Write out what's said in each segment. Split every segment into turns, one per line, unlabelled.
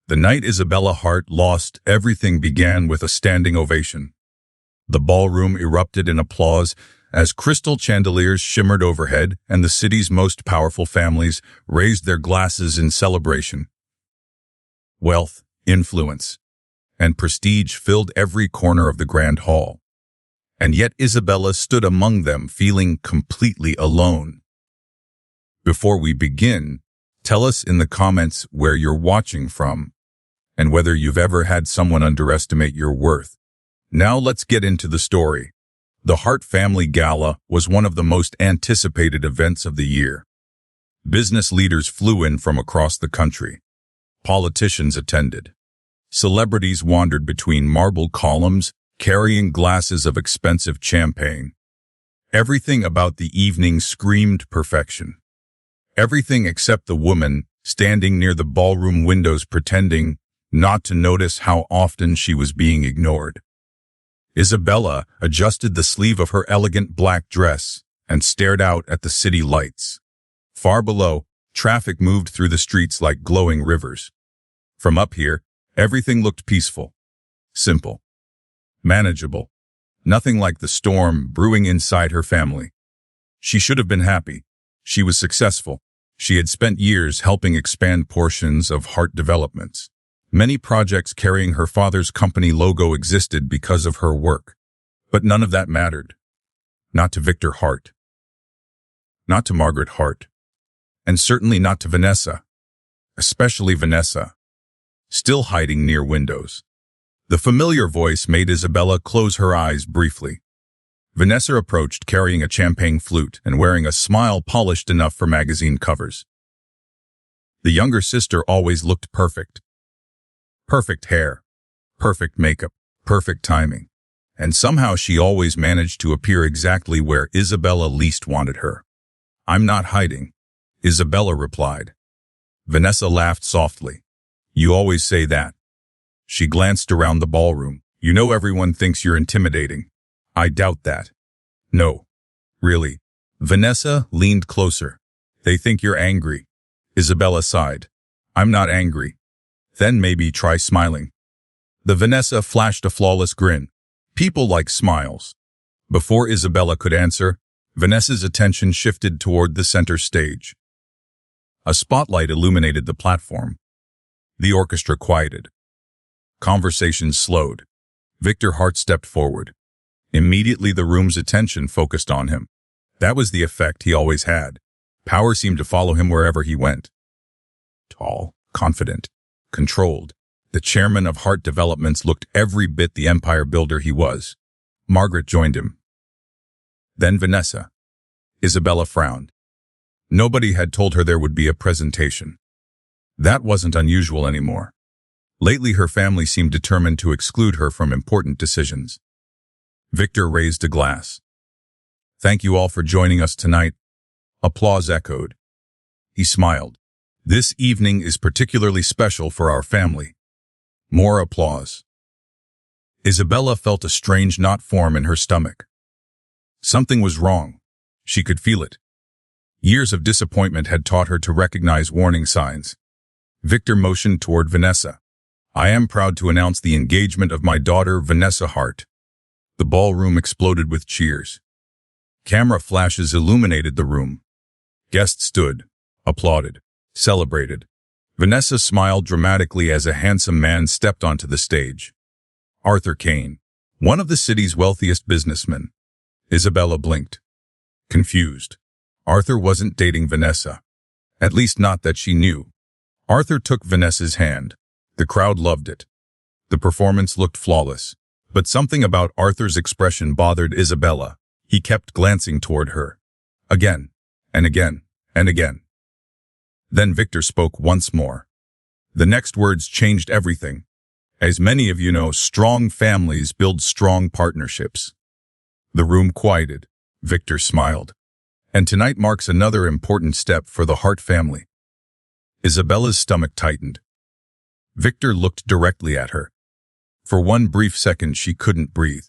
The night Isabella Hart lost everything began with a standing ovation. The ballroom erupted in applause as crystal chandeliers shimmered overhead and the city's most powerful families raised their glasses in celebration. Wealth, influence, and prestige filled every corner of the grand hall. And yet Isabella stood among them feeling completely alone. Before we begin, tell us in the comments where you're watching from and whether you've ever had someone underestimate your worth. Now let's get into the story. The Hart Family Gala was one of the most anticipated events of the year. Business leaders flew in from across the country. Politicians attended. Celebrities wandered between marble columns, carrying glasses of expensive champagne. Everything about the evening screamed perfection. Everything except the woman standing near the ballroom windows pretending not to notice how often she was being ignored. Isabella adjusted the sleeve of her elegant black dress and stared out at the city lights. Far below, traffic moved through the streets like glowing rivers. From up here, everything looked peaceful, simple, manageable, nothing like the storm brewing inside her family. She should have been happy. She was successful. She had spent years helping expand portions of Hart Developments. Many projects carrying her father's company logo existed because of her work. But none of that mattered. Not to Victor Hart. Not to Margaret Hart. And certainly not to Vanessa. Especially Vanessa. Still hiding near windows. The familiar voice made Isabella close her eyes briefly. Vanessa approached carrying a champagne flute and wearing a smile polished enough for magazine covers. The younger sister always looked perfect. Perfect hair, perfect makeup, perfect timing. And somehow she always managed to appear exactly where Isabella least wanted her. "I'm not hiding," Isabella replied. Vanessa laughed softly. "You always say that." She glanced around the ballroom. "You know everyone thinks you're intimidating." "I doubt that." "No, really." Vanessa leaned closer. "They think you're angry." Isabella sighed. "I'm not angry." "Then maybe try smiling." The Vanessa flashed a flawless grin. People like smiles. Before Isabella could answer, Vanessa's attention shifted toward the center stage. A spotlight illuminated the platform. The orchestra quieted. Conversation slowed. Victor Hart stepped forward. Immediately the room's attention focused on him. That was the effect he always had. Power seemed to follow him wherever he went. Tall, confident, controlled, the chairman of Hart Developments looked every bit the empire builder he was. Margaret joined him. Then Vanessa. Isabella frowned. Nobody had told her there would be a presentation. That wasn't unusual anymore. Lately her family seemed determined to exclude her from important decisions. Victor raised a glass. "Thank you all for joining us tonight." Applause echoed. He smiled. "This evening is particularly special for our family." More applause. Isabella felt a strange knot form in her stomach. Something was wrong. She could feel it. Years of disappointment had taught her to recognize warning signs. Victor motioned toward Vanessa. "I am proud to announce the engagement of my daughter, Vanessa Hart." The ballroom exploded with cheers. Camera flashes illuminated the room. Guests stood, applauded, celebrated. Vanessa smiled dramatically as a handsome man stepped onto the stage. Arthur Kane, one of the city's wealthiest businessmen. Isabella blinked. Confused. Arthur wasn't dating Vanessa. At least not that she knew. Arthur took Vanessa's hand. The crowd loved it. The performance looked flawless. But something about Arthur's expression bothered Isabella. He kept glancing toward her. Again, and again, and again. Then Victor spoke once more. The next words changed everything. "As many of you know, strong families build strong partnerships." The room quieted. Victor smiled. "And tonight marks another important step for the Hart family." Isabella's stomach tightened. Victor looked directly at her. For one brief second she couldn't breathe.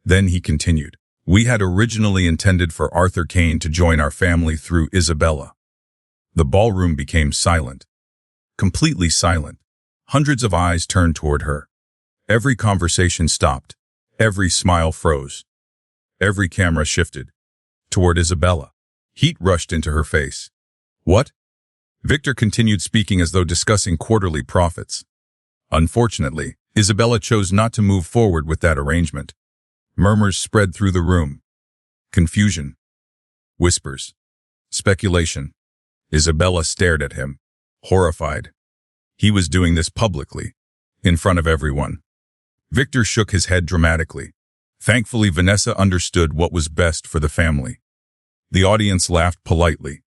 Then he continued. "We had originally intended for Arthur Kane to join our family through Isabella." The ballroom became silent. Completely silent. Hundreds of eyes turned toward her. Every conversation stopped. Every smile froze. Every camera shifted toward Isabella. Heat rushed into her face. What? Victor continued speaking as though discussing quarterly profits. Unfortunately, Isabella chose not to move forward with that arrangement. Murmurs spread through the room. Confusion. Whispers. Speculation. Isabella stared at him, horrified. He was doing this publicly, in front of everyone. Victor shook his head dramatically. Thankfully, Vanessa understood what was best for the family. The audience laughed politely.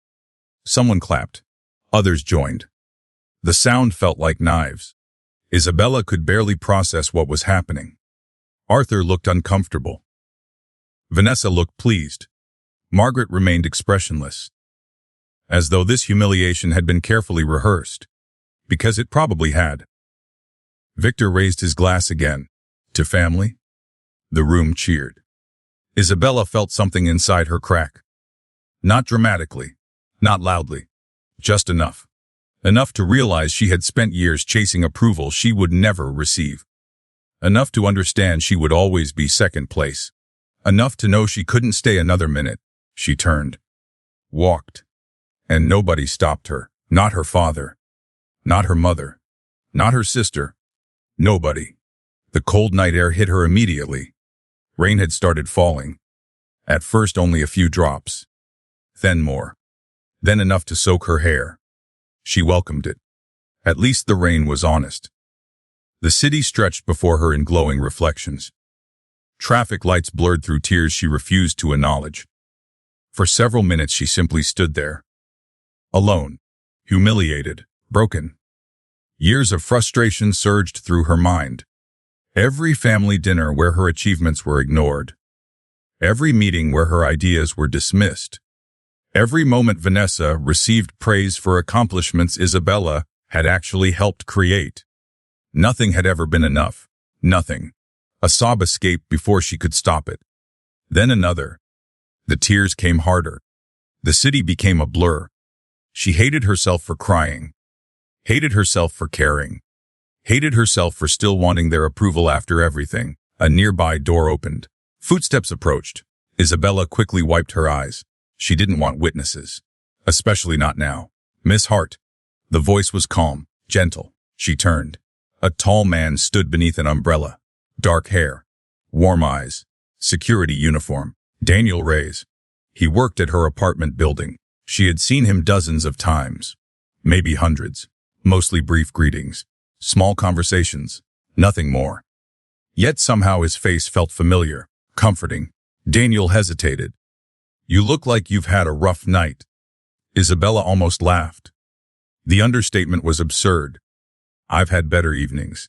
Someone clapped. Others joined. The sound felt like knives. Isabella could barely process what was happening. Arthur looked uncomfortable. Vanessa looked pleased. Margaret remained expressionless, as though this humiliation had been carefully rehearsed, because it probably had. Victor raised his glass again. To family? The room cheered. Isabella felt something inside her crack. Not dramatically, not loudly, just enough. Enough to realize she had spent years chasing approval she would never receive. Enough to understand she would always be second place. Enough to know she couldn't stay another minute. She turned, walked, and nobody stopped her. Not her father, not her mother, not her sister. Nobody. The cold night air hit her immediately. Rain had started falling. At first only a few drops. Then more. Then enough to soak her hair. She welcomed it. At least the rain was honest. The city stretched before her in glowing reflections. Traffic lights blurred through tears she refused to acknowledge. For several minutes she simply stood there. Alone. Humiliated. Broken. Years of frustration surged through her mind. Every family dinner where her achievements were ignored. Every meeting where her ideas were dismissed. Every moment Vanessa received praise for accomplishments Isabella had actually helped create. Nothing had ever been enough. Nothing. A sob escaped before she could stop it. Then another. The tears came harder. The city became a blur. She hated herself for crying. Hated herself for caring. Hated herself for still wanting their approval after everything. A nearby door opened. Footsteps approached. Isabella quickly wiped her eyes. She didn't want witnesses. Especially not now. Miss Hart. The voice was calm, gentle. She turned. A tall man stood beneath an umbrella. Dark hair. Warm eyes. Security uniform. Daniel Reyes. He worked at her apartment building. She had seen him dozens of times. Maybe hundreds. Mostly brief greetings. Small conversations. Nothing more. Yet somehow his face felt familiar, comforting. Daniel hesitated. You look like you've had a rough night. Isabella almost laughed. The understatement was absurd. I've had better evenings.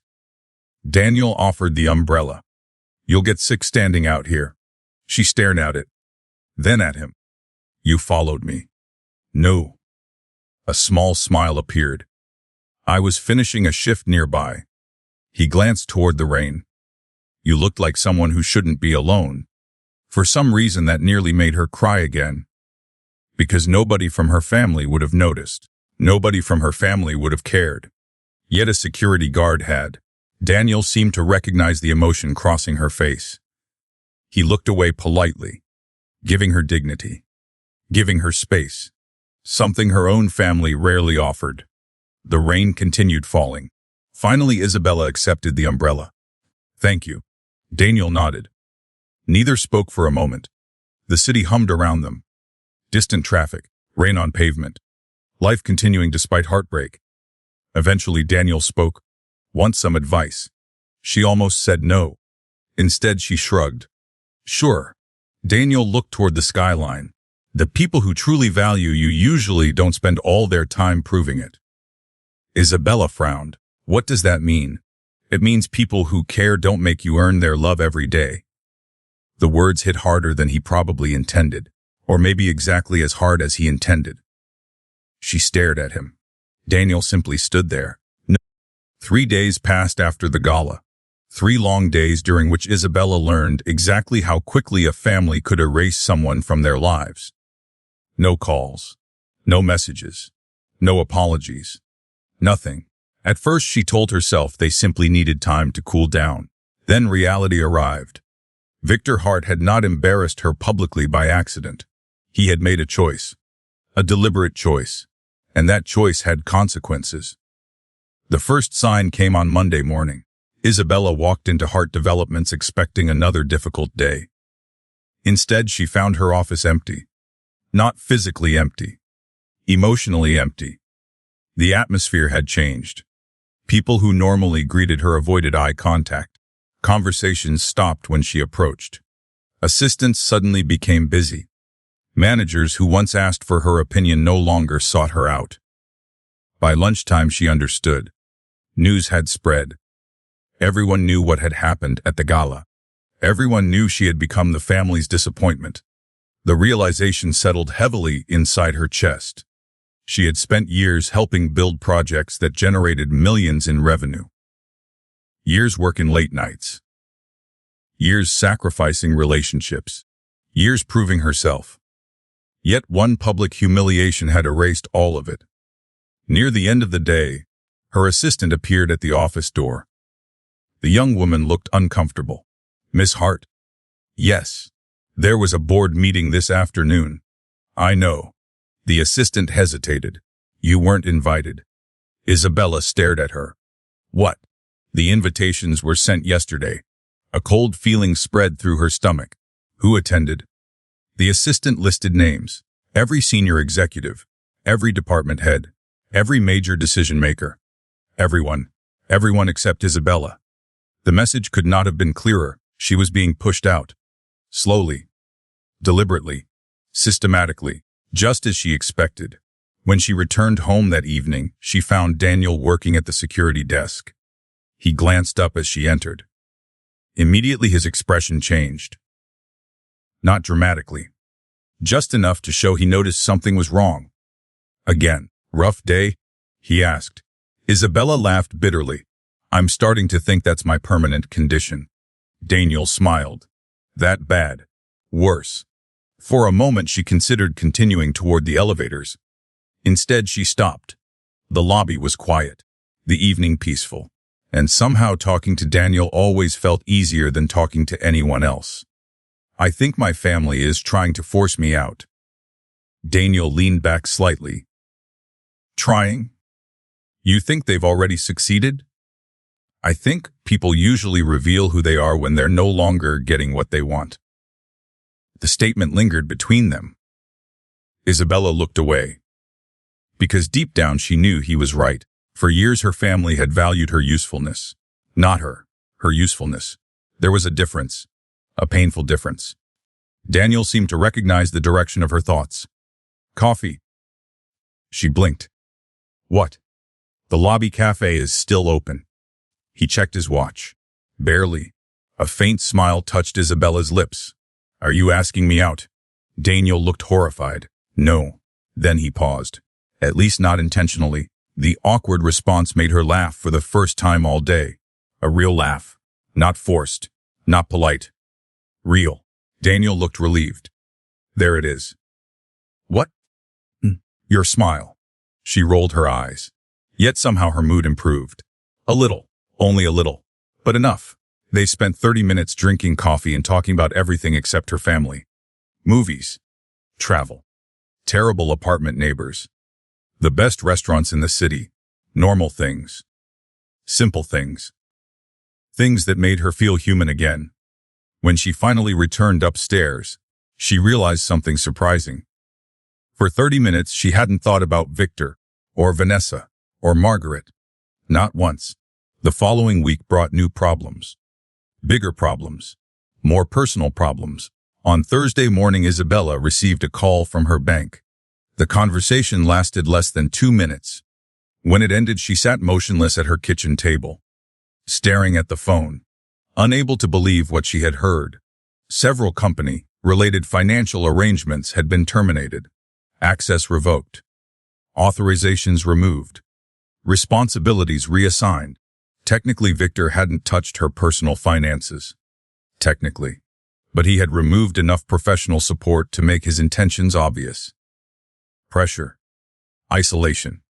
Daniel offered the umbrella. You'll get sick standing out here. She stared at it. Then at him. You followed me. No. A small smile appeared. I was finishing a shift nearby. He glanced toward the rain. You looked like someone who shouldn't be alone. For some reason that nearly made her cry again. Because nobody from her family would have noticed. Nobody from her family would have cared. Yet a security guard had. Daniel seemed to recognize the emotion crossing her face. He looked away politely, giving her dignity, giving her space, something her own family rarely offered. The rain continued falling. Finally, Isabella accepted the umbrella. Thank you. Daniel nodded. Neither spoke for a moment. The city hummed around them. Distant traffic, rain on pavement, life continuing despite heartbreak. Eventually, Daniel spoke. Want some advice? She almost said no. Instead, she shrugged. Sure. Daniel looked toward the skyline. The people who truly value you usually don't spend all their time proving it. Isabella frowned. What does that mean? It means people who care don't make you earn their love every day. The words hit harder than he probably intended, or maybe exactly as hard as he intended. She stared at him. Daniel simply stood there. No. 3 days passed after the gala. 3 long days during which Isabella learned exactly how quickly a family could erase someone from their lives. No calls, no messages, no apologies, nothing. At first she told herself they simply needed time to cool down. Then reality arrived. Victor Hart had not embarrassed her publicly by accident. He had made a choice. A deliberate choice. And that choice had consequences. The first sign came on Monday morning. Isabella walked into Hart Developments expecting another difficult day. Instead, she found her office empty. Not physically empty. Emotionally empty. The atmosphere had changed. People who normally greeted her avoided eye contact. Conversations stopped when she approached. Assistants suddenly became busy. Managers who once asked for her opinion no longer sought her out. By lunchtime, she understood. News had spread. Everyone knew what had happened at the gala. Everyone knew she had become the family's disappointment. The realization settled heavily inside her chest. She had spent years helping build projects that generated millions in revenue. Years working late nights. Years sacrificing relationships. Years proving herself. Yet one public humiliation had erased all of it. Near the end of the day, her assistant appeared at the office door. The young woman looked uncomfortable. "Miss Hart?" "Yes. There was a board meeting this afternoon." "I know." The assistant hesitated. "You weren't invited." Isabella stared at her. "What?" "The invitations were sent yesterday." A cold feeling spread through her stomach. "Who attended?" The assistant listed names. Every senior executive. Every department head. Every major decision maker. Everyone. Everyone except Isabella. The message could not have been clearer. She was being pushed out. Slowly. Deliberately. Systematically. Just as she expected. When she returned home that evening, she found Daniel working at the security desk. He glanced up as she entered. Immediately his expression changed. Not dramatically. Just enough to show he noticed something was wrong. "Again, rough day?" he asked. Isabella laughed bitterly. "I'm starting to think that's my permanent condition." Daniel smiled. "That bad?" "Worse." For a moment she considered continuing toward the elevators. Instead she stopped. The lobby was quiet, the evening peaceful, and somehow talking to Daniel always felt easier than talking to anyone else. "I think my family is trying to force me out." Daniel leaned back slightly. "Trying? You think they've already succeeded?" "I think people usually reveal who they are when they're no longer getting what they want." The statement lingered between them. Isabella looked away. Because deep down she knew he was right. For years her family had valued her usefulness. Not her usefulness. There was a difference. A painful difference. Daniel seemed to recognize the direction of her thoughts. "Coffee." She blinked. "What?" "The lobby cafe is still open." He checked his watch. "Barely." A faint smile touched Isabella's lips. "Are you asking me out?" Daniel looked horrified. "No." Then he paused. At least not intentionally. The awkward response made her laugh for the first time all day. A real laugh. Not forced. Not polite. Real. Daniel looked relieved. "There it is." "What?" "Your smile." She rolled her eyes. Yet somehow her mood improved. A little. Only a little. But enough. They spent 30 minutes drinking coffee and talking about everything except her family. Movies. Travel. Terrible apartment neighbors. The best restaurants in the city. Normal things. Simple things. Things that made her feel human again. When she finally returned upstairs, she realized something surprising. For 30 minutes she hadn't thought about Victor, or Vanessa, or Margaret. Not once. The following week brought new problems. Bigger problems. More personal problems. On Thursday morning, Isabella received a call from her bank. The conversation lasted less than 2 minutes. When it ended, she sat motionless at her kitchen table, staring at the phone, unable to believe what she had heard. Several company-related financial arrangements had been terminated, access revoked, authorizations removed, responsibilities reassigned. Technically, Victor hadn't touched her personal finances. Technically. But he had removed enough professional support to make his intentions obvious. Pressure. Isolation.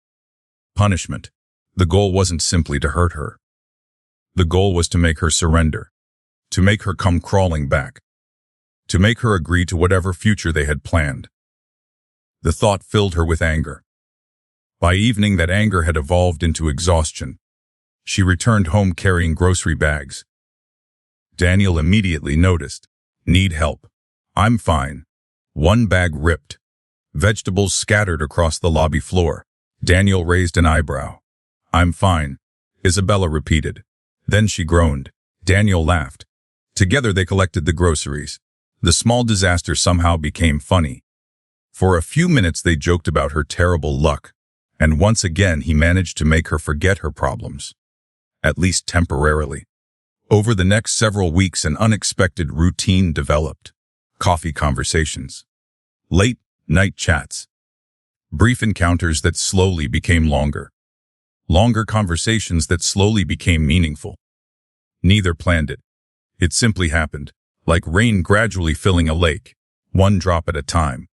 Punishment. The goal wasn't simply to hurt her. The goal was to make her surrender, to make her come crawling back, to make her agree to whatever future they had planned. The thought filled her with anger. By evening, that anger had evolved into exhaustion. She returned home carrying grocery bags. Daniel immediately noticed. Need help. I'm fine. One bag ripped. Vegetables scattered across the lobby floor. Daniel raised an eyebrow. I'm fine, Isabella repeated. Then she groaned. Daniel laughed. Together they collected the groceries. The small disaster somehow became funny. For a few minutes they joked about her terrible luck, and once again he managed to make her forget her problems. At least temporarily. Over the next several weeks an unexpected routine developed. Coffee conversations. Late night chats. Brief encounters that slowly became longer. Longer conversations that slowly became meaningful. Neither planned it. It simply happened, like rain gradually filling a lake, one drop at a time,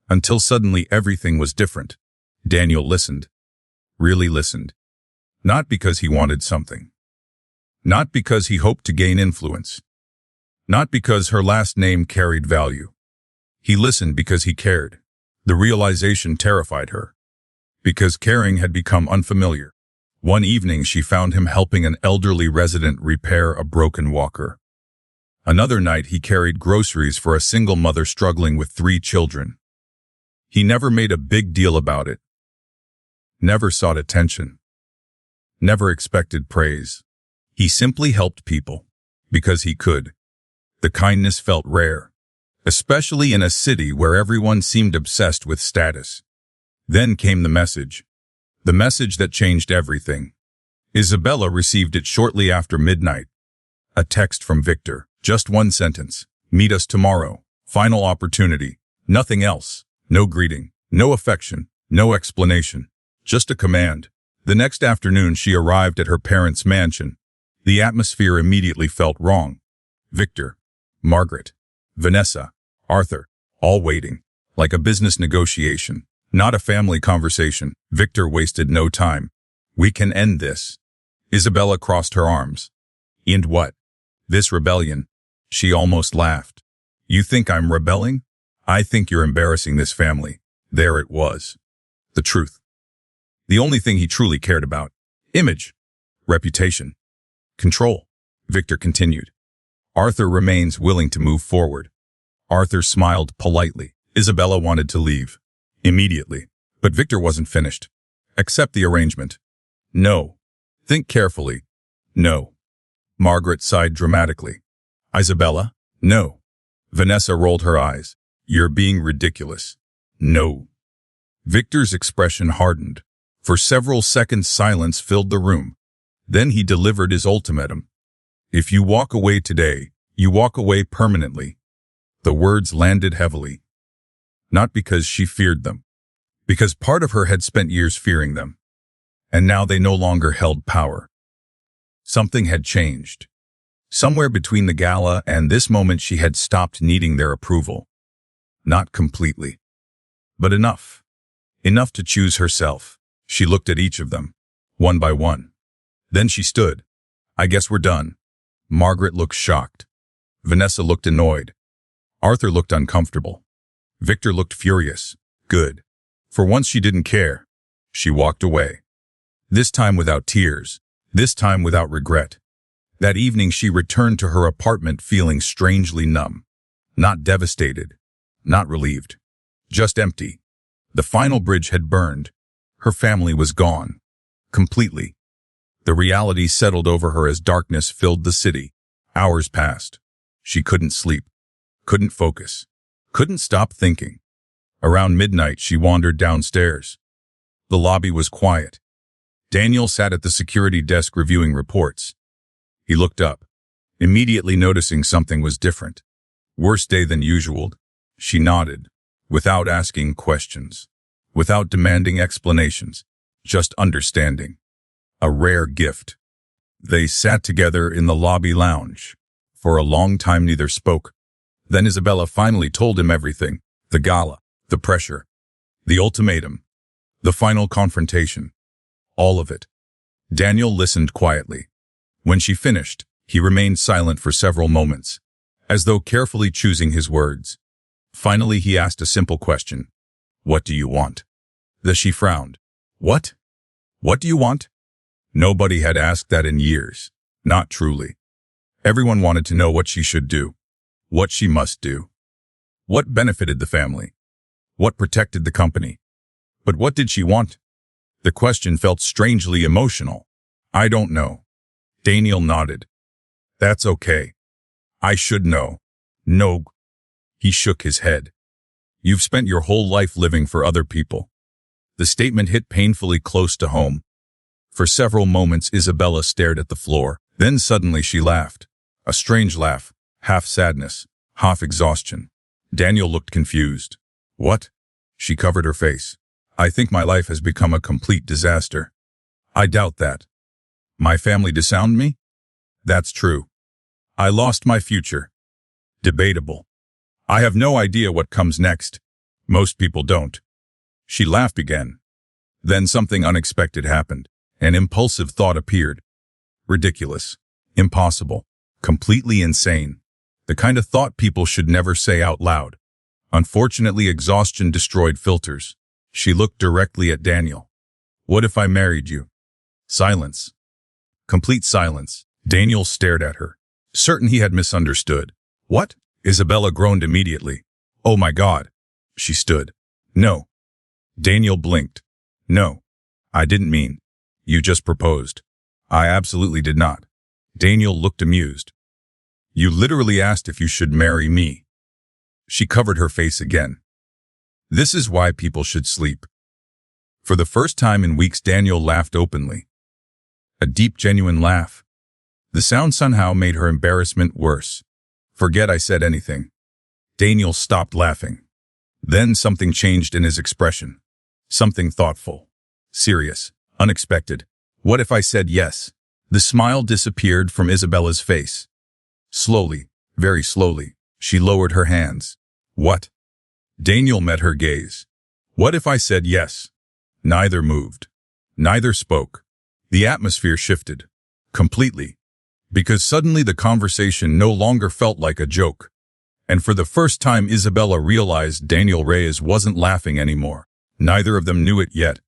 until suddenly everything was different. Daniel listened. Really listened. Not because he wanted something. Not because he hoped to gain influence. Not because her last name carried value. He listened because he cared. The realization terrified her. Because caring had become unfamiliar. One evening she found him helping an elderly resident repair a broken walker. Another night he carried groceries for a single mother struggling with 3 children. He never made a big deal about it. Never sought attention. Never expected praise. He simply helped people. Because he could. The kindness felt rare. Especially in a city where everyone seemed obsessed with status. Then came the message. The message that changed everything. Isabella received it shortly after midnight. A text from Victor. Just one sentence. Meet us tomorrow. Final opportunity. Nothing else. No greeting. No affection. No explanation. Just a command. The next afternoon she arrived at her parents' mansion. The atmosphere immediately felt wrong. Victor, Margaret, Vanessa, Arthur, all waiting. Like a business negotiation. Not a family conversation. Victor wasted no time. We can end this. Isabella crossed her arms. And what? This rebellion. She almost laughed. You think I'm rebelling? I think you're embarrassing this family. There it was. The truth. The only thing he truly cared about. Image. Reputation. Control. Victor continued. Arthur remains willing to move forward. Arthur smiled politely. Isabella wanted to leave. Immediately. But Victor wasn't finished. Accept the arrangement. No. Think carefully. No. Margaret sighed dramatically. Isabella? No. Vanessa rolled her eyes. You're being ridiculous. No. Victor's expression hardened. For several seconds silence filled the room. Then he delivered his ultimatum. If you walk away today, you walk away permanently. The words landed heavily. Not because she feared them. Because part of her had spent years fearing them. And now they no longer held power. Something had changed. Somewhere between the gala and this moment she had stopped needing their approval. Not completely. But enough. Enough to choose herself. She looked at each of them, one by one. Then she stood. I guess we're done. Margaret looked shocked. Vanessa looked annoyed. Arthur looked uncomfortable. Victor looked furious. Good. For once she didn't care. She walked away. This time without tears. This time without regret. That evening she returned to her apartment feeling strangely numb. Not devastated. Not relieved. Just empty. The final bridge had burned. Her family was gone. Completely. The reality settled over her as darkness filled the city. Hours passed. She couldn't sleep. Couldn't focus. Couldn't stop thinking. Around midnight she wandered downstairs. The lobby was quiet. Daniel sat at the security desk reviewing reports. He looked up, immediately noticing something was different. Worse day than usual. She nodded, without asking questions, without demanding explanations, just understanding. A rare gift. They sat together in the lobby lounge. For a long time neither spoke. Then Isabella finally told him everything. The gala, the pressure, the ultimatum, the final confrontation. All of it. Daniel listened quietly. When she finished, he remained silent for several moments, as though carefully choosing his words. Finally, he asked a simple question. What do you want? She frowned. What? What do you want? Nobody had asked that in years. Not truly. Everyone wanted to know what she should do. What she must do. What benefited the family? What protected the company? But what did she want? The question felt strangely emotional. I don't know. Daniel nodded. That's okay. I should know. No. He shook his head. You've spent your whole life living for other people. The statement hit painfully close to home. For several moments, Isabella stared at the floor. Then suddenly she laughed. A strange laugh, half sadness, half exhaustion. Daniel looked confused. What? She covered her face. I think my life has become a complete disaster. I doubt that. My family disowned me? That's true. I lost my future. Debatable. I have no idea what comes next. Most people don't. She laughed again. Then something unexpected happened. An impulsive thought appeared. Ridiculous. Impossible. Completely insane. The kind of thought people should never say out loud. Unfortunately, exhaustion destroyed filters. She looked directly at Daniel. What if I married you? Silence. Complete silence. Daniel stared at her, certain he had misunderstood. What? Isabella groaned immediately. Oh my God. She stood. No. Daniel blinked. No. I didn't mean. You just proposed. I absolutely did not. Daniel looked amused. You literally asked if you should marry me. She covered her face again. This is why people should sleep. For the first time in weeks, Daniel laughed openly. A deep, genuine laugh. The sound somehow made her embarrassment worse. Forget I said anything. Daniel stopped laughing. Then something changed in his expression. Something thoughtful. Serious. Unexpected. What if I said yes? The smile disappeared from Isabella's face. Slowly, very slowly, she lowered her hands. What? Daniel met her gaze. What if I said yes? Neither moved. Neither spoke. The atmosphere shifted. Completely. Because suddenly the conversation no longer felt like a joke. And for the first time, Isabella realized Daniel Reyes wasn't laughing anymore. Neither of them knew it yet.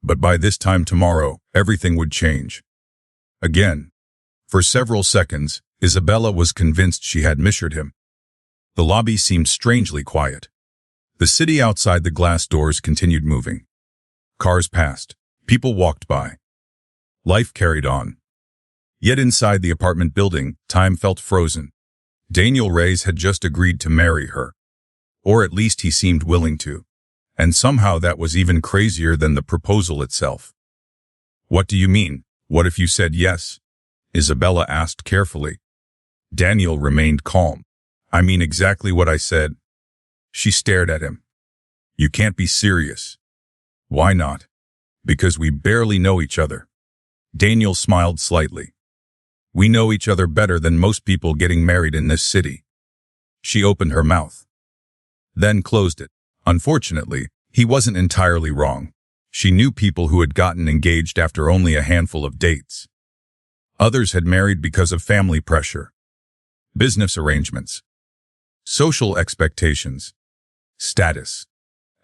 But by this time tomorrow, everything would change. Again. For several seconds, Isabella was convinced she had misheard him. The lobby seemed strangely quiet. The city outside the glass doors continued moving. Cars passed. People walked by. Life carried on. Yet inside the apartment building, time felt frozen. Daniel Reyes had just agreed to marry her. Or at least he seemed willing to. And somehow that was even crazier than the proposal itself. What do you mean? What if you said yes? Isabella asked carefully. Daniel remained calm. I mean exactly what I said. She stared at him. You can't be serious. Why not? Because we barely know each other. Daniel smiled slightly. We know each other better than most people getting married in this city. She opened her mouth. Then closed it. Unfortunately, he wasn't entirely wrong. She knew people who had gotten engaged after only a handful of dates. Others had married because of family pressure, business arrangements, social expectations, status.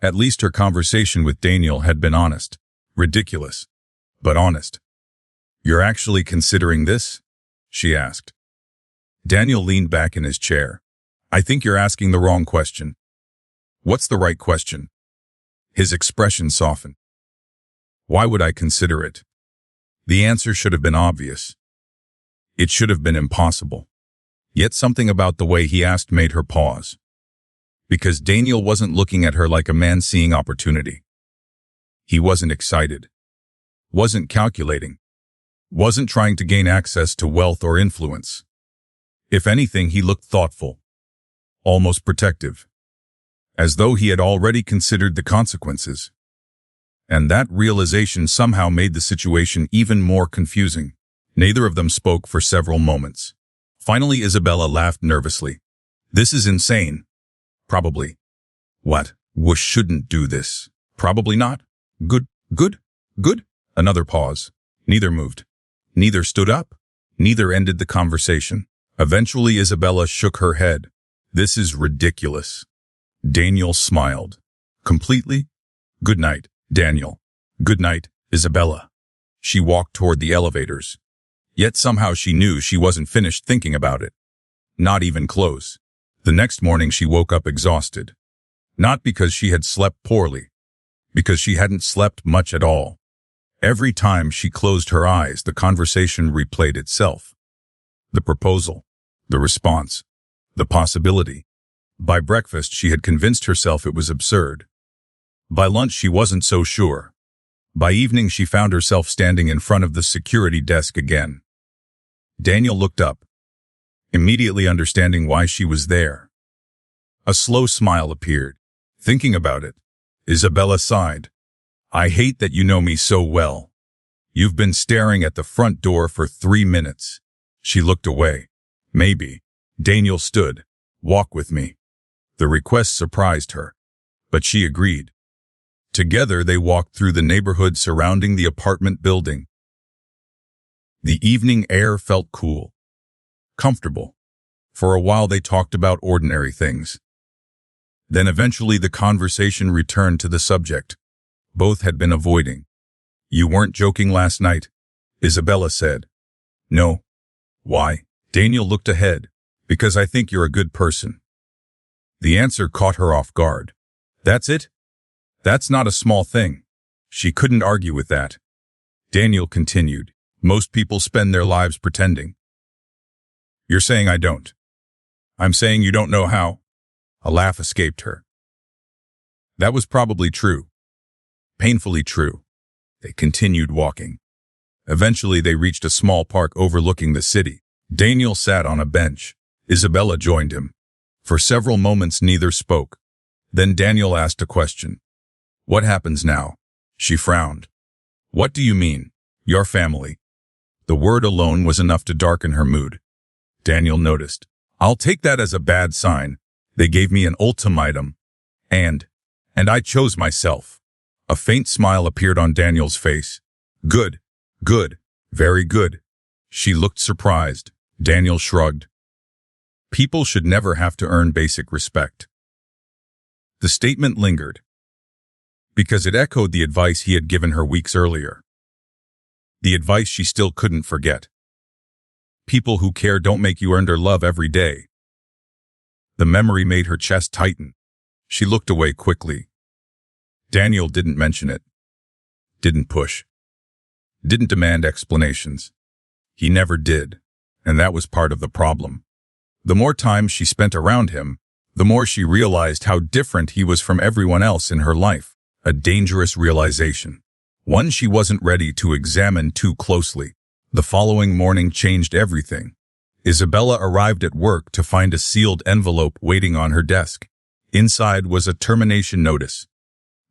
At least her conversation with Daniel had been honest. Ridiculous, but honest. You're actually considering this? She asked. Daniel leaned back in his chair. I think you're asking the wrong question. What's the right question? His expression softened. Why would I consider it? The answer should have been obvious. It should have been impossible. Yet something about the way he asked made her pause. Because Daniel wasn't looking at her like a man seeing opportunity. He wasn't excited. Wasn't calculating. Wasn't trying to gain access to wealth or influence. If anything, he looked thoughtful. Almost protective. As though he had already considered the consequences. And that realization somehow made the situation even more confusing. Neither of them spoke for several moments. Finally, Isabella laughed nervously. This is insane. Probably. What? We shouldn't do this. Probably not. Good. Another pause. Neither moved. Neither stood up. Neither ended the conversation. Eventually, Isabella shook her head. This is ridiculous. Daniel smiled. Completely? Good night, Daniel. Good night, Isabella. She walked toward the elevators. Yet somehow she knew she wasn't finished thinking about it. Not even close. The next morning she woke up exhausted. Not because she had slept poorly. Because she hadn't slept much at all. Every time she closed her eyes, the conversation replayed itself. The proposal. The response. The possibility. By breakfast, she had convinced herself it was absurd. By lunch, she wasn't so sure. By evening, she found herself standing in front of the security desk again. Daniel looked up, immediately understanding why she was there. A slow smile appeared. Thinking about it, Isabella sighed. I hate that you know me so well. You've been staring at the front door for 3 minutes. She looked away. Maybe. Daniel stood. Walk with me. The request surprised her, but she agreed. Together they walked through the neighborhood surrounding the apartment building. The evening air felt cool, comfortable. For a while they talked about ordinary things. Then eventually the conversation returned to the subject both had been avoiding. You weren't joking last night, Isabella said. No. Why? Daniel looked ahead. Because I think you're a good person. The answer caught her off guard. That's it? That's not a small thing. She couldn't argue with that. Daniel continued. Most people spend their lives pretending. You're saying I don't. I'm saying you don't know how. A laugh escaped her. That was probably true. Painfully true. They continued walking. Eventually they reached a small park overlooking the city. Daniel sat on a bench. Isabella joined him. For several moments neither spoke. Then Daniel asked a question. What happens now? She frowned. What do you mean? Your family. The word alone was enough to darken her mood. Daniel noticed. I'll take that as a bad sign. They gave me an ultimatum. And I chose myself. A faint smile appeared on Daniel's face. Good. Good. Very good. She looked surprised. Daniel shrugged. People should never have to earn basic respect. The statement lingered, because it echoed the advice he had given her weeks earlier. The advice she still couldn't forget. People who care don't make you earn their love every day. The memory made her chest tighten. She looked away quickly. Daniel didn't mention it. Didn't push. Didn't demand explanations. He never did, and that was part of the problem. The more time she spent around him, the more she realized how different he was from everyone else in her life. A dangerous realization. One she wasn't ready to examine too closely. The following morning changed everything. Isabella arrived at work to find a sealed envelope waiting on her desk. Inside was a termination notice.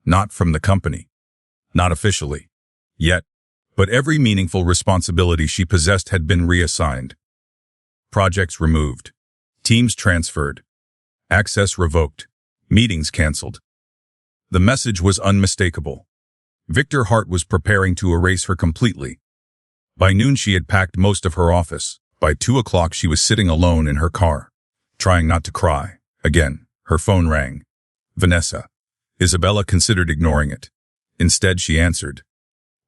Not from the company. Not officially. Yet. But every meaningful responsibility she possessed had been reassigned. Projects removed. Teams transferred. Access revoked. Meetings canceled. The message was unmistakable. Victor Hart was preparing to erase her completely. By noon she had packed most of her office. By 2 o'clock she was sitting alone in her car, trying not to cry. Again, her phone rang. Vanessa. Isabella considered ignoring it. Instead she answered.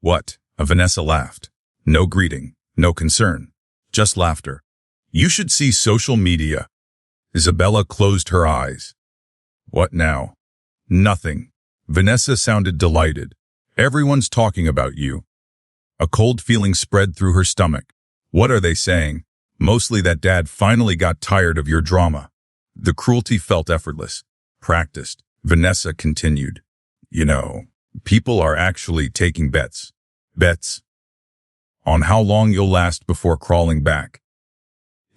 What? Vanessa laughed. No greeting, no concern, just laughter. You should see social media. Isabella closed her eyes. What now? Nothing. Vanessa sounded delighted. Everyone's talking about you. A cold feeling spread through her stomach. What are they saying? Mostly that Dad finally got tired of your drama. The cruelty felt effortless. Practiced. Vanessa continued. You know, people are actually taking bets. Bets. On how long you'll last before crawling back.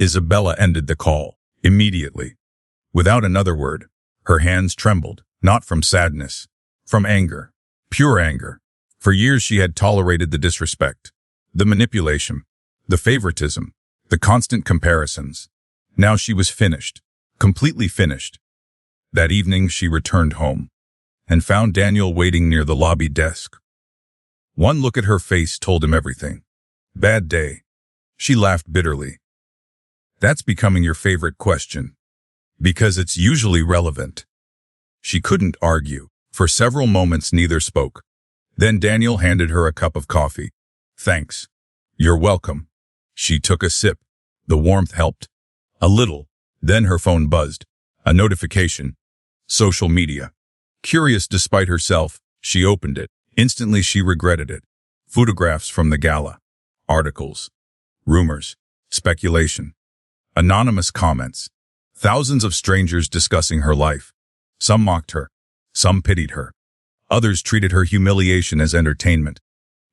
Isabella ended the call. Immediately. Without another word. Her hands trembled. Not from sadness. From anger. Pure anger. For years she had tolerated the disrespect. The manipulation. The favoritism. The constant comparisons. Now she was finished. Completely finished. That evening she returned home. And found Daniel waiting near the lobby desk. One look at her face told him everything. Bad day. She laughed bitterly. That's becoming your favorite question. Because it's usually relevant. She couldn't argue. For several moments neither spoke. Then Daniel handed her a cup of coffee. Thanks. You're welcome. She took a sip. The warmth helped. A little. Then her phone buzzed. A notification. Social media. Curious despite herself, she opened it. Instantly she regretted it. Photographs from the gala. Articles. Rumors. Speculation. Anonymous comments. Thousands of strangers discussing her life. Some mocked her. Some pitied her. Others treated her humiliation as entertainment.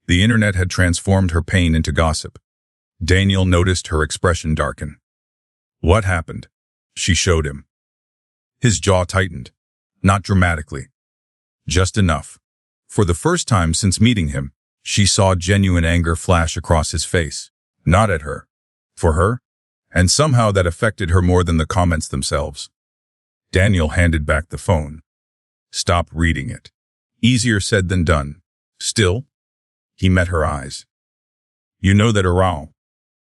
The internet had transformed her pain into gossip. Daniel noticed her expression darken. What happened? She showed him. His jaw tightened. Not dramatically. Just enough. For the first time since meeting him, she saw genuine anger flash across his face. Not at her. For her? And somehow that affected her more than the comments themselves. Daniel handed back the phone. Stop reading it. Easier said than done. Still? He met her eyes. You know that around.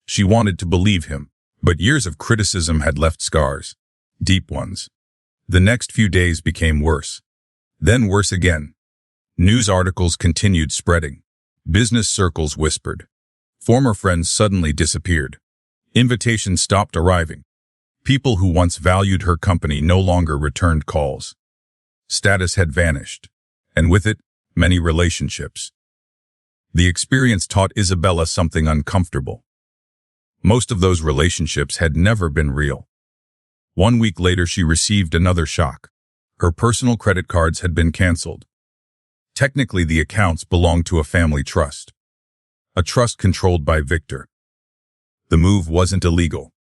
She wanted to believe him, but years of criticism had left scars. Deep ones. The next few days became worse. Then worse again. News articles continued spreading. Business circles whispered. Former friends suddenly disappeared. Invitations stopped arriving. People who once valued her company no longer returned calls. Status had vanished, and with it, many relationships. The experience taught Isabella something uncomfortable. Most of those relationships had never been real. 1 week later, she received another shock. Her personal credit cards had been canceled. Technically, the accounts belonged to a family trust. A trust controlled by Victor. The move wasn't illegal,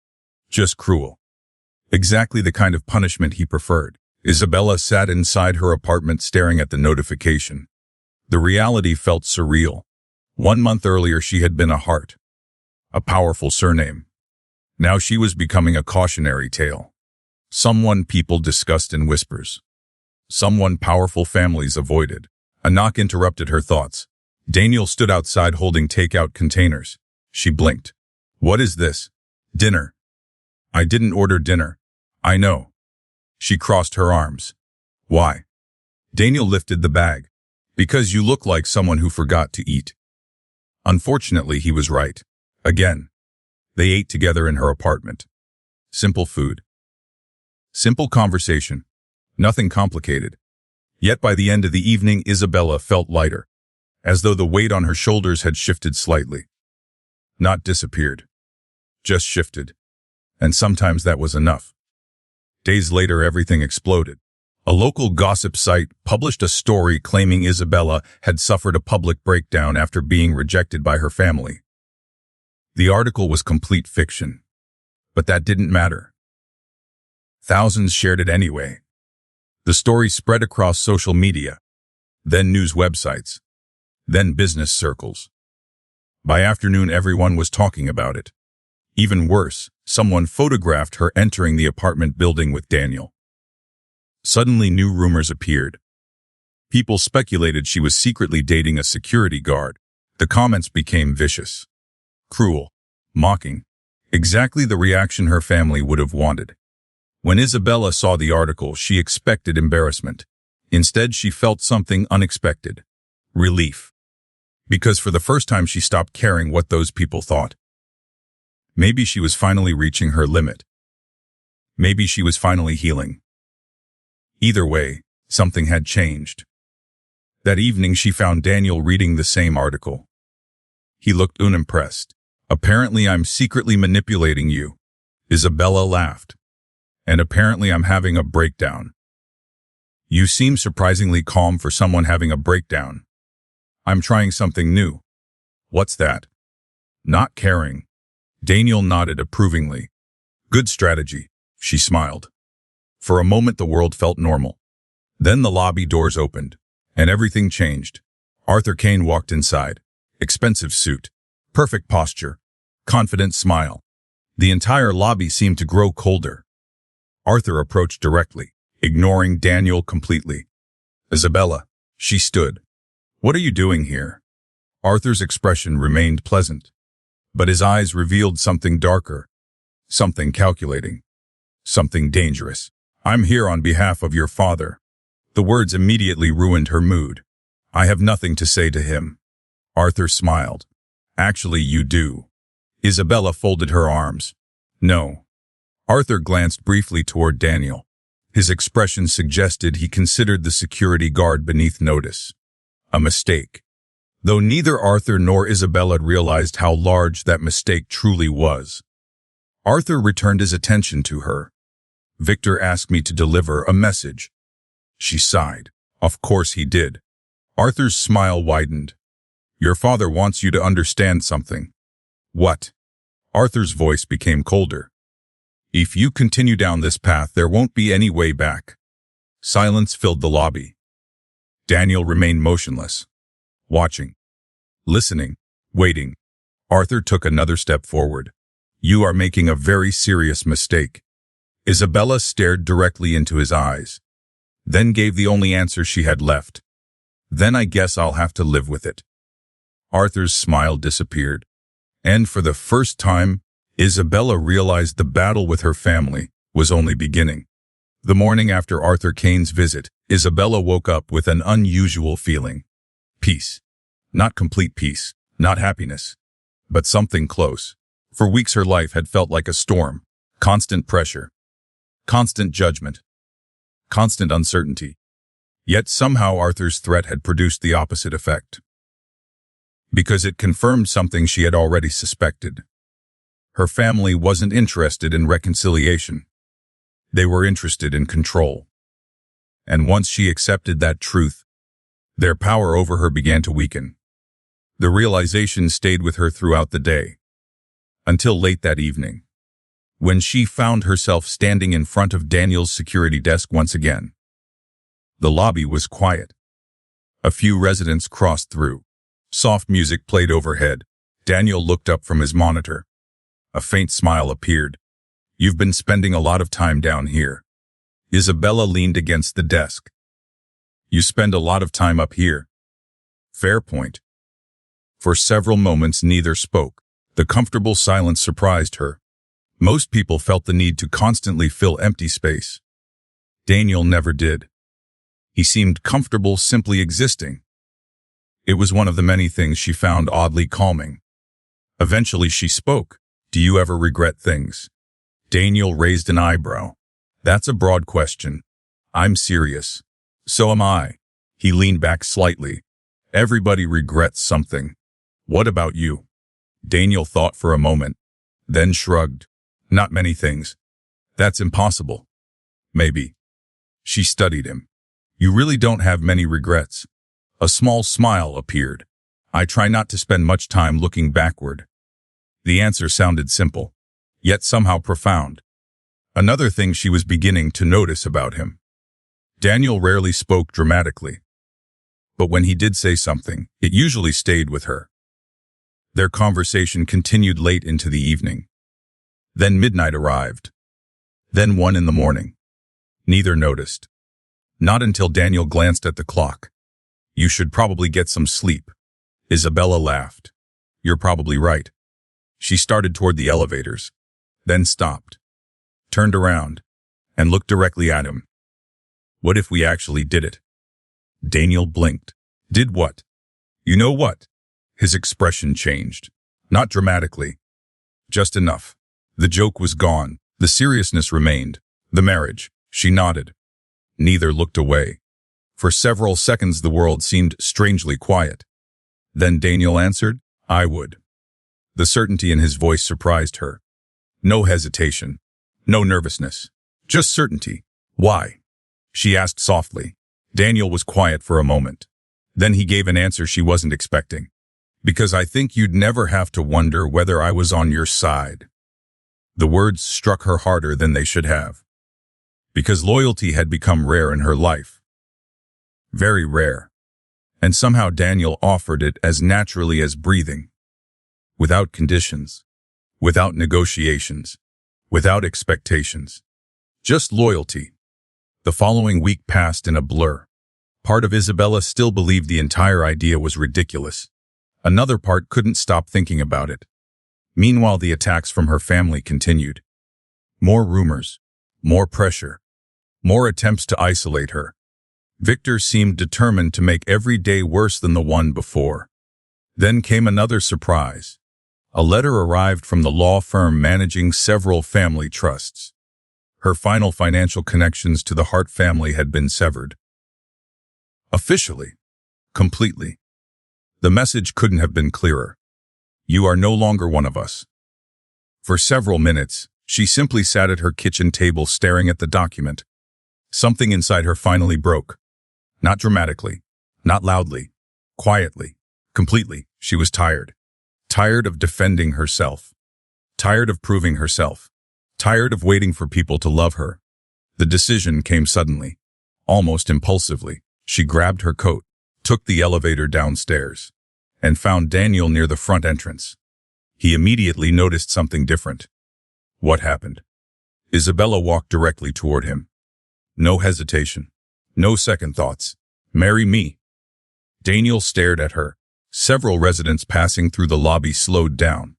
just cruel. Exactly the kind of punishment he preferred. Isabella sat inside her apartment staring at the notification. The reality felt surreal. 1 month earlier, she had been a heart. A powerful surname. Now she was becoming a cautionary tale. Someone people discussed in whispers. Someone powerful families avoided. A knock interrupted her thoughts. Daniel stood outside holding takeout containers. She blinked. What is this? Dinner. I didn't order dinner. I know. She crossed her arms. Why? Daniel lifted the bag. Because you look like someone who forgot to eat. Unfortunately, he was right. Again. They ate together in her apartment. Simple food. Simple conversation. Nothing complicated. Yet by the end of the evening, Isabella felt lighter, as though the weight on her shoulders had shifted slightly. Not disappeared. Just shifted. And sometimes that was enough. Days later, everything exploded. A local gossip site published a story claiming Isabella had suffered a public breakdown after being rejected by her family. The article was complete fiction. But that didn't matter. Thousands shared it anyway. The story spread across social media, then news websites, then business circles. By afternoon, everyone was talking about it. Even worse, someone photographed her entering the apartment building with Daniel. Suddenly, new rumors appeared. People speculated she was secretly dating a security guard. The comments became vicious, cruel, mocking. Exactly the reaction her family would have wanted. When Isabella saw the article, she expected embarrassment. Instead, she felt something unexpected. Relief. Because for the first time, she stopped caring what those people thought. Maybe she was finally reaching her limit. Maybe she was finally healing. Either way, something had changed. That evening, she found Daniel reading the same article. He looked unimpressed. Apparently, I'm secretly manipulating you. Isabella laughed. And apparently, I'm having a breakdown. You seem surprisingly calm for someone having a breakdown. I'm trying something new. What's that? Not caring. Daniel nodded approvingly. Good strategy, she smiled. For a moment, the world felt normal. Then the lobby doors opened, and everything changed. Arthur Kane walked inside. Expensive suit. Perfect posture. Confident smile. The entire lobby seemed to grow colder. Arthur approached directly, ignoring Daniel completely. Isabella, she stood. What are you doing here? Arthur's expression remained pleasant. But his eyes revealed something darker, something calculating, something dangerous. "I'm here on behalf of your father." The words immediately ruined her mood. "I have nothing to say to him." Arthur smiled. "Actually, you do." Isabella folded her arms. "No." Arthur glanced briefly toward Daniel. His expression suggested he considered the security guard beneath notice. A mistake. Though neither Arthur nor Isabella realized how large that mistake truly was. Arthur returned his attention to her. "Victor asked me to deliver a message." She sighed. "Of course he did." Arthur's smile widened. "Your father wants you to understand something." "What?" Arthur's voice became colder. "If you continue down this path, there won't be any way back." Silence filled the lobby. Daniel remained motionless, watching, listening, waiting. Arthur took another step forward. "You are making a very serious mistake." Isabella stared directly into his eyes, then gave the only answer she had left. "Then I guess I'll have to live with it." Arthur's smile disappeared, and for the first time, Isabella realized the battle with her family was only beginning. The morning after Arthur Kane's visit, Isabella woke up with an unusual feeling. Peace. Not complete peace, not happiness, but something close. For weeks her life had felt like a storm, constant pressure, constant judgment, constant uncertainty. Yet somehow Arthur's threat had produced the opposite effect. Because it confirmed something she had already suspected. Her family wasn't interested in reconciliation. They were interested in control. And once she accepted that truth, their power over her began to weaken. The realization stayed with her throughout the day, until late that evening, when she found herself standing in front of Daniel's security desk once again. The lobby was quiet. A few residents crossed through. Soft music played overhead. Daniel looked up from his monitor. A faint smile appeared. "You've been spending a lot of time down here." Isabella leaned against the desk. "You spend a lot of time up here." "Fair point." For several moments neither spoke. The comfortable silence surprised her. Most people felt the need to constantly fill empty space. Daniel never did. He seemed comfortable simply existing. It was one of the many things she found oddly calming. Eventually she spoke. "Do you ever regret things?" Daniel raised an eyebrow. "That's a broad question." "I'm serious." "So am I." He leaned back slightly. "Everybody regrets something." "What about you?" Daniel thought for a moment, then shrugged. "Not many things." "That's impossible." "Maybe." She studied him. "You really don't have many regrets." A small smile appeared. "I try not to spend much time looking backward." The answer sounded simple, yet somehow profound. Another thing she was beginning to notice about him. Daniel rarely spoke dramatically. But when he did say something, it usually stayed with her. Their conversation continued late into the evening. Then midnight arrived. Then 1 in the morning. Neither noticed. Not until Daniel glanced at the clock. "You should probably get some sleep." Isabella laughed. "You're probably right." She started toward the elevators, then stopped, turned around, and looked directly at him. "What if we actually did it?" Daniel blinked. "Did what?" "You know what?" His expression changed. Not dramatically. Just enough. The joke was gone. The seriousness remained. "The marriage." She nodded. Neither looked away. For several seconds the world seemed strangely quiet. Then Daniel answered, "I would." The certainty in his voice surprised her. No hesitation. No nervousness. Just certainty. "Why?" she asked softly. Daniel was quiet for a moment. Then he gave an answer she wasn't expecting. "Because I think you'd never have to wonder whether I was on your side." The words struck her harder than they should have. Because loyalty had become rare in her life. Very rare. And somehow Daniel offered it as naturally as breathing. Without conditions. Without negotiations. Without expectations. Just loyalty. The following week passed in a blur. Part of Isabella still believed the entire idea was ridiculous. Another part couldn't stop thinking about it. Meanwhile, the attacks from her family continued. More rumors, more pressure, more attempts to isolate her. Victor seemed determined to make every day worse than the one before. Then came another surprise. A letter arrived from the law firm managing several family trusts. Her final financial connections to the Hart family had been severed. Officially. Completely. The message couldn't have been clearer. You are no longer one of us. For several minutes, she simply sat at her kitchen table staring at the document. Something inside her finally broke. Not dramatically, not loudly, quietly, completely. She was tired. Tired of defending herself. Tired of proving herself. Tired of waiting for people to love her. The decision came suddenly, almost impulsively. She grabbed her coat, took the elevator downstairs, and found Daniel near the front entrance. He immediately noticed something different. What happened? Isabella walked directly toward him. No hesitation. No second thoughts. Marry me. Daniel stared at her. Several residents passing through the lobby slowed down,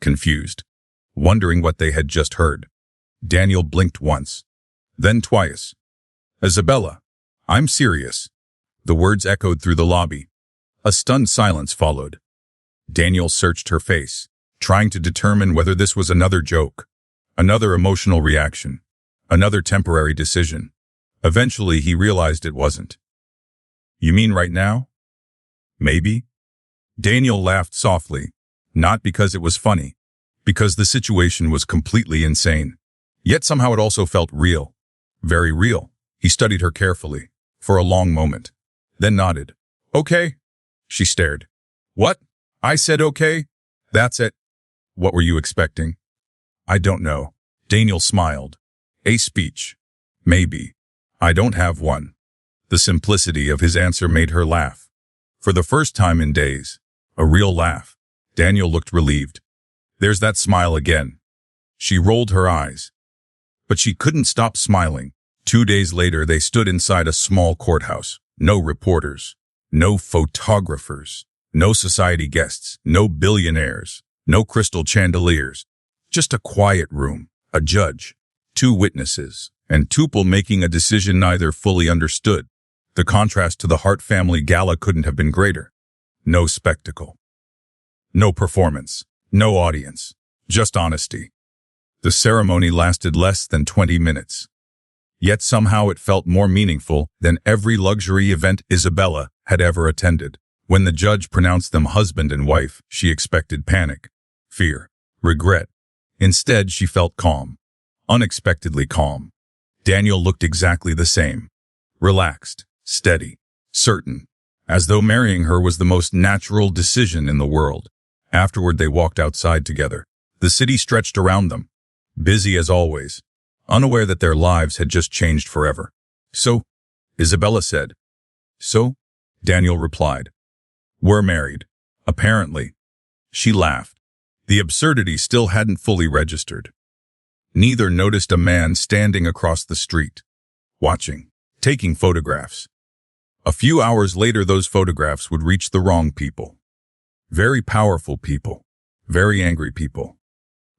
confused, wondering what they had just heard. Daniel blinked once, then twice. Isabella, I'm serious. The words echoed through the lobby. A stunned silence followed. Daniel searched her face, trying to determine whether this was another joke, another emotional reaction, another temporary decision. Eventually, he realized it wasn't. You mean right now? Maybe? Daniel laughed softly, not because it was funny, because the situation was completely insane. Yet somehow it also felt real. Very real. He studied her carefully, for a long moment, then nodded. Okay. She stared. What? I said okay? That's it. What were you expecting? I don't know. Daniel smiled. A speech. Maybe. I don't have one. The simplicity of his answer made her laugh. For the first time in days, a real laugh. Daniel looked relieved. There's that smile again. She rolled her eyes. But she couldn't stop smiling. 2 days later, they stood inside a small courthouse. No reporters, no photographers, no society guests, no billionaires, no crystal chandeliers. Just a quiet room, a judge, 2 witnesses, and Tupel making a decision neither fully understood. The contrast to the Hart family gala couldn't have been greater. No spectacle. No performance. No audience. Just honesty. The ceremony lasted less than 20 minutes. Yet somehow it felt more meaningful than every luxury event Isabella had ever attended. When the judge pronounced them husband and wife, she expected panic, fear, regret. Instead, she felt calm. Unexpectedly calm. Daniel looked exactly the same. Relaxed, steady, certain, as though marrying her was the most natural decision in the world. Afterward, they walked outside together. The city stretched around them, busy as always, unaware that their lives had just changed forever. So, Isabella said. So, Daniel replied. We're married. Apparently. She laughed. The absurdity still hadn't fully registered. Neither noticed a man standing across the street, watching, taking photographs. A few hours later, those photographs would reach the wrong people. Very powerful people. Very angry people.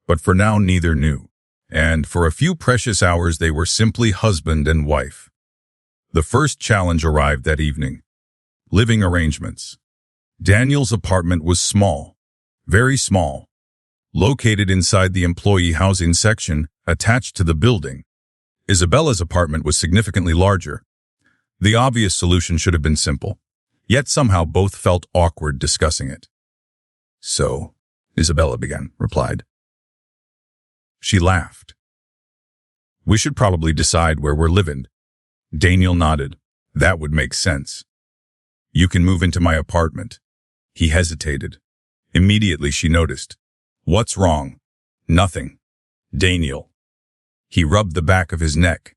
But for now, neither knew. And for a few precious hours, they were simply husband and wife. The first challenge arrived that evening. Living arrangements. Daniel's apartment was small. Very small. Located inside the employee housing section, attached to the building. Isabella's apartment was significantly larger. The obvious solution should have been simple. Yet somehow both felt awkward discussing it. So, Isabella replied. She laughed. We should probably decide where we're living. Daniel nodded. That would make sense. You can move into my apartment. He hesitated. Immediately she noticed. What's wrong? Nothing. Daniel. He rubbed the back of his neck.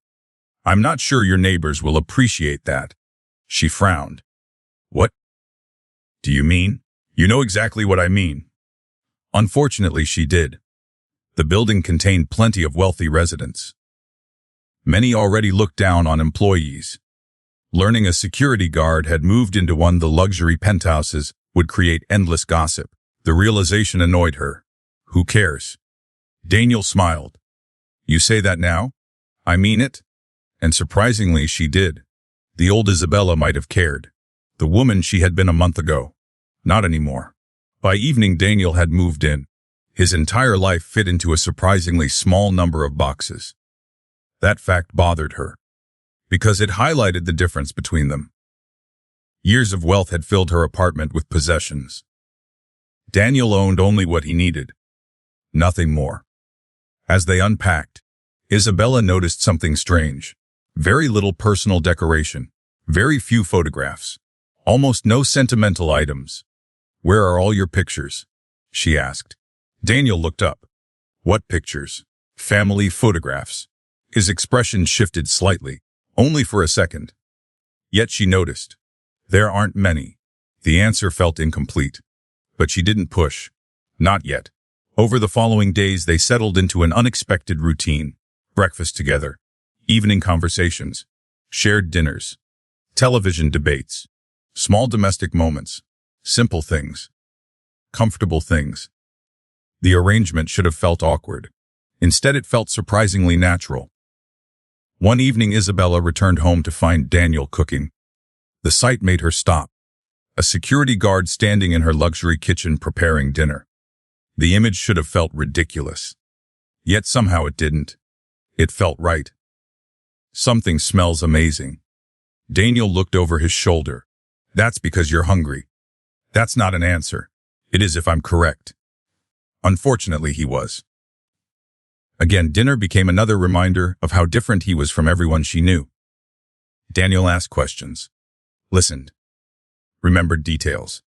I'm not sure your neighbors will appreciate that. She frowned. What? Do you mean? You know exactly what I mean. Unfortunately, she did. The building contained plenty of wealthy residents. Many already looked down on employees. Learning a security guard had moved into one of the luxury penthouses would create endless gossip. The realization annoyed her. Who cares? Daniel smiled. You say that now? I mean it. And surprisingly, she did. The old Isabella might have cared. The woman she had been a month ago. Not anymore. By evening, Daniel had moved in. His entire life fit into a surprisingly small number of boxes. That fact bothered her, because it highlighted the difference between them. Years of wealth had filled her apartment with possessions. Daniel owned only what he needed. Nothing more. As they unpacked, Isabella noticed something strange. Very little personal decoration. Very few photographs. Almost no sentimental items. Where are all your pictures? She asked. Daniel looked up. What pictures? Family photographs. His expression shifted slightly, only for a second. Yet she noticed. There aren't many. The answer felt incomplete. But she didn't push. Not yet. Over the following days, they settled into an unexpected routine. Breakfast together. Evening conversations. Shared dinners. Television debates. Small domestic moments. Simple things. Comfortable things. The arrangement should have felt awkward. Instead, it felt surprisingly natural. One evening, Isabella returned home to find Daniel cooking. The sight made her stop. A security guard standing in her luxury kitchen preparing dinner. The image should have felt ridiculous. Yet somehow it didn't. It felt right. Something smells amazing. Daniel looked over his shoulder. That's because you're hungry. That's not an answer. It is if I'm correct. Unfortunately, he was. Again, dinner became another reminder of how different he was from everyone she knew. Daniel asked questions. Listened. Remembered details.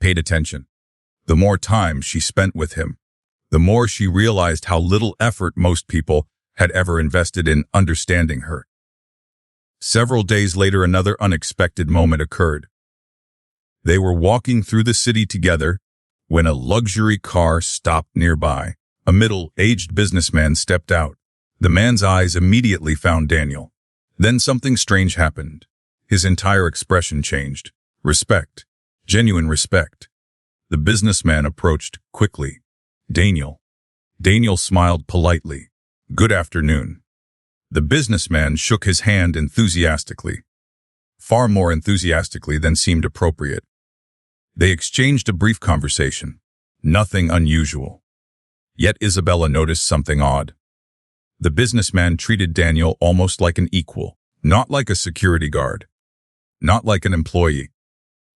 Paid attention. The more time she spent with him, the more she realized how little effort most people had ever invested in understanding her. Several days later, another unexpected moment occurred. They were walking through the city together when a luxury car stopped nearby. A middle-aged businessman stepped out. The man's eyes immediately found Daniel. Then something strange happened. His entire expression changed. Respect. Genuine respect. The businessman approached quickly. Daniel. Daniel smiled politely. Good afternoon. The businessman shook his hand enthusiastically. Far more enthusiastically than seemed appropriate. They exchanged a brief conversation. Nothing unusual. Yet Isabella noticed something odd. The businessman treated Daniel almost like an equal, not like a security guard. Not like an employee.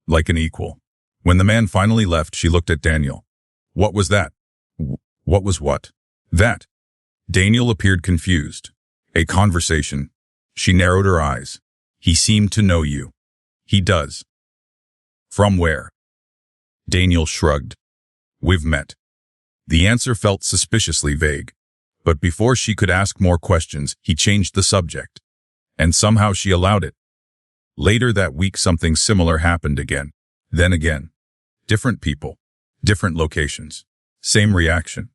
Like an equal. When the man finally left, she looked at Daniel. What was that? What was what? That. Daniel appeared confused. A conversation. She narrowed her eyes. He seemed to know you. He does. From where? Daniel shrugged. We've met. The answer felt suspiciously vague. But before she could ask more questions, he changed the subject. And somehow she allowed it. Later that week, something similar happened again. Then again. Different people. Different locations. Same reaction.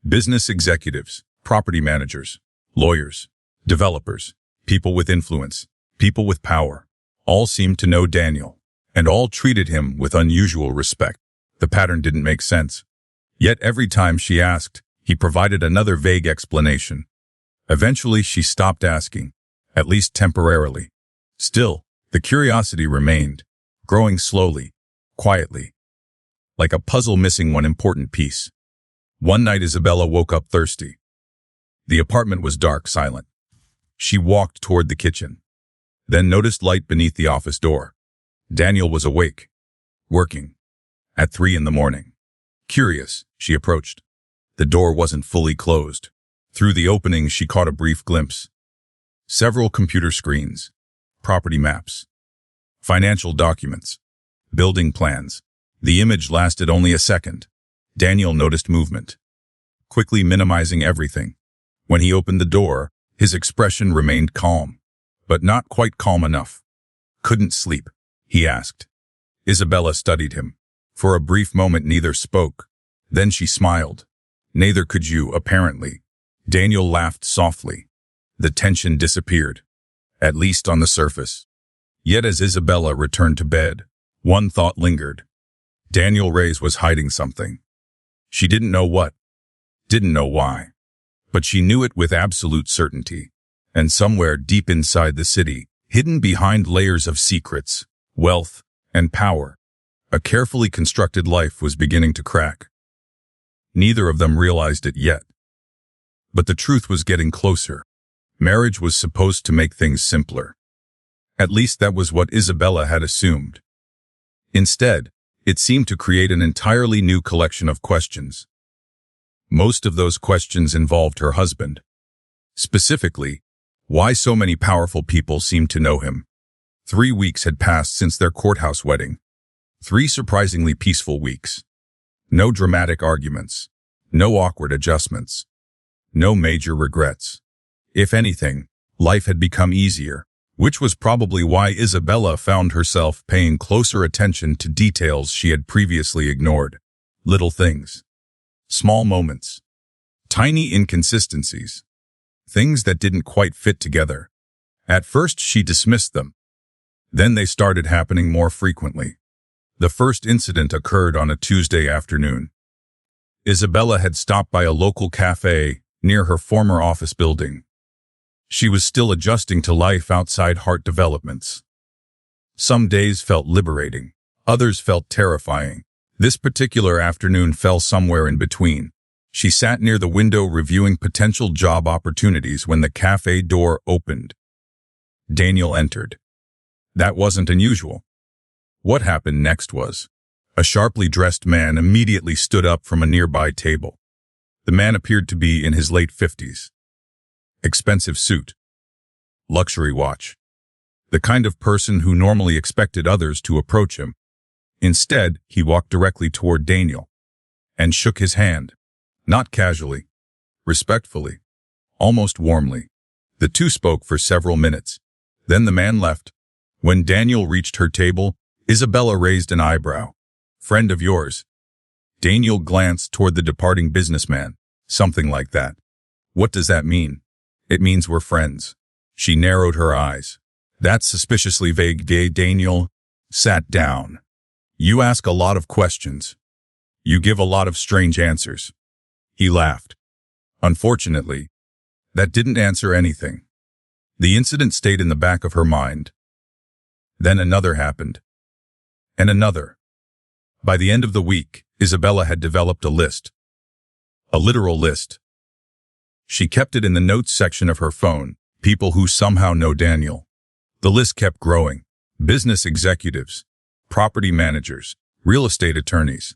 Business executives, property managers, lawyers, developers, people with influence, people with power. All seemed to know Daniel, and all treated him with unusual respect. The pattern didn't make sense. Yet every time she asked, he provided another vague explanation. Eventually she stopped asking, at least temporarily. Still, the curiosity remained, growing slowly, quietly, like a puzzle missing one important piece. One night Isabella woke up thirsty. The apartment was dark, silent. She walked toward the kitchen, then noticed light beneath the office door. Daniel was awake, working, at 3 a.m. Curious, she approached. The door wasn't fully closed. Through the opening, she caught a brief glimpse. Several computer screens, property maps, financial documents, building plans. The image lasted only a second. Daniel noticed movement, quickly minimizing everything. When he opened the door, his expression remained calm, but not quite calm enough. Couldn't sleep, he asked. Isabella studied him. For a brief moment, neither spoke. Then she smiled. Neither could you, apparently. Daniel laughed softly. The tension disappeared, at least on the surface. Yet as Isabella returned to bed, one thought lingered. Daniel Reyes was hiding something. She didn't know what, Didn't know why. But she knew it with absolute certainty. And somewhere deep inside the city, hidden behind layers of secrets, wealth, and power, a carefully constructed life was beginning to crack. Neither of them realized it yet. But the truth was getting closer. Marriage was supposed to make things simpler. At least that was what Isabella had assumed. Instead, it seemed to create an entirely new collection of questions. Most of those questions involved her husband. Specifically, why so many powerful people seemed to know him. 3 weeks had passed since their courthouse wedding. 3 surprisingly peaceful weeks. No dramatic arguments. No awkward adjustments. No major regrets. If anything, life had become easier, which was probably why Isabella found herself paying closer attention to details she had previously ignored. Little things. Small moments. Tiny inconsistencies. Things that didn't quite fit together. At first she dismissed them. Then they started happening more frequently. The first incident occurred on a Tuesday afternoon. Isabella had stopped by a local cafe near her former office building. She was still adjusting to life outside Heart Developments. Some days felt liberating, others felt terrifying. This particular afternoon fell somewhere in between. She sat near the window reviewing potential job opportunities when the cafe door opened. Daniel entered. That wasn't unusual. What happened next was, a sharply dressed man immediately stood up from a nearby table. The man appeared to be in his late 50s. Expensive suit. Luxury watch. The kind of person who normally expected others to approach him. Instead, he walked directly toward Daniel and shook his hand. Not casually, respectfully, almost warmly. The two spoke for several minutes. Then the man left. When Daniel reached her table, Isabella raised an eyebrow. Friend of yours? Daniel glanced toward the departing businessman. Something like that. What does that mean? It means we're friends. She narrowed her eyes. That's suspiciously vague. Daniel sat down. You ask a lot of questions. You give a lot of strange answers. He laughed. Unfortunately, that didn't answer anything. The incident stayed in the back of her mind. Then another happened. And another. By the end of the week, Isabella had developed a list. A literal list. She kept it in the notes section of her phone, people who somehow know Daniel. The list kept growing. Business executives, property managers, real estate attorneys,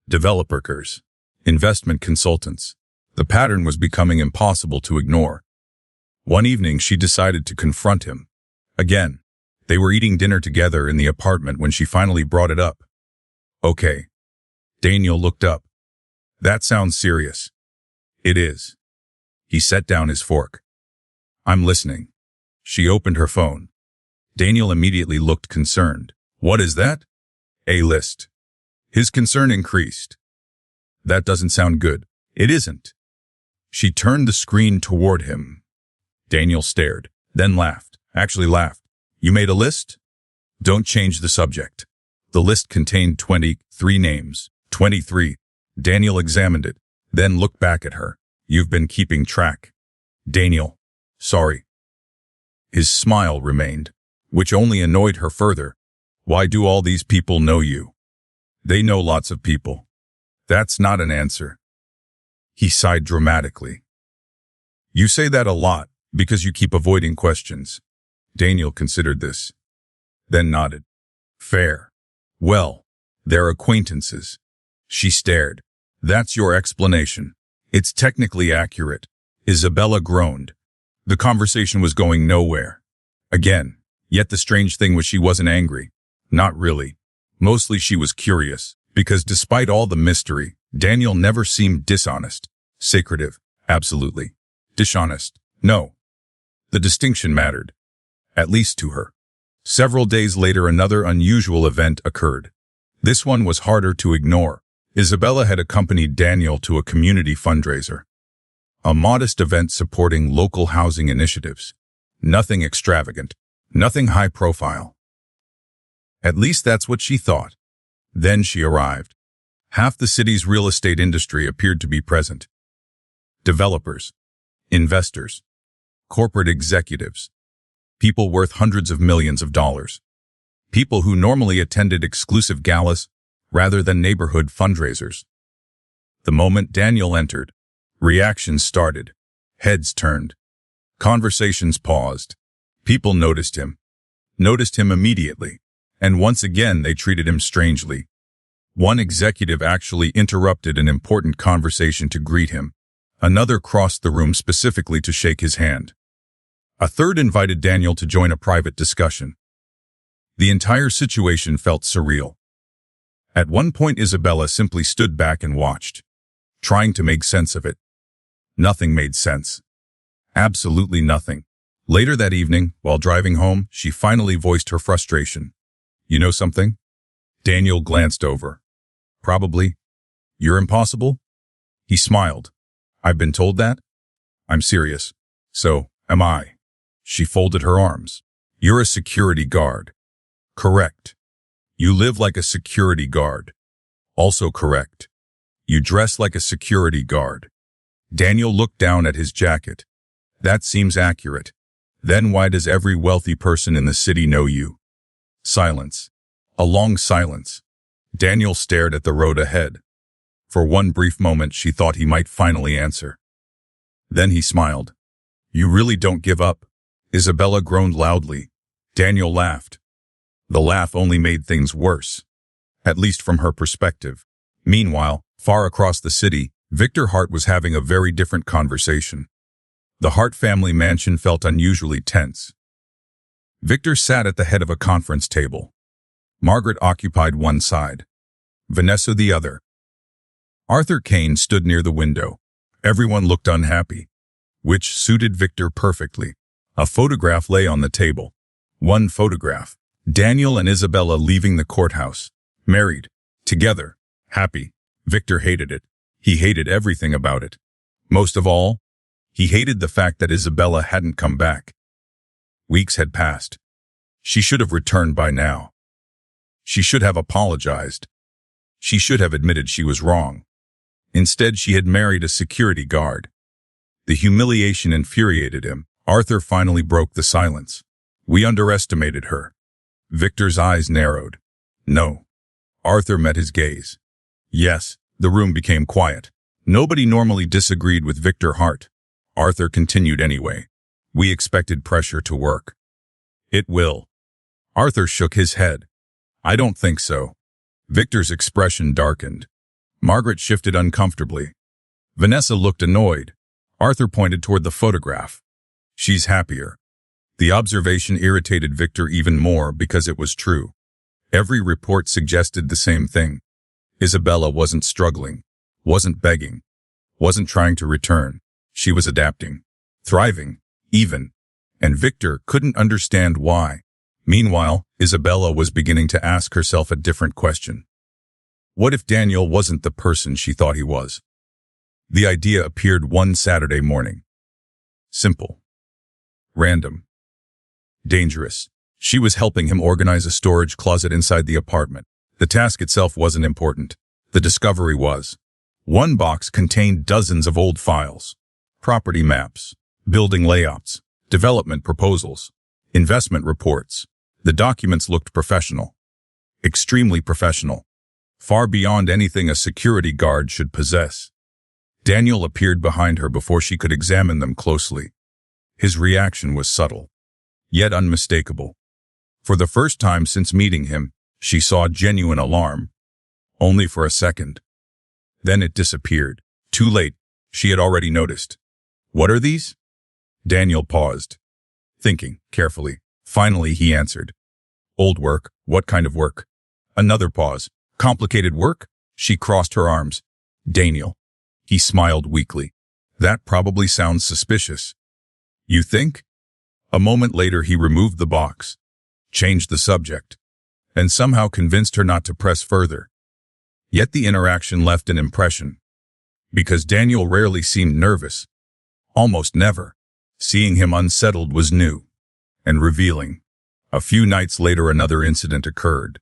developers, investment consultants. The pattern was becoming impossible to ignore. One evening she decided to confront him. Again, they were eating dinner together in the apartment when she finally brought it up. Okay. Daniel looked up. That sounds serious. It is. He set down his fork. I'm listening. She opened her phone. Daniel immediately looked concerned. What is that? A list. His concern increased. That doesn't sound good. It isn't. She turned the screen toward him. Daniel stared, then laughed. Actually laughed. You made a list? Don't change the subject. The list contained 23 names. 23. Daniel examined it, then looked back at her. You've been keeping track. Daniel. Sorry. His smile remained, which only annoyed her further. Why do all these people know you? They know lots of people. That's not an answer. He sighed dramatically. You say that a lot because you keep avoiding questions. Daniel considered this, then nodded. Fair. Well, they're acquaintances. She stared. That's your explanation. It's technically accurate. Isabella groaned. The conversation was going nowhere. Again, yet the strange thing was she wasn't angry. Not really. Mostly she was curious, because despite all the mystery, Daniel never seemed dishonest. Secretive, absolutely. Dishonest, no. The distinction mattered. At least to her. Several days later another unusual event occurred. This one was harder to ignore. Isabella had accompanied Daniel to a community fundraiser. A modest event supporting local housing initiatives. Nothing extravagant. Nothing high profile. At least that's what she thought. Then she arrived. Half the city's real estate industry appeared to be present. Developers, investors, corporate executives, people worth hundreds of millions of dollars. People who normally attended exclusive galas rather than neighborhood fundraisers. The moment Daniel entered, reactions started, heads turned, conversations paused. People noticed him immediately, and once again they treated him strangely. One executive actually interrupted an important conversation to greet him. Another crossed the room specifically to shake his hand. A third invited Daniel to join a private discussion. The entire situation felt surreal. At one point, Isabella simply stood back and watched, trying to make sense of it. Nothing made sense. Absolutely nothing. Later that evening, while driving home, she finally voiced her frustration. "You know something?" Daniel glanced over. "Probably. You're impossible?" He smiled. "I've been told that?" "I'm serious. So, am I." She folded her arms. "You're a security guard." "Correct. You live like a security guard." "Also correct. You dress like a security guard." Daniel looked down at his jacket. "That seems accurate. Then why does every wealthy person in the city know you?" Silence. A long silence. Daniel stared at the road ahead. For one brief moment she thought he might finally answer. Then he smiled. "You really don't give up?" Isabella groaned loudly. Daniel laughed. The laugh only made things worse, at least from her perspective. Meanwhile, far across the city, Victor Hart was having a very different conversation. The Hart family mansion felt unusually tense. Victor sat at the head of a conference table. Margaret occupied one side, Vanessa the other. Arthur Kane stood near the window. Everyone looked unhappy, which suited Victor perfectly. A photograph lay on the table. One photograph. Daniel and Isabella leaving the courthouse. Married. Together. Happy. Victor hated it. He hated everything about it. Most of all, he hated the fact that Isabella hadn't come back. Weeks had passed. She should have returned by now. She should have apologized. She should have admitted she was wrong. Instead, she had married a security guard. The humiliation infuriated him. Arthur finally broke the silence. "We underestimated her." Victor's eyes narrowed. "No." Arthur met his gaze. "Yes." The room became quiet. Nobody normally disagreed with Victor Hart. Arthur continued anyway. "We expected pressure to work." "It will." Arthur shook his head. "I don't think so." Victor's expression darkened. Margaret shifted uncomfortably. Vanessa looked annoyed. Arthur pointed toward the photograph. "She's happier." The observation irritated Victor even more because it was true. Every report suggested the same thing. Isabella wasn't struggling, wasn't begging, wasn't trying to return. She was adapting, thriving, even, and Victor couldn't understand why. Meanwhile, Isabella was beginning to ask herself a different question. What if Daniel wasn't the person she thought he was? The idea appeared one Saturday morning. Simple. Random. Dangerous. She was helping him organize a storage closet inside the apartment. The task itself wasn't important. The discovery was. One box contained dozens of old files. Property maps, building layouts, development proposals, investment reports. The documents looked professional. Extremely professional. Far beyond anything a security guard should possess. Daniel appeared behind her before she could examine them closely. His reaction was subtle, yet unmistakable. For the first time since meeting him, she saw genuine alarm. Only for a second. Then it disappeared. Too late, she had already noticed. "What are these?" Daniel paused, thinking carefully. Finally, he answered. "Old work." "What kind of work?" Another pause. "Complicated work?" She crossed her arms. "Daniel." He smiled weakly. "That probably sounds suspicious." "You think?" A moment later, he removed the box, changed the subject, and somehow convinced her not to press further. Yet the interaction left an impression. Because Daniel rarely seemed nervous. Almost never. Seeing him unsettled was new and revealing. A few nights later, another incident occurred.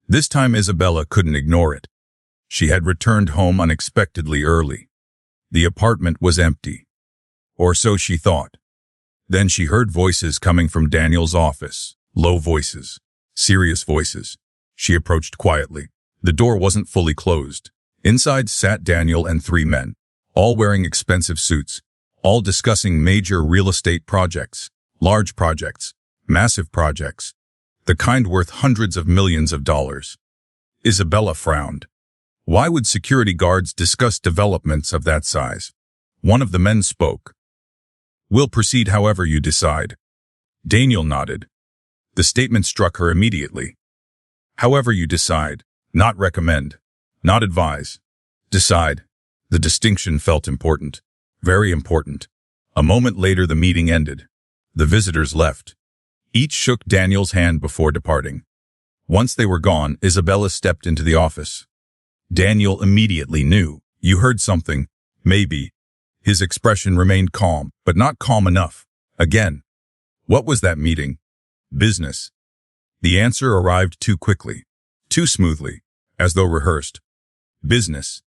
This time Isabella couldn't ignore it. She had returned home unexpectedly early. The apartment was empty. Or so she thought. Then she heard voices coming from Daniel's office. Low voices. Serious voices. She approached quietly. The door wasn't fully closed. Inside sat Daniel and 3 men, all wearing expensive suits, all discussing major real estate projects, large projects, massive projects, the kind worth hundreds of millions of dollars. Isabella frowned. Why would security guards discuss developments of that size? One of the men spoke. We'll proceed however you decide. Daniel nodded. The statement struck her immediately. However you decide, not recommend, not advise. Decide. The distinction felt important, very important. A moment later the meeting ended. The visitors left. Each shook Daniel's hand before departing. Once they were gone, Isabella stepped into the office. Daniel immediately knew. You heard something. Maybe. His expression remained calm, but not calm enough. Again. What was that meeting? Business. The answer arrived too quickly, too smoothly, as though rehearsed. Business.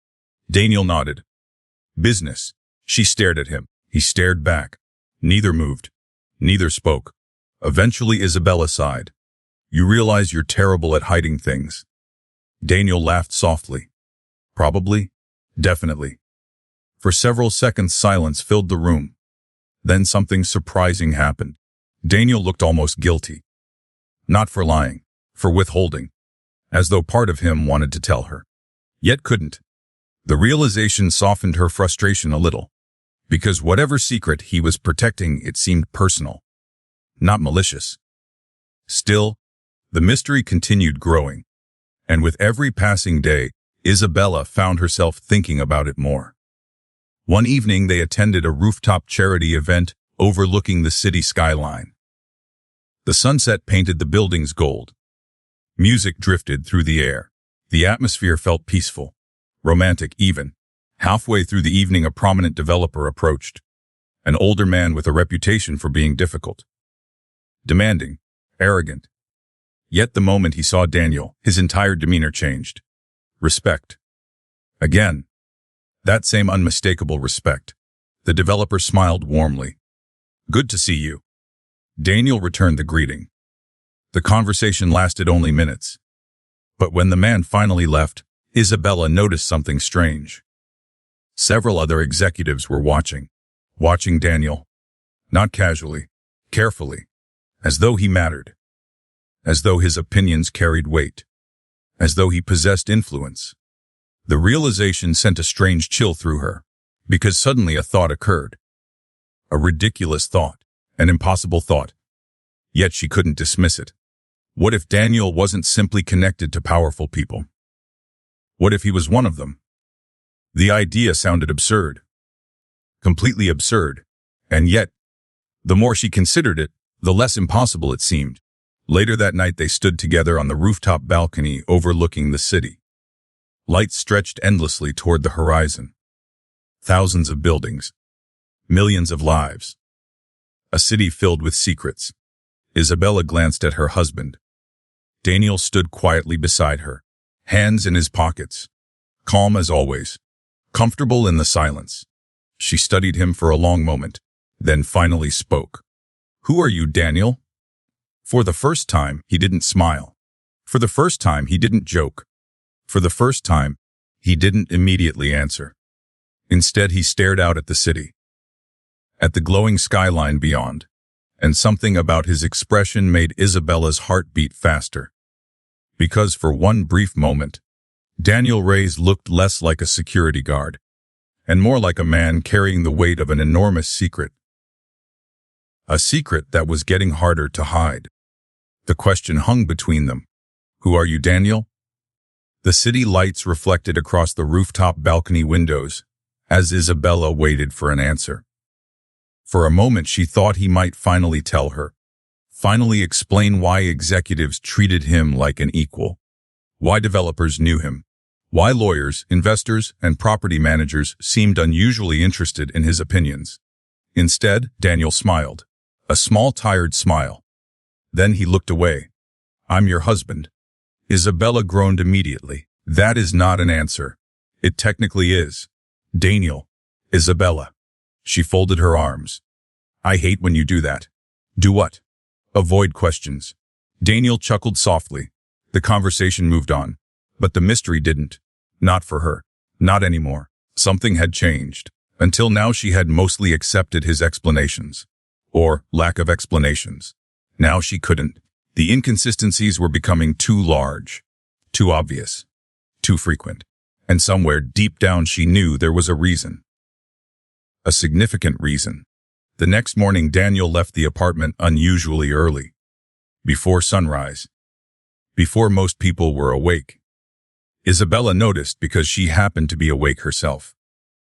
Daniel nodded. Business. She stared at him. He stared back. Neither moved. Neither spoke. Eventually Isabella sighed. You realize you're terrible at hiding things. Daniel laughed softly. Probably. Definitely. For several seconds silence filled the room. Then something surprising happened. Daniel looked almost guilty. Not for lying, for withholding, as though part of him wanted to tell her, yet couldn't. The realization softened her frustration a little, because whatever secret he was protecting, it seemed personal, not malicious. Still, the mystery continued growing, and with every passing day, Isabella found herself thinking about it more. One evening they attended a rooftop charity event overlooking the city skyline. The sunset painted the buildings gold. Music drifted through the air. The atmosphere felt peaceful, romantic even. Halfway through the evening, a prominent developer approached. An older man with a reputation for being difficult, demanding, arrogant. Yet the moment he saw Daniel, his entire demeanor changed. Respect. Again. That same unmistakable respect. The developer smiled warmly. Good to see you. Daniel returned the greeting. The conversation lasted only minutes. But when the man finally left, Isabella noticed something strange. Several other executives were watching Daniel. Not casually, carefully, as though he mattered. As though his opinions carried weight. As though he possessed influence. The realization sent a strange chill through her, because suddenly a thought occurred. A ridiculous thought. An impossible thought. Yet she couldn't dismiss it. What if Daniel wasn't simply connected to powerful people? What if he was one of them? The idea sounded absurd. Completely absurd. And yet, the more she considered it, the less impossible it seemed. Later that night they stood together on the rooftop balcony overlooking the city. Lights stretched endlessly toward the horizon. Thousands of buildings. Millions of lives. A city filled with secrets. Isabella glanced at her husband. Daniel stood quietly beside her, hands in his pockets, calm as always, comfortable in the silence. She studied him for a long moment, then finally spoke. Who are you, Daniel? For the first time, he didn't smile. For the first time, he didn't joke. For the first time, he didn't immediately answer. Instead, he stared out at the city, at the glowing skyline beyond, and something about his expression made Isabella's heart beat faster. Because for one brief moment, Daniel Reyes looked less like a security guard, and more like a man carrying the weight of an enormous secret. A secret that was getting harder to hide. The question hung between them. Who are you, Daniel? The city lights reflected across the rooftop balcony windows as Isabella waited for an answer. For a moment she thought he might finally tell her, finally explain why executives treated him like an equal, why developers knew him, why lawyers, investors, and property managers seemed unusually interested in his opinions. Instead, Daniel smiled, a small tired smile. Then he looked away. I'm your husband. Isabella groaned immediately. That is not an answer. It technically is. Daniel. Isabella. She folded her arms. I hate when you do that. Do what? Avoid questions. Daniel chuckled softly. The conversation moved on. But the mystery didn't. Not for her. Not anymore. Something had changed. Until now she had mostly accepted his explanations. Or lack of explanations. Now she couldn't. The inconsistencies were becoming too large. Too obvious. Too frequent. And somewhere deep down she knew there was a reason. A significant reason. The next morning Daniel left the apartment unusually early. Before sunrise. Before most people were awake. Isabella noticed because she happened to be awake herself.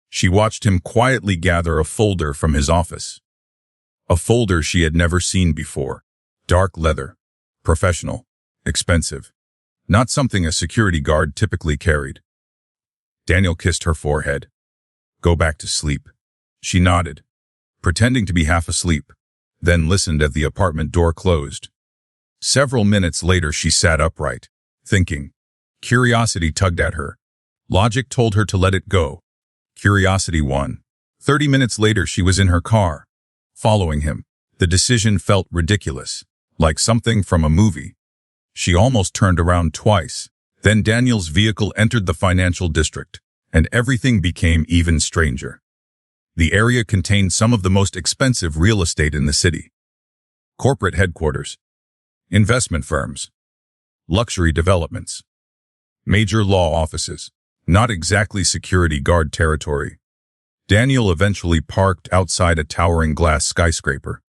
She watched him quietly gather a folder from his office. A folder she had never seen before. Dark leather. Professional. Expensive. Not something a security guard typically carried. Daniel kissed her forehead. Go back to sleep. She nodded, pretending to be half asleep, then listened as the apartment door closed. Several minutes later she sat upright, thinking. Curiosity tugged at her. Logic told her to let it go. Curiosity won. 30 minutes later she was in her car, following him. The decision felt ridiculous, like something from a movie. She almost turned around twice. Then Daniel's vehicle entered the financial district, and everything became even stranger. The area contained some of the most expensive real estate in the city. Corporate headquarters, investment firms, luxury developments, major law offices, not exactly security guard territory. Daniel eventually parked outside a towering glass skyscraper.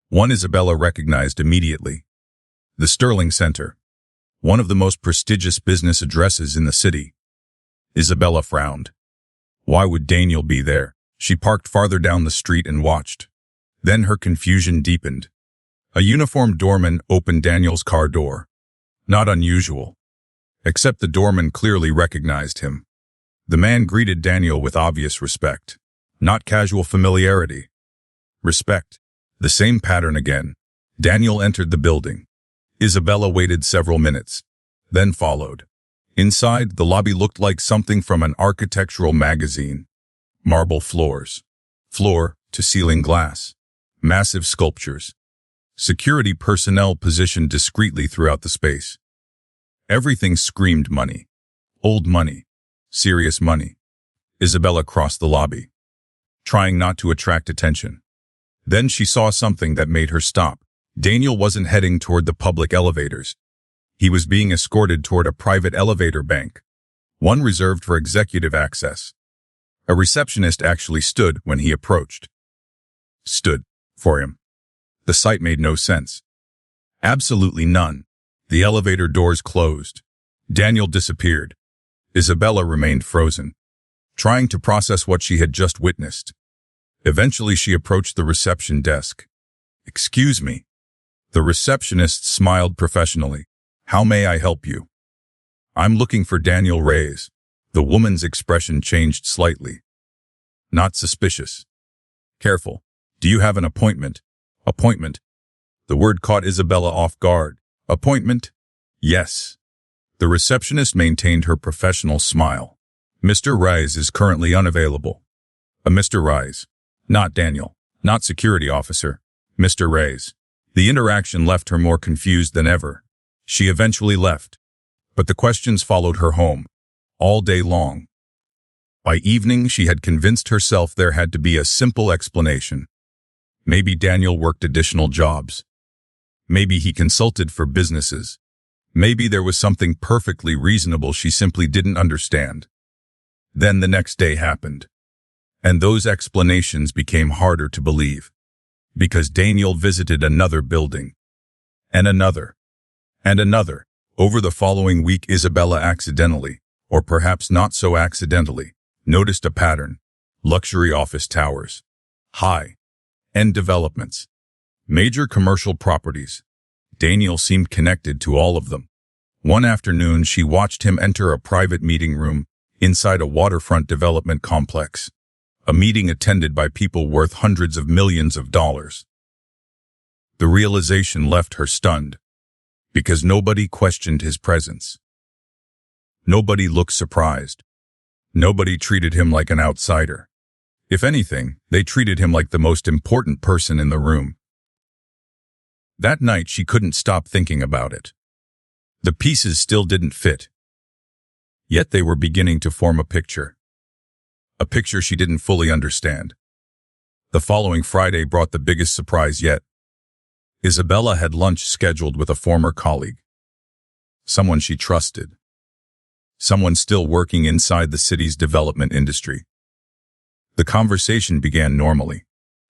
One Isabella recognized immediately. The Sterling Center, one of the most prestigious business addresses in the city. Isabella frowned. Why would Daniel be there? She parked farther down the street and watched. Then her confusion deepened. A uniformed doorman opened Daniel's car door. Not unusual. Except the doorman clearly recognized him. The man greeted Daniel with obvious respect. Not casual familiarity. Respect. The same pattern again. Daniel entered the building. Isabella waited several minutes, then followed. Inside, the lobby looked like something from an architectural magazine. Marble floors. Floor-to-ceiling glass. Massive sculptures. Security personnel positioned discreetly throughout the space. Everything screamed money. Old money. Serious money. Isabella crossed the lobby, trying not to attract attention. Then she saw something that made her stop. Daniel wasn't heading toward the public elevators. He was being escorted toward a private elevator bank, one reserved for executive access. A receptionist actually stood when he approached. Stood for him. The sight made no sense. Absolutely none. The elevator doors closed. Daniel disappeared. Isabella remained frozen, trying to process what she had just witnessed. Eventually she approached the reception desk. Excuse me. The receptionist smiled professionally. How may I help you? I'm looking for Daniel Reyes. The woman's expression changed slightly. Not suspicious. Careful. Do you have an appointment? Appointment. The word caught Isabella off guard. Appointment? Yes. The receptionist maintained her professional smile. Mr. Reyes is currently unavailable. Mr. Reyes. Not Daniel. Not security officer. Mr. Reyes. The interaction left her more confused than ever. She eventually left. But the questions followed her home. All day long. By evening, she had convinced herself there had to be a simple explanation. Maybe Daniel worked additional jobs. Maybe he consulted for businesses. Maybe there was something perfectly reasonable she simply didn't understand. Then the next day happened. And those explanations became harder to believe. Because Daniel visited another building. And another. And another. Over the following week, Isabella accidentally, or perhaps not so accidentally, noticed a pattern. Luxury office towers. High-end developments. Major commercial properties. Daniel seemed connected to all of them. One afternoon, she watched him enter a private meeting room inside a waterfront development complex. A meeting attended by people worth hundreds of millions of dollars. The realization left her stunned, because nobody questioned his presence. Nobody looked surprised. Nobody treated him like an outsider. If anything, they treated him like the most important person in the room. That night, she couldn't stop thinking about it. The pieces still didn't fit. Yet they were beginning to form a picture. A picture she didn't fully understand. The following Friday brought the biggest surprise yet. Isabella had lunch scheduled with a former colleague. Someone she trusted. Someone still working inside the city's development industry. The conversation began normally.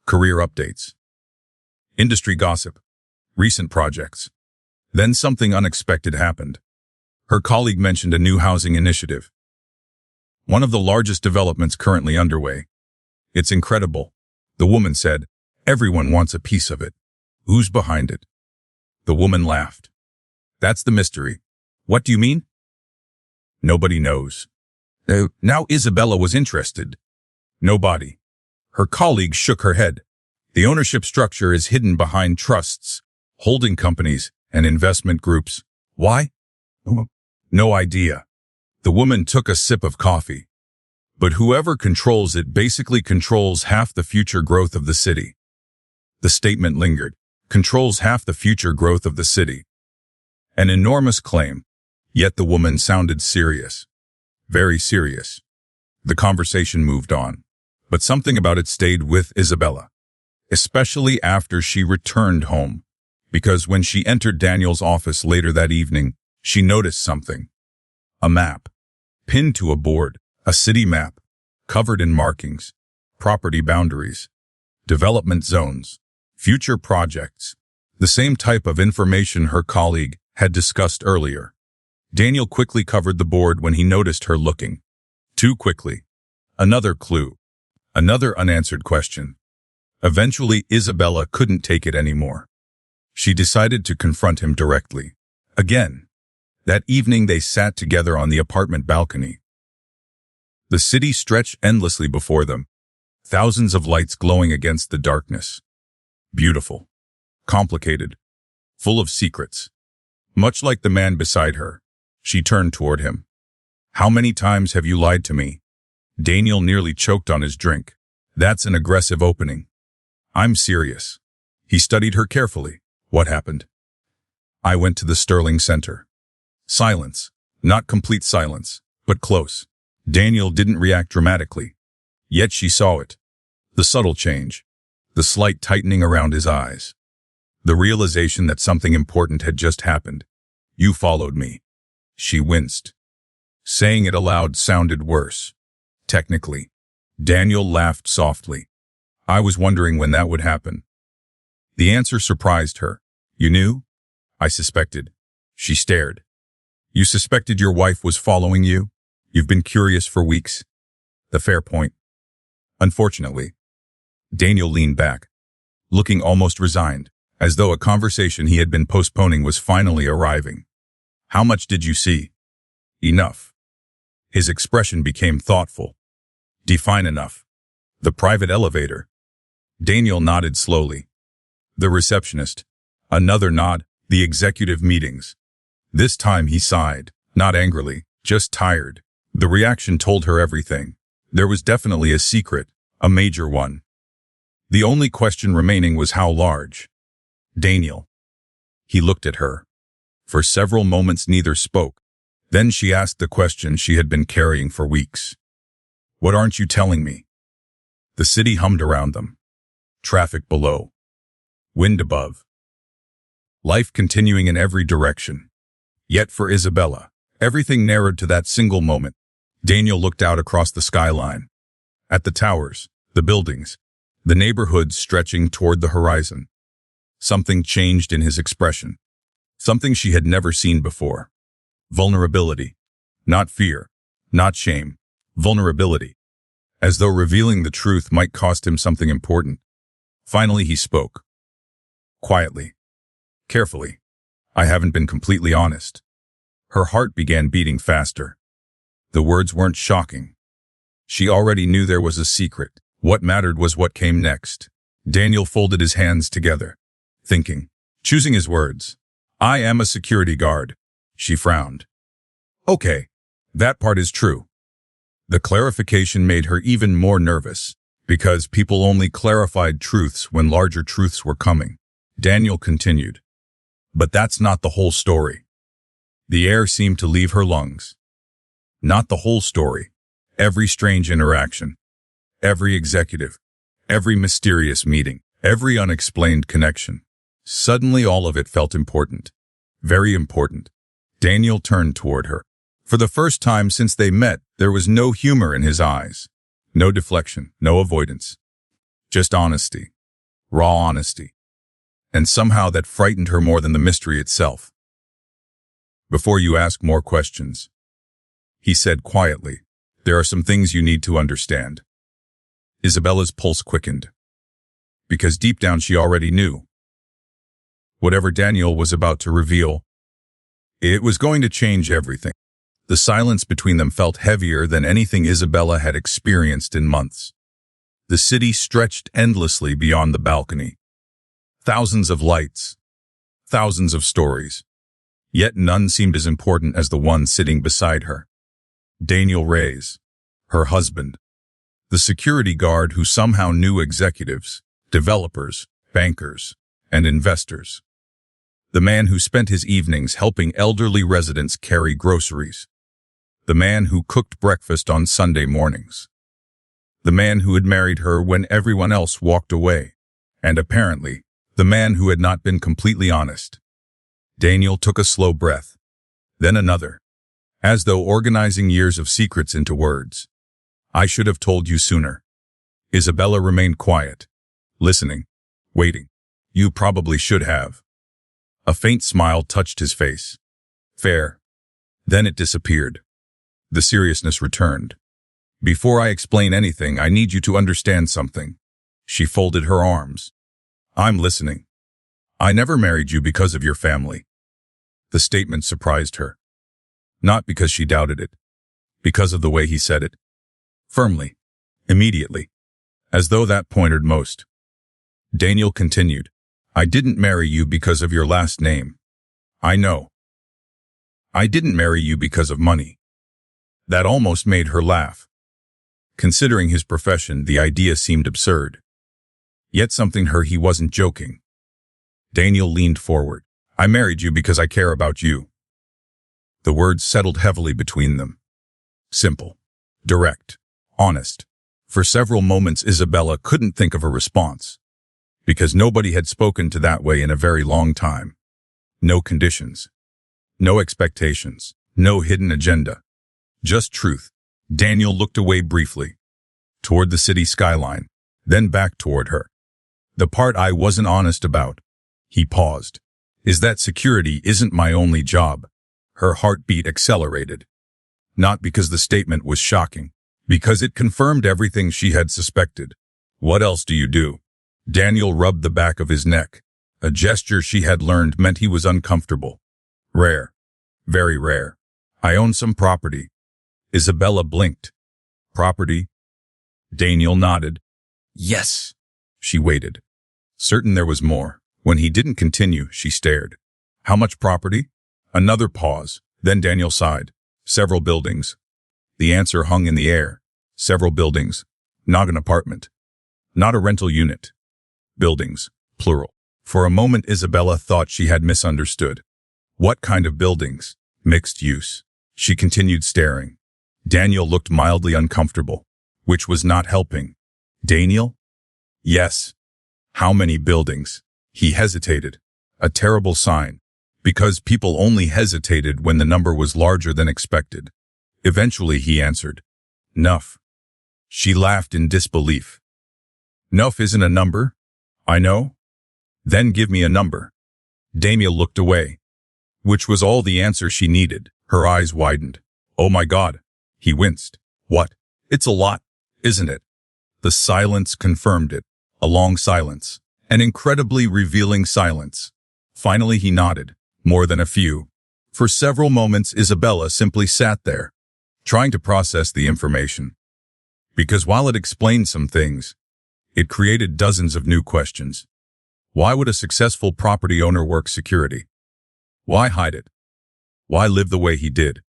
Career updates. Industry gossip. Recent projects. Then something unexpected happened. Her colleague mentioned a new housing initiative. One of the largest developments currently underway. It's incredible, the woman said. Everyone wants a piece of it. Who's behind it? The woman laughed. That's the mystery. What do you mean? Nobody knows. Now Isabella was interested. Nobody. Her colleague shook her head. The ownership structure is hidden behind trusts, holding companies, and investment groups. Why? No idea. The woman took a sip of coffee. But whoever controls it basically controls half the future growth of the city. The statement lingered. Controls half the future growth of the city. An enormous claim. Yet the woman sounded serious. Very serious. The conversation moved on. But something about it stayed with Isabella. Especially after she returned home. Because when she entered Daniel's office later that evening, she noticed something. A map. Pinned to a board. A city map. Covered in markings. Property boundaries. Development zones. Future projects. The same type of information her colleague had discussed earlier. Daniel quickly covered the board when he noticed her looking. Too quickly. Another clue. Another unanswered question. Eventually, Isabella couldn't take it anymore. She decided to confront him directly. Again. That evening they sat together on the apartment balcony. The city stretched endlessly before them. Thousands of lights glowing against the darkness. Beautiful. Complicated. Full of secrets. Much like the man beside her. She turned toward him. How many times have you lied to me? Daniel nearly choked on his drink. That's an aggressive opening. I'm serious. He studied her carefully. What happened? I went to the Sterling Center. Silence. Not complete silence, but close. Daniel didn't react dramatically. Yet she saw it. The subtle change. The slight tightening around his eyes. The realization that something important had just happened. You followed me. She winced. Saying it aloud sounded worse. Technically. Daniel laughed softly. I was wondering when that would happen. The answer surprised her. You knew? I suspected. She stared. You suspected your wife was following you? You've been curious for weeks. The fair point. Unfortunately. Daniel leaned back, looking almost resigned, as though a conversation he had been postponing was finally arriving. How much did you see? Enough. His expression became thoughtful. Define enough. The private elevator. Daniel nodded slowly. The receptionist. Another nod. The executive meetings. This time he sighed, not angrily, just tired. The reaction told her everything. There was definitely a secret, a major one. The only question remaining was how large. Daniel. He looked at her. For several moments neither spoke. Then she asked the question she had been carrying for weeks. What aren't you telling me? The city hummed around them. Traffic below. Wind above. Life continuing in every direction. Yet for Isabella, everything narrowed to that single moment. Daniel looked out across the skyline. At the towers, the buildings, the neighborhoods stretching toward the horizon. Something changed in his expression. Something she had never seen before. Vulnerability. Not fear. Not shame. Vulnerability. As though revealing the truth might cost him something important. Finally he spoke. Quietly. Carefully. I haven't been completely honest. Her heart began beating faster. The words weren't shocking. She already knew there was a secret. What mattered was what came next. Daniel folded his hands together, thinking, choosing his words. I am a security guard. She frowned. Okay, That part is true. The clarification made her even more nervous, because people only clarified truths when larger truths were coming. Daniel continued. But that's not the whole story. The air seemed to leave her lungs. Not the whole story. Every strange interaction. Every executive. Every mysterious meeting. Every unexplained connection. Suddenly all of it felt important. Very important. Daniel turned toward her. For the first time since they met, there was no humor in his eyes. No deflection, no avoidance. Just honesty. Raw honesty. And somehow that frightened her more than the mystery itself. Before you ask more questions, he said quietly, there are some things you need to understand. Isabella's pulse quickened. Because deep down she already knew. Whatever Daniel was about to reveal, it was going to change everything. The silence between them felt heavier than anything Isabella had experienced in months. The city stretched endlessly beyond the balcony. Thousands of lights. Thousands of stories. Yet none seemed as important as the one sitting beside her. Daniel Reyes, her husband. The security guard who somehow knew executives, developers, bankers, and investors. The man who spent his evenings helping elderly residents carry groceries. The man who cooked breakfast on Sunday mornings. The man who had married her when everyone else walked away. And apparently, the man who had not been completely honest. Daniel took a slow breath. Then another. As though organizing years of secrets into words. I should have told you sooner. Isabella remained quiet. Listening. Waiting. You probably should have. A faint smile touched his face. Fair. Then it disappeared. The seriousness returned. Before I explain anything, I need you to understand something. She folded her arms. I'm listening. I never married you because of your family. The statement surprised her. Not because she doubted it. Because of the way he said it. Firmly. Immediately. As though that pointed most. Daniel continued. I didn't marry you because of your last name. I know. I didn't marry you because of money. That almost made her laugh. Considering his profession, the idea seemed absurd. Yet something hurt he wasn't joking. Daniel leaned forward. I married you because I care about you. The words settled heavily between them. Simple. Direct. Honest. For several moments Isabella couldn't think of a response. Because nobody had spoken to that way in a very long time. No conditions. No expectations. No hidden agenda. Just truth. Daniel looked away briefly. Toward the city skyline. Then back toward her. The part I wasn't honest about. He paused. Is that security isn't my only job. Her heartbeat accelerated. Not because the statement was shocking. Because it confirmed everything she had suspected. What else do you do? Daniel rubbed the back of his neck. A gesture she had learned meant he was uncomfortable. Rare. Very rare. I own some property. Isabella blinked. Property? Daniel nodded. Yes. She waited. Certain there was more. When he didn't continue, she stared. How much property? Another pause. Then Daniel sighed. Several buildings. The answer hung in the air. Several buildings. Not an apartment. Not a rental unit. Buildings. Plural. For a moment Isabella thought she had misunderstood. What kind of buildings? Mixed use. She continued staring. Daniel looked mildly uncomfortable, which was not helping. Daniel? Yes. How many buildings? He hesitated. A terrible sign. Because people only hesitated when the number was larger than expected. Eventually he answered. Nuff. She laughed in disbelief. Nuff isn't a number? I know. Then give me a number. Daniel looked away. Which was all the answer she needed. Her eyes widened. Oh my God. He winced. What? It's a lot, isn't it? The silence confirmed it. A long silence. An incredibly revealing silence. Finally he nodded. More than a few. For several moments Isabella simply sat there, trying to process the information. Because while it explained some things, it created dozens of new questions. Why would a successful property owner work security? Why hide it? Why live the way he did?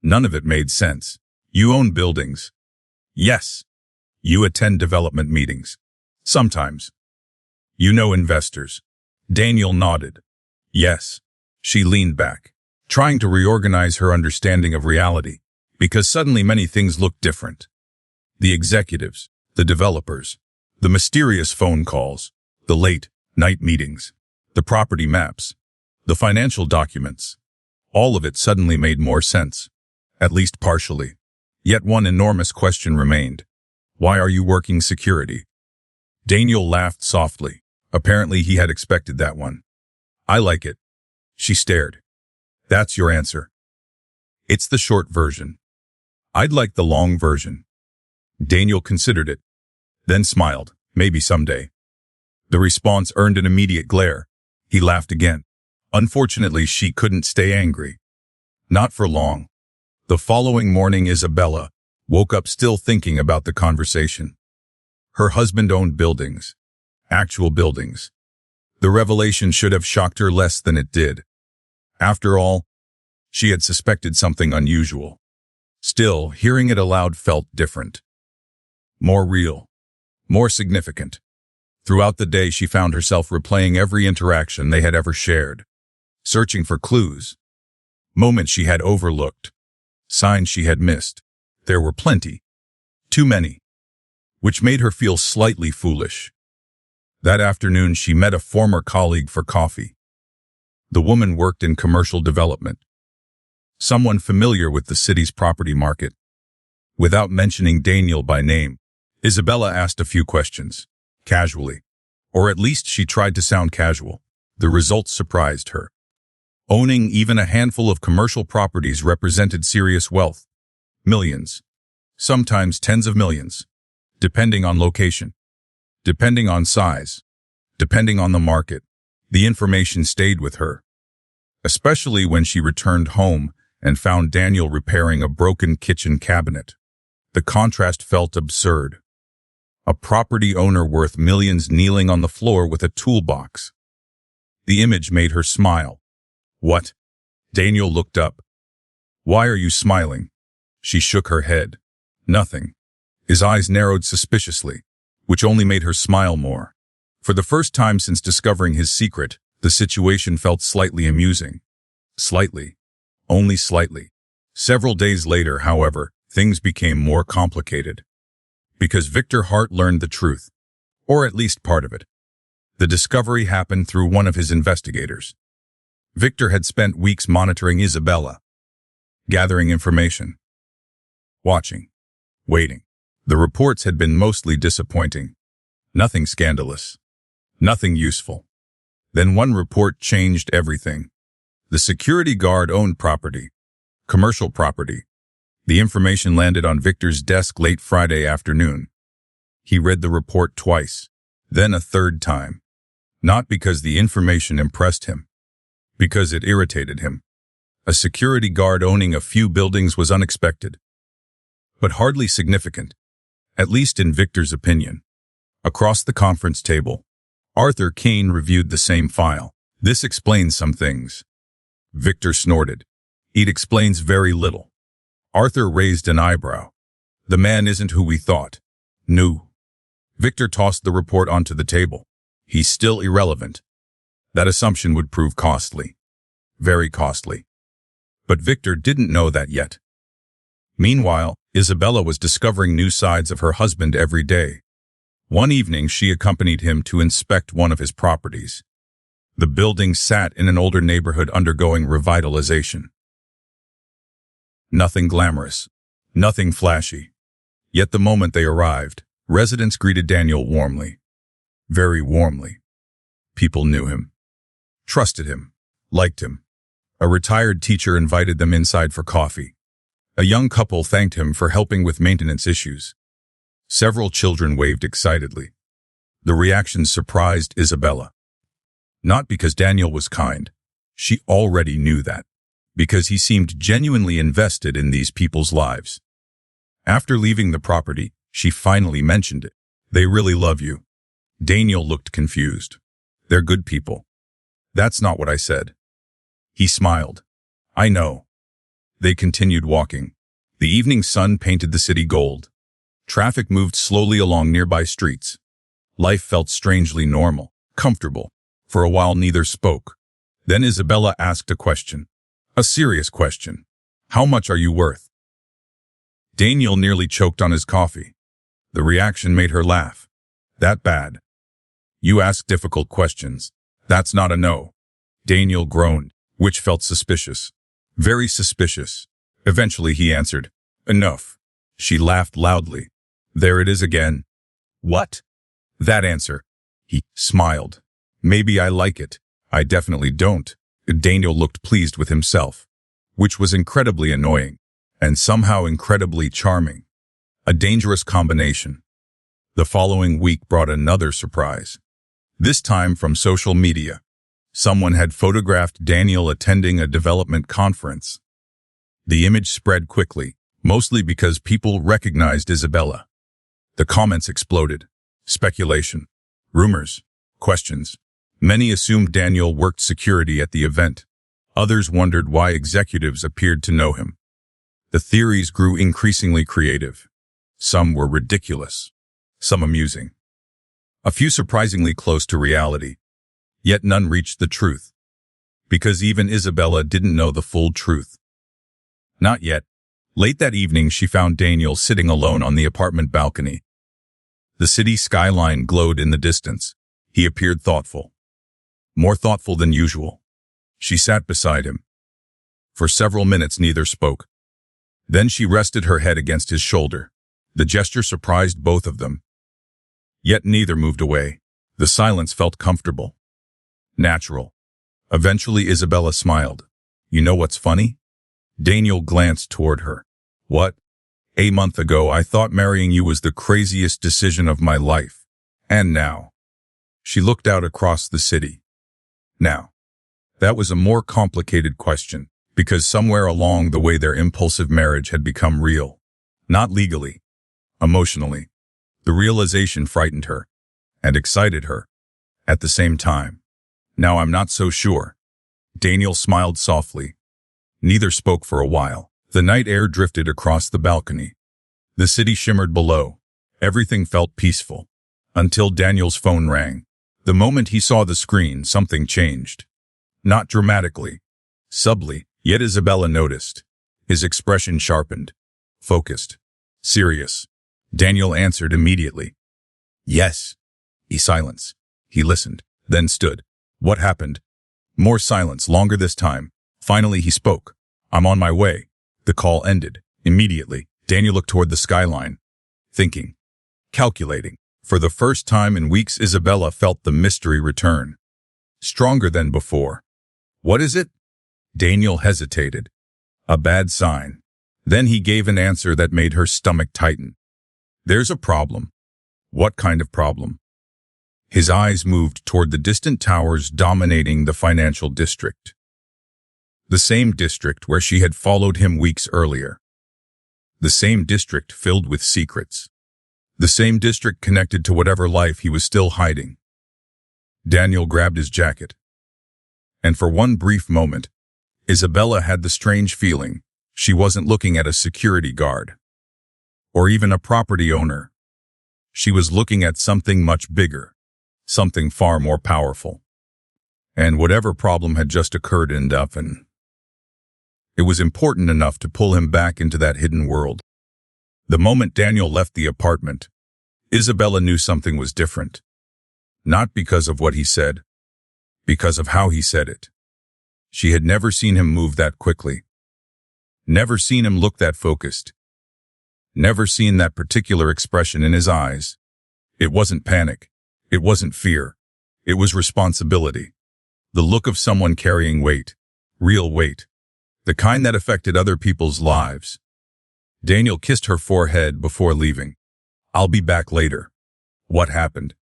None of it made sense. You own buildings. Yes. You attend development meetings. Sometimes. You know investors. Daniel nodded. Yes. She leaned back, trying to reorganize her understanding of reality, because suddenly many things looked different. The executives, the developers, the mysterious phone calls, the late-night meetings, the property maps, the financial documents. All of it suddenly made more sense, at least partially. Yet one enormous question remained. Why are you working security? Daniel laughed softly. Apparently he had expected that one. I like it. She stared. That's your answer. It's the short version. I'd like the long version. Daniel considered it, then smiled. Maybe someday. The response earned an immediate glare. He laughed again. Unfortunately, she couldn't stay angry. Not for long. The following morning, Isabella woke up still thinking about the conversation. Her husband owned buildings. Actual buildings. The revelation should have shocked her less than it did. After all, she had suspected something unusual. Still, hearing it aloud felt different. More real. More significant. Throughout the day, she found herself replaying every interaction they had ever shared, searching for clues, moments she had overlooked, signs she had missed. There were plenty. Too many. Which made her feel slightly foolish. That afternoon, she met a former colleague for coffee. The woman worked in commercial development. Someone familiar with the city's property market. Without mentioning Daniel by name, Isabella asked a few questions, casually. Or at least she tried to sound casual. The results surprised her. Owning even a handful of commercial properties represented serious wealth. Millions. Sometimes tens of millions. Depending on location. Depending on size. Depending on the market. The information stayed with her. Especially when she returned home and found Daniel repairing a broken kitchen cabinet. The contrast felt absurd. A property owner worth millions kneeling on the floor with a toolbox. The image made her smile. What? Daniel looked up. Why are you smiling? She shook her head. Nothing. His eyes narrowed suspiciously, which only made her smile more. For the first time since discovering his secret, the situation felt slightly amusing. Slightly. Only slightly. Several days later, however, things became more complicated. Because Victor Hart learned the truth, or at least part of it. The discovery happened through one of his investigators. Victor had spent weeks monitoring Isabella, gathering information, watching, waiting. The reports had been mostly disappointing. Nothing scandalous. Nothing useful. Then one report changed everything. The security guard owned property, commercial property. The information landed on Victor's desk late Friday afternoon. He read the report twice, then a third time. Not because the information impressed him, because it irritated him. A security guard owning a few buildings was unexpected, but hardly significant, at least in Victor's opinion. Across the conference table, Arthur Kane reviewed the same file. This explains some things. Victor snorted. It explains very little. Arthur raised an eyebrow. The man isn't who we thought. No. Victor tossed the report onto the table. He's still irrelevant. That assumption would prove costly. Very costly. But Victor didn't know that yet. Meanwhile, Isabella was discovering new sides of her husband every day. One evening, she accompanied him to inspect one of his properties. The building sat in an older neighborhood undergoing revitalization. Nothing glamorous, nothing flashy. Yet the moment they arrived, residents greeted Daniel warmly. Very warmly. People knew him, trusted him, liked him. A retired teacher invited them inside for coffee. A young couple thanked him for helping with maintenance issues. Several children waved excitedly. The reaction surprised Isabella. Not because Daniel was kind. She already knew that. Because he seemed genuinely invested in these people's lives. After leaving the property, she finally mentioned it. They really love you. Daniel looked confused. They're good people. That's not what I said. He smiled. I know. They continued walking. The evening sun painted the city gold. Traffic moved slowly along nearby streets. Life felt strangely normal, comfortable. For a while neither spoke. Then Isabella asked a question. A serious question. How much are you worth? Daniel nearly choked on his coffee. The reaction made her laugh. That bad? You ask difficult questions. That's not a no. Daniel groaned, which felt suspicious. Very suspicious. Eventually he answered, enough. She laughed loudly. There it is again. What? That answer. He smiled. Maybe I like it. I definitely don't. Daniel looked pleased with himself, which was incredibly annoying, and somehow incredibly charming. A dangerous combination. The following week brought another surprise. This time from social media. Someone had photographed Daniel attending a development conference. The image spread quickly, mostly because people recognized Isabella. The comments exploded. Speculation. Rumors. Questions. Many assumed Daniel worked security at the event. Others wondered why executives appeared to know him. The theories grew increasingly creative. Some were ridiculous. Some amusing. A few surprisingly close to reality. Yet none reached the truth. Because even Isabella didn't know the full truth. Not yet. Late that evening she found Daniel sitting alone on the apartment balcony. The city skyline glowed in the distance. He appeared thoughtful. More thoughtful than usual. She sat beside him. For several minutes neither spoke. Then she rested her head against his shoulder. The gesture surprised both of them. Yet neither moved away. The silence felt comfortable. Natural. Eventually Isabella smiled. You know what's funny? Daniel glanced toward her. What? A month ago I thought marrying you was the craziest decision of my life. And now? She looked out across the city. Now. That was a more complicated question, because somewhere along the way their impulsive marriage had become real. Not legally. Emotionally. The realization frightened her. And excited her. At the same time. Now I'm not so sure. Daniel smiled softly. Neither spoke for a while. The night air drifted across the balcony. The city shimmered below. Everything felt peaceful. Until Daniel's phone rang. The moment he saw the screen, something changed. Not dramatically. Subtly, yet Isabella noticed. His expression sharpened. Focused. Serious. Daniel answered immediately. Yes. Silence. He listened, then stood. What happened? More silence, longer this time. Finally he spoke. I'm on my way. The call ended. Immediately, Daniel looked toward the skyline. Thinking. Calculating. For the first time in weeks Isabella felt the mystery return. Stronger than before. What is it? Daniel hesitated. A bad sign. Then he gave an answer that made her stomach tighten. There's a problem. What kind of problem? His eyes moved toward the distant towers dominating the financial district. The same district where she had followed him weeks earlier. The same district filled with secrets. The same district connected to whatever life he was still hiding. Daniel grabbed his jacket. And for one brief moment, Isabella had the strange feeling she wasn't looking at a security guard. Or even a property owner. She was looking at something much bigger. Something far more powerful. And whatever problem had just occurred in Duffin, it was important enough to pull him back into that hidden world. The moment Daniel left the apartment, Isabella knew something was different. Not because of what he said, because of how he said it. She had never seen him move that quickly. Never seen him look that focused. Never seen that particular expression in his eyes. It wasn't panic. It wasn't fear. It was responsibility. The look of someone carrying weight. Real weight. The kind that affected other people's lives. Daniel kissed her forehead before leaving. I'll be back later. What happened?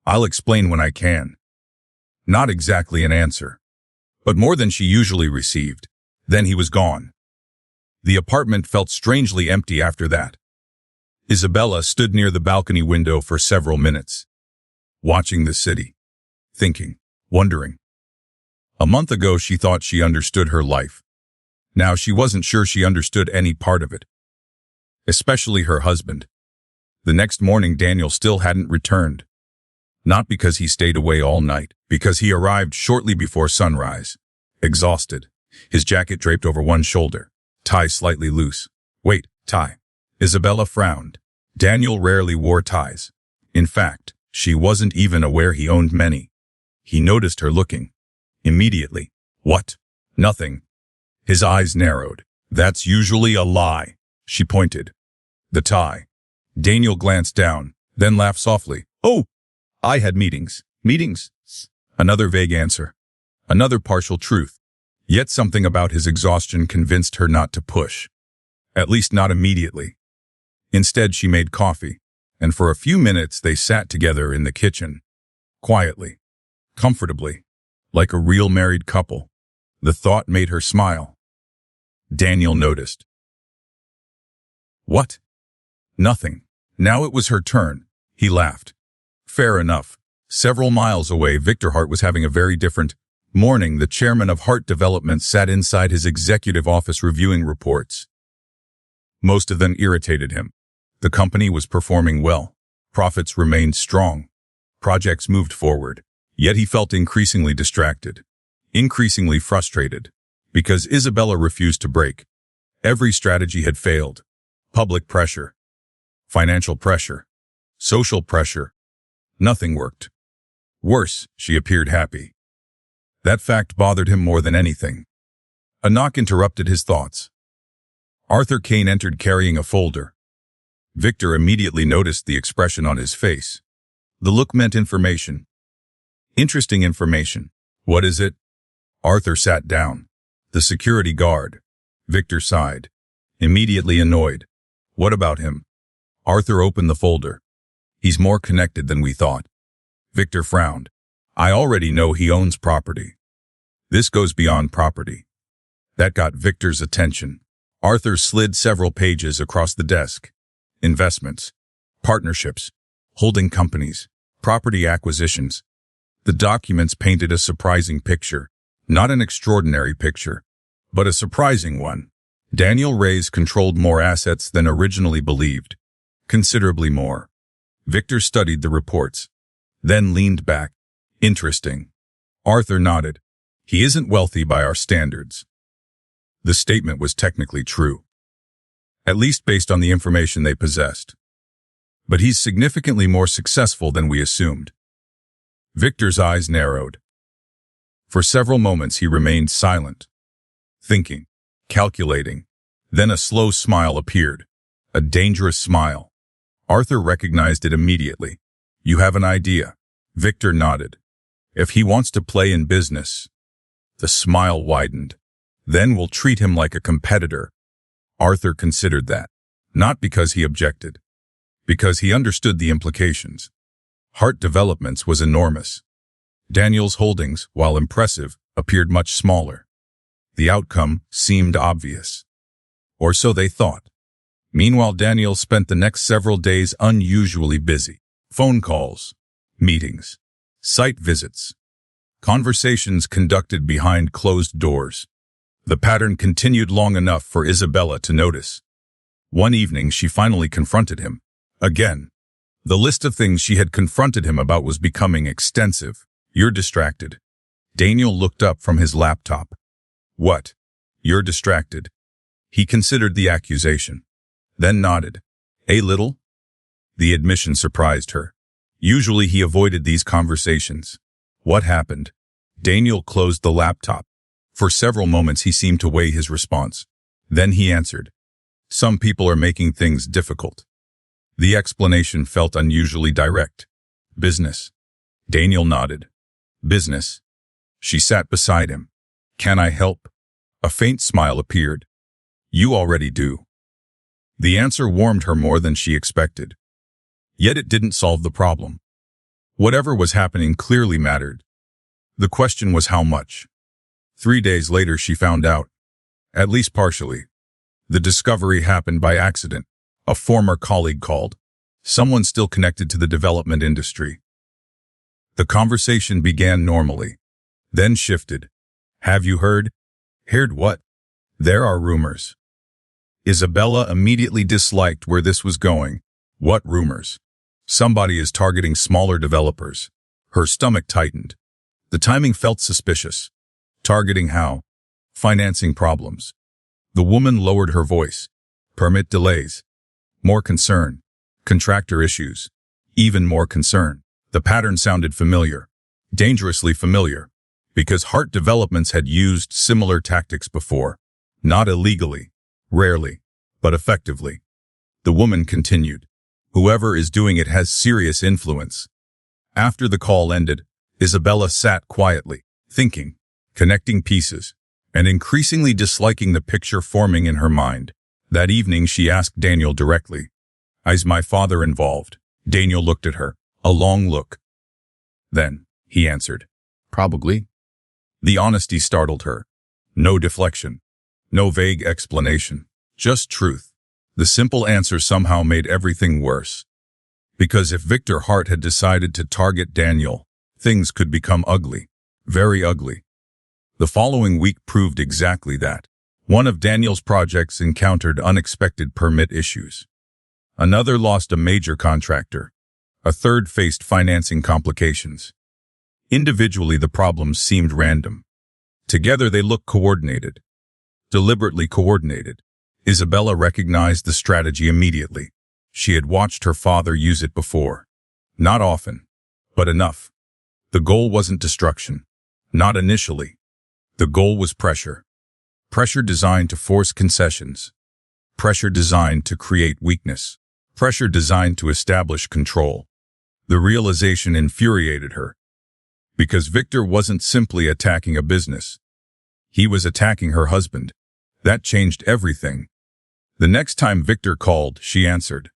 I'll explain when I can. Not exactly an answer, but more than she usually received. Then he was gone. The apartment felt strangely empty after that. Isabella stood near the balcony window for several minutes, watching the city, thinking, wondering. A month ago she thought she understood her life. Now she wasn't sure she understood any part of it, especially her husband. The next morning Daniel still hadn't returned. Not because he stayed away all night, because he arrived shortly before sunrise, exhausted, his jacket draped over one shoulder, tie slightly loose. Wait, tie. Isabella frowned. Daniel rarely wore ties. In fact, she wasn't even aware he owned many. He noticed her looking. Immediately. What? Nothing. His eyes narrowed. That's usually a lie, she pointed. The tie. Daniel glanced down, then laughed softly. Oh! I had meetings. Meetings? Another vague answer. Another partial truth. Yet something about his exhaustion convinced her not to push. At least not immediately. Instead, she made coffee, and for a few minutes they sat together in the kitchen. Quietly. Comfortably. Like a real married couple. The thought made her smile. Daniel noticed. What? Nothing. Now it was her turn. He laughed. Fair enough. Several miles away, Victor Hart was having a very different morning. The chairman of Hart Development sat inside his executive office reviewing reports. Most of them irritated him. The company was performing well. Profits remained strong. Projects moved forward. Yet he felt increasingly distracted. Increasingly frustrated. Because Isabella refused to break. Every strategy had failed. Public pressure. Financial pressure. Social pressure. Nothing worked. Worse, she appeared happy. That fact bothered him more than anything. A knock interrupted his thoughts. Arthur Kane entered carrying a folder. Victor immediately noticed the expression on his face. The look meant information. Interesting information. What is it? Arthur sat down. The security guard. Victor sighed. Immediately annoyed. What about him? Arthur opened the folder. He's more connected than we thought. Victor frowned. I already know he owns property. This goes beyond property. That got Victor's attention. Arthur slid several pages across the desk. Investments, partnerships, holding companies, property acquisitions. The documents painted a surprising picture. Not an extraordinary picture, but a surprising one. Daniel Reyes controlled more assets than originally believed. Considerably more. Victor studied the reports, then leaned back. Interesting. Arthur nodded. He isn't wealthy by our standards. The statement was technically true. At least based on the information they possessed. But he's significantly more successful than we assumed. Victor's eyes narrowed. For several moments he remained silent, thinking, calculating. Then a slow smile appeared. A dangerous smile. Arthur recognized it immediately. You have an idea. Victor nodded. If he wants to play in business. The smile widened. Then we'll treat him like a competitor. Arthur considered that. Not because he objected. Because he understood the implications. Hart Developments was enormous. Daniel's holdings, while impressive, appeared much smaller. The outcome seemed obvious. Or so they thought. Meanwhile, Daniel spent the next several days unusually busy. Phone calls, meetings, site visits, conversations conducted behind closed doors. The pattern continued long enough for Isabella to notice. One evening, she finally confronted him. Again. The list of things she had confronted him about was becoming extensive. You're distracted. Daniel looked up from his laptop. What? You're distracted. He considered the accusation. Then nodded. A little? The admission surprised her. Usually he avoided these conversations. What happened? Daniel closed the laptop. For several moments he seemed to weigh his response. Then he answered. Some people are making things difficult. The explanation felt unusually direct. Business. Daniel nodded. Business. She sat beside him. Can I help? A faint smile appeared. You already do. The answer warmed her more than she expected. Yet it didn't solve the problem. Whatever was happening clearly mattered. The question was how much. 3 days later she found out. At least partially. The discovery happened by accident. A former colleague called. Someone still connected to the development industry. The conversation began normally. Then shifted. Have you heard? Heard what? There are rumors. Isabella immediately disliked where this was going. What rumors? Somebody is targeting smaller developers. Her stomach tightened. The timing felt suspicious. Targeting how? Financing problems. The woman lowered her voice. Permit delays. More concern. Contractor issues. Even more concern. The pattern sounded familiar. Dangerously familiar. Because Hart Developments had used similar tactics before. Not illegally. Rarely. But effectively. The woman continued. Whoever is doing it has serious influence. After the call ended, Isabella sat quietly, thinking, connecting pieces, and increasingly disliking the picture forming in her mind. That evening she asked Daniel directly, "Is my father involved?" Daniel looked at her, a long look. Then, he answered, "Probably." The honesty startled her. No deflection. No vague explanation. Just truth. The simple answer somehow made everything worse. Because if Victor Hart had decided to target Daniel, things could become ugly. Very ugly. The following week proved exactly that. One of Daniel's projects encountered unexpected permit issues. Another lost a major contractor. A third faced financing complications. Individually, the problems seemed random. Together, they looked coordinated. Deliberately coordinated. Isabella recognized the strategy immediately. She had watched her father use it before. Not often, but enough. The goal wasn't destruction. Not initially. The goal was pressure. Pressure designed to force concessions. Pressure designed to create weakness. Pressure designed to establish control. The realization infuriated her. Because Victor wasn't simply attacking a business. He was attacking her husband. That changed everything. The next time Victor called, she answered.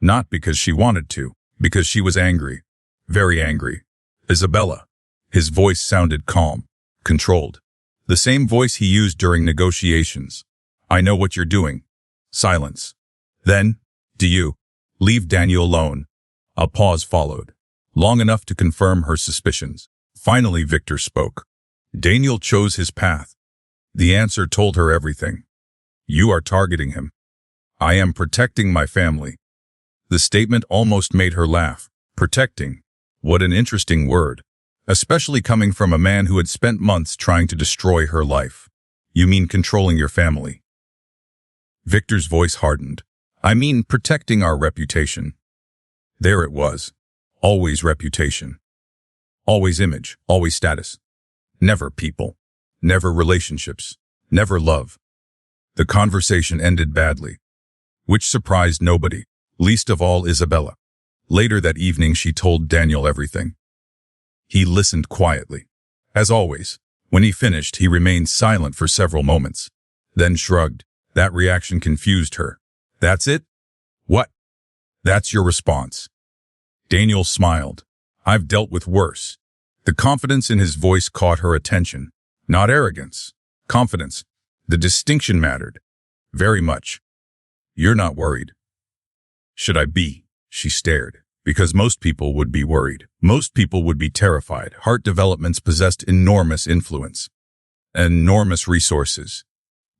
Not because she wanted to, because she was angry. Very angry. Isabella. His voice sounded calm, controlled. The same voice he used during negotiations. "I know what you're doing." Silence. Then, "Do you leave Daniel alone?" A pause followed, long enough to confirm her suspicions. Finally, Victor spoke. Daniel chose his path. The answer told her everything. "You are targeting him. I am protecting my family." The statement almost made her laugh. Protecting. What an interesting word. Especially coming from a man who had spent months trying to destroy her life. "You mean controlling your family?" Victor's voice hardened. "I mean protecting our reputation." There it was. Always reputation. Always image. Always status. Never people. Never relationships. Never love. The conversation ended badly. Which surprised nobody, least of all Isabella. Later that evening she told Daniel everything. He listened quietly. As always, when he finished he remained silent for several moments. Then shrugged. That reaction confused her. "That's it? What? That's your response?" Daniel smiled. "I've dealt with worse." The confidence in his voice caught her attention. Not arrogance. Confidence. The distinction mattered. Very much. "You're not worried." "Should I be?" She stared. Because most people would be worried. Most people would be terrified. Hart Developments possessed enormous influence. Enormous resources.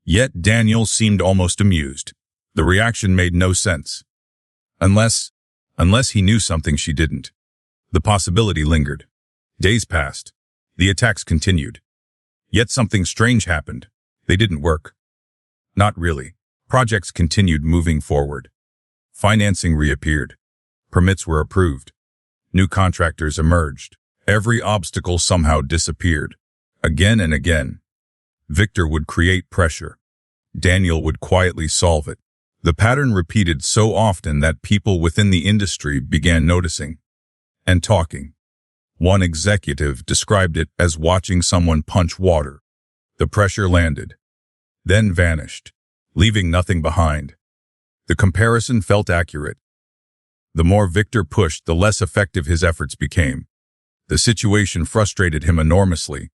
Yet Daniel seemed almost amused. The reaction made no sense. Unless he knew something she didn't. The possibility lingered. Days passed. The attacks continued. Yet something strange happened. They didn't work. Not really. Projects continued moving forward. Financing reappeared. Permits were approved. New contractors emerged. Every obstacle somehow disappeared. Again and again. Victor would create pressure. Daniel would quietly solve it. The pattern repeated so often that people within the industry began noticing and talking. One executive described it as watching someone punch water. The pressure landed, then vanished, leaving nothing behind. The comparison felt accurate. The more Victor pushed, the less effective his efforts became. The situation frustrated him enormously.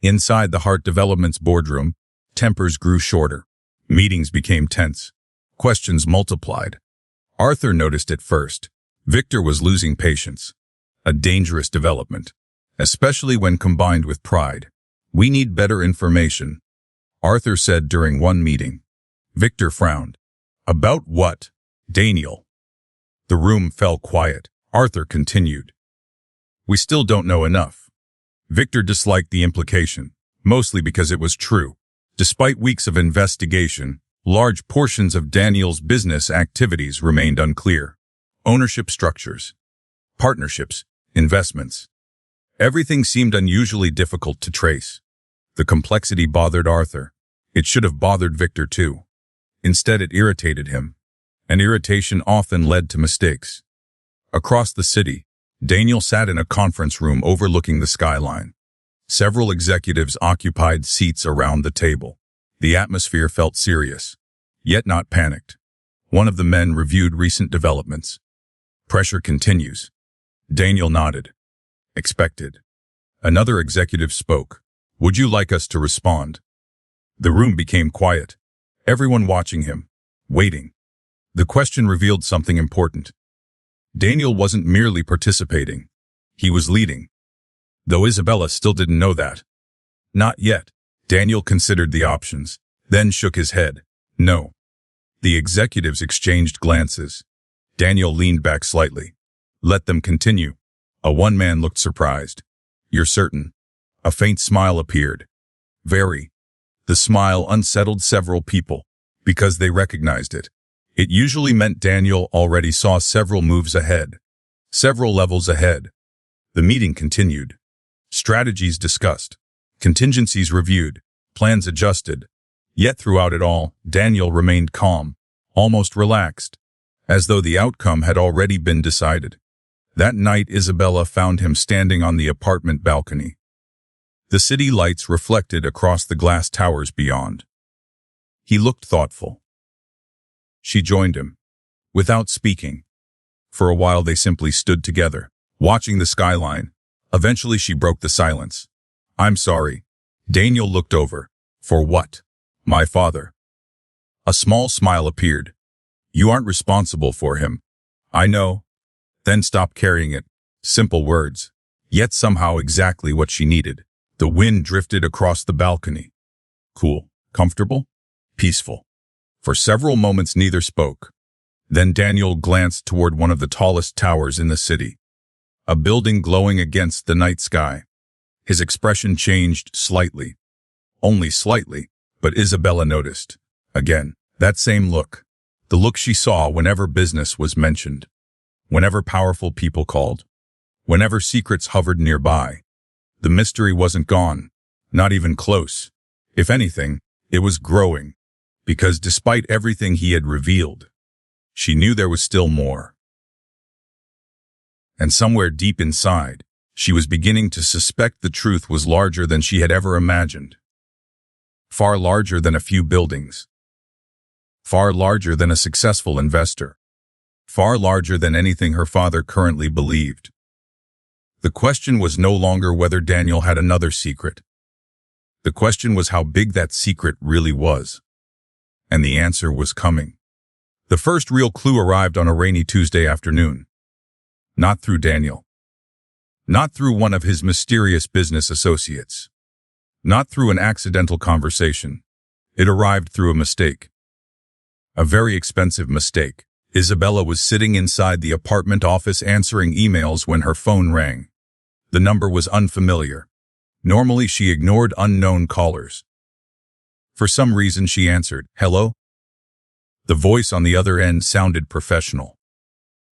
Inside the Hart Developments boardroom, tempers grew shorter. Meetings became tense. Questions multiplied. Arthur noticed it first. Victor was losing patience. A dangerous development, especially when combined with pride. "We need better information." Arthur said during one meeting. Victor frowned. About what, Daniel? The room fell quiet. Arthur continued. We still don't know enough. Victor disliked the implication, mostly because it was true. Despite weeks of investigation, large portions of Daniel's business activities remained unclear. Ownership structures, partnerships, investments. Everything seemed unusually difficult to trace. The complexity bothered Arthur. It should have bothered Victor too. Instead, it irritated him. And irritation often led to mistakes. Across the city, Daniel sat in a conference room overlooking the skyline. Several executives occupied seats around the table. The atmosphere felt serious, yet not panicked. One of the men reviewed recent developments. Pressure continues. Daniel nodded. Expected. Another executive spoke. Would you like us to respond? The room became quiet. Everyone watching him, waiting. The question revealed something important. Daniel wasn't merely participating. He was leading. Though Isabella still didn't know that. Not yet. Daniel considered the options, then shook his head. No. The executives exchanged glances. Daniel leaned back slightly. Let them continue. A one man looked surprised. You're certain? A faint smile appeared. Very. The smile unsettled several people, because they recognized it. It usually meant Daniel already saw several moves ahead. Several levels ahead. The meeting continued. Strategies discussed. Contingencies reviewed. Plans adjusted. Yet throughout it all, Daniel remained calm, almost relaxed, as though the outcome had already been decided. That night, Isabella found him standing on the apartment balcony. The city lights reflected across the glass towers beyond. He looked thoughtful. She joined him, without speaking. For a while they simply stood together, watching the skyline. Eventually she broke the silence. I'm sorry. Daniel looked over. For what? My father. A small smile appeared. You aren't responsible for him. I know. Then stop carrying it. Simple words. Yet somehow exactly what she needed. The wind drifted across the balcony. Cool. Comfortable? Peaceful. For several moments neither spoke. Then Daniel glanced toward one of the tallest towers in the city. A building glowing against the night sky. His expression changed slightly. Only slightly, but Isabella noticed. Again, that same look. The look she saw whenever business was mentioned. Whenever powerful people called. Whenever secrets hovered nearby. The mystery wasn't gone. Not even close. If anything, it was growing. Because despite everything he had revealed, she knew there was still more. And somewhere deep inside, she was beginning to suspect the truth was larger than she had ever imagined. Far larger than a few buildings. Far larger than a successful investor. Far larger than anything her father currently believed. The question was no longer whether Daniel had another secret. The question was how big that secret really was. And the answer was coming. The first real clue arrived on a rainy Tuesday afternoon. Not through Daniel. Not through one of his mysterious business associates. Not through an accidental conversation. It arrived through a mistake. A very expensive mistake. Isabella was sitting inside the apartment office answering emails when her phone rang. The number was unfamiliar. Normally she ignored unknown callers. For some reason she answered, "Hello?" The voice on the other end sounded professional.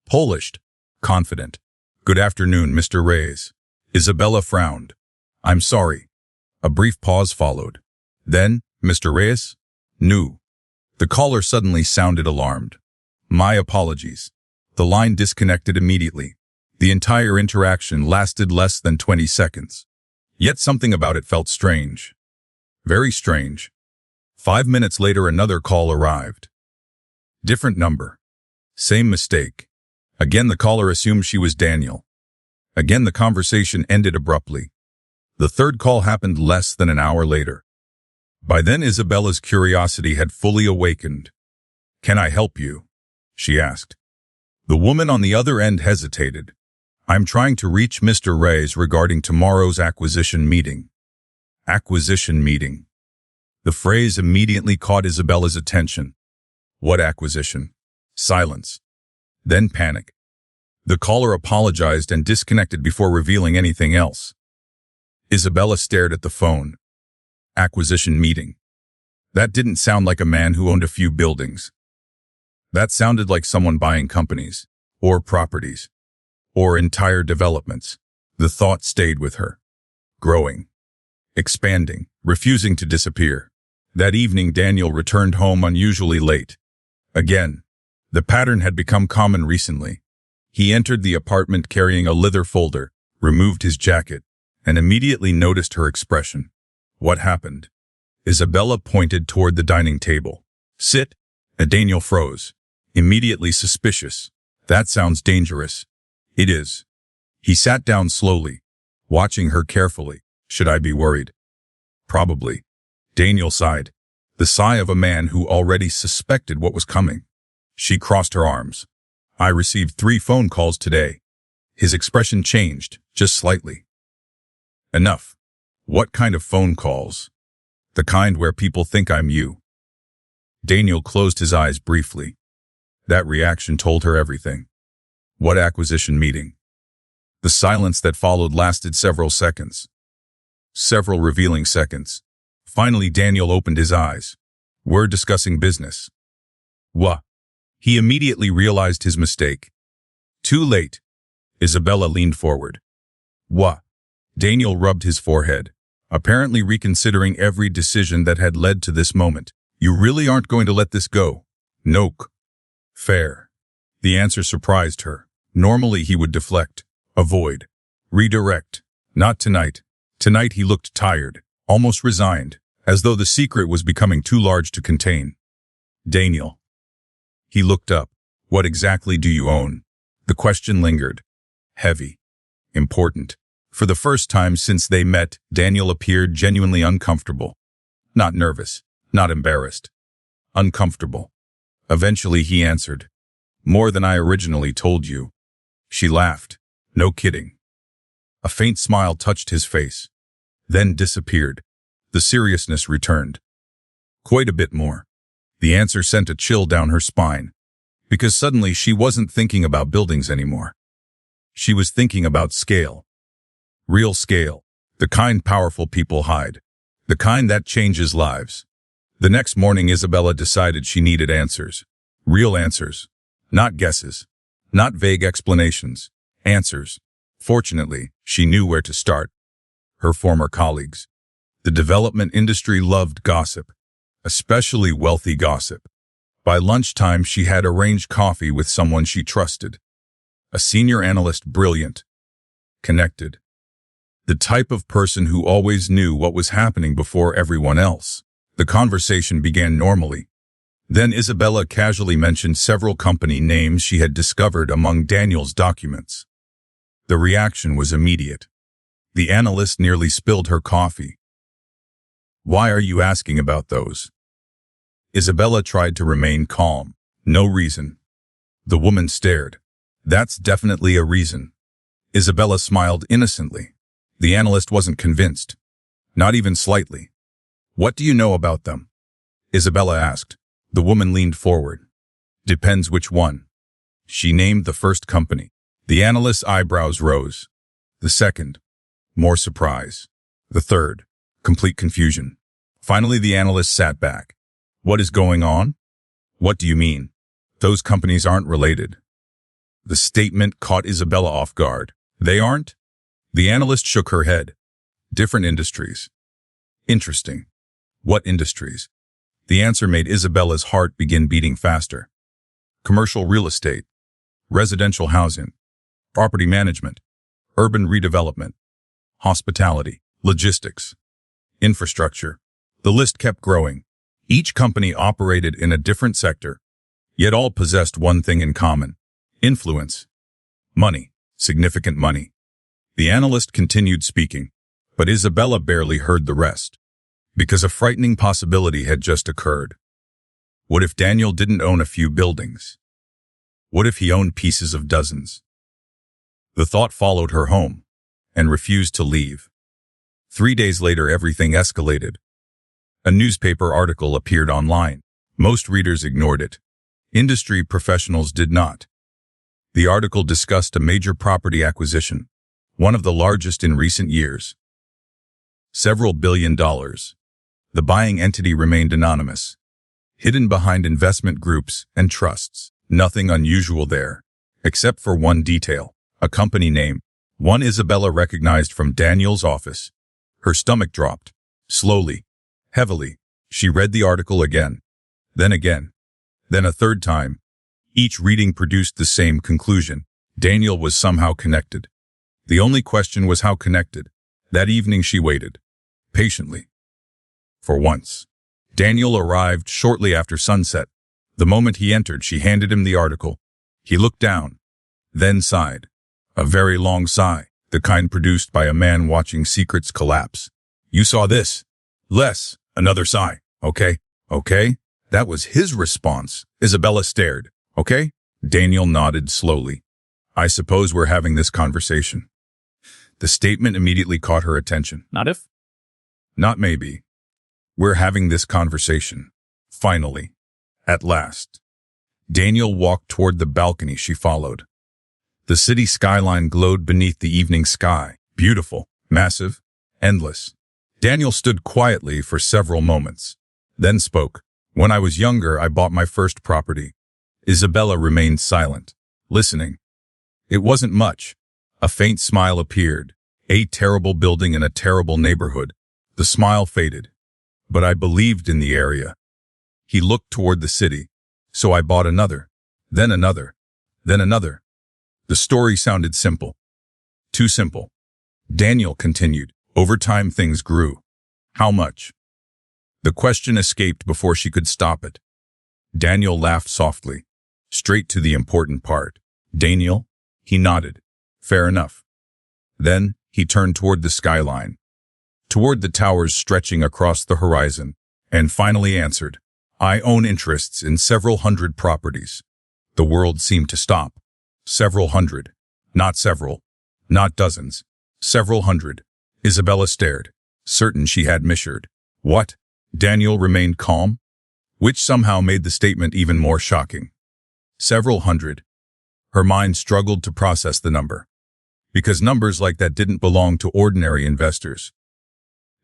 Polished, confident. "Good afternoon, Mr. Reyes." Isabella frowned. "I'm sorry." A brief pause followed. Then, "Mr. Reyes?" "No." The caller suddenly sounded alarmed. "My apologies." The line disconnected immediately. The entire interaction lasted less than 20 seconds. Yet something about it felt strange. Very strange. 5 minutes later another call arrived. Different number. Same mistake. Again the caller assumed she was Daniel. Again the conversation ended abruptly. The third call happened less than an hour later. By then Isabella's curiosity had fully awakened. "Can I help you?" she asked. The woman on the other end hesitated. "I'm trying to reach Mr. Reyes regarding tomorrow's acquisition meeting." Acquisition meeting. The phrase immediately caught Isabella's attention. What acquisition? Silence. Then panic. The caller apologized and disconnected before revealing anything else. Isabella stared at the phone. Acquisition meeting. That didn't sound like a man who owned a few buildings. That sounded like someone buying companies, or properties, or entire developments. The thought stayed with her. Growing. Expanding. Refusing to disappear. That evening Daniel returned home unusually late. Again. The pattern had become common recently. He entered the apartment carrying a leather folder, removed his jacket, and immediately noticed her expression. What happened? Isabella pointed toward the dining table. Sit. Daniel froze. Immediately suspicious. That sounds dangerous. It is. He sat down slowly, watching her carefully. Should I be worried? Probably. Daniel sighed. The sigh of a man who already suspected what was coming. She crossed her arms. I received 3 phone calls today. His expression changed, just slightly. Enough. What kind of phone calls? The kind where people think I'm you. Daniel closed his eyes briefly. That reaction told her everything. What acquisition meeting? The silence that followed lasted several seconds. Several revealing seconds. Finally, Daniel opened his eyes. We're discussing business. What? He immediately realized his mistake. Too late. Isabella leaned forward. What? Daniel rubbed his forehead, apparently reconsidering every decision that had led to this moment. You really aren't going to let this go? Nope. Fair. The answer surprised her. Normally he would deflect, avoid, redirect. Not tonight. Tonight he looked tired, almost resigned, as though the secret was becoming too large to contain. Daniel. He looked up. What exactly do you own? The question lingered. Heavy. Important. For the first time since they met, Daniel appeared genuinely uncomfortable. Not nervous, not embarrassed. Uncomfortable. Eventually he answered. More than I originally told you. She laughed. No kidding. A faint smile touched his face. Then disappeared. The seriousness returned. Quite a bit more. The answer sent a chill down her spine. Because suddenly she wasn't thinking about buildings anymore. She was thinking about scale. Real scale. The kind powerful people hide. The kind that changes lives. The next morning Isabella decided she needed answers. Real answers. Not guesses. Not vague explanations. Answers. Fortunately, she knew where to start. Her former colleagues. The development industry loved gossip. Especially wealthy gossip. By lunchtime she had arranged coffee with someone she trusted. A senior analyst, brilliant. Connected. The type of person who always knew what was happening before everyone else. The conversation began normally. Then Isabella casually mentioned several company names she had discovered among Daniel's documents. The reaction was immediate. The analyst nearly spilled her coffee. Why are you asking about those? Isabella tried to remain calm. No reason. The woman stared. That's definitely a reason. Isabella smiled innocently. The analyst wasn't convinced. Not even slightly. What do you know about them? Isabella asked. The woman leaned forward. Depends which one. She named the first company. The analyst's eyebrows rose. The second. More surprise. The third. Complete confusion. Finally, the analyst sat back. What is going on? What do you mean? Those companies aren't related. The statement caught Isabella off guard. They aren't? The analyst shook her head. Different industries. Interesting. What industries? The answer made Isabella's heart begin beating faster. Commercial real estate, residential housing, property management, urban redevelopment, hospitality, logistics, infrastructure. The list kept growing. Each company operated in a different sector, yet all possessed one thing in common: influence. Money, significant money. The analyst continued speaking, but Isabella barely heard the rest. Because a frightening possibility had just occurred. What if Daniel didn't own a few buildings? What if he owned pieces of dozens? The thought followed her home, and refused to leave. 3 days later everything escalated. A newspaper article appeared online. Most readers ignored it. Industry professionals did not. The article discussed a major property acquisition, one of the largest in recent years. Several $billion. The buying entity remained anonymous, hidden behind investment groups and trusts. Nothing unusual there, except for one detail, a company name, one Isabella recognized from Daniel's office. Her stomach dropped. Slowly, heavily, she read the article again, then a third time. Each reading produced the same conclusion. Daniel was somehow connected. The only question was how connected. That evening she waited, patiently. For once, Daniel arrived shortly after sunset. The moment he entered, she handed him the article. He looked down, then sighed. A very long sigh, the kind produced by a man watching secrets collapse. You saw this? Less, another sigh. Okay. That was his response. Isabella stared. Okay? Daniel nodded slowly. I suppose we're having this conversation. The statement immediately caught her attention.
Not if?
Not maybe. We're having this conversation. Finally. At last. Daniel walked toward the balcony she followed. The city skyline glowed beneath the evening sky. Beautiful, massive, endless. Daniel stood quietly for several moments, then spoke. When I was younger, I bought my first property. Isabella remained silent, listening. It wasn't much. A faint smile appeared. A terrible building in a terrible neighborhood. The smile faded. But I believed in the area. He looked toward the city. So I bought another. Then another. Then another. The story sounded simple. Too simple. Daniel continued. Over time things grew. How much? The question escaped before she could stop it. Daniel laughed softly. Straight to the important part. Daniel? He nodded. Fair enough. Then, he turned toward the skyline, toward the towers stretching across the horizon, and finally answered. I own interests in several hundred properties. The world seemed to stop. Several hundred. Not several. Not dozens. Several hundred. Isabella stared, certain she had misheard. What? Daniel remained calm, which somehow made the statement even more shocking. Several hundred. Her mind struggled to process the number, because numbers like that didn't belong to ordinary investors.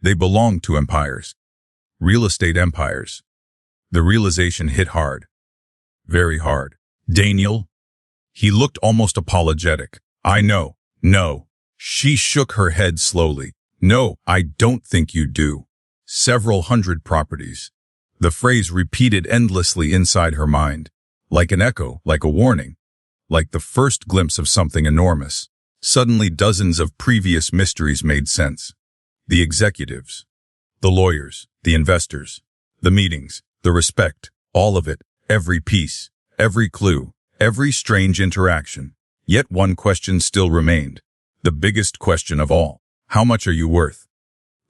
They belonged to empires. Real estate empires. The realization hit hard. Very hard. Daniel? He looked almost apologetic. I know. No. She shook her head slowly. No, I don't think you do. Several hundred properties. The phrase repeated endlessly inside her mind, like an echo, like a warning, like the first glimpse of something enormous. Suddenly dozens of previous mysteries made sense. The executives, the lawyers, the investors, the meetings, the respect, all of it, every piece, every clue, every strange interaction. Yet one question still remained. The biggest question of all. How much are you worth?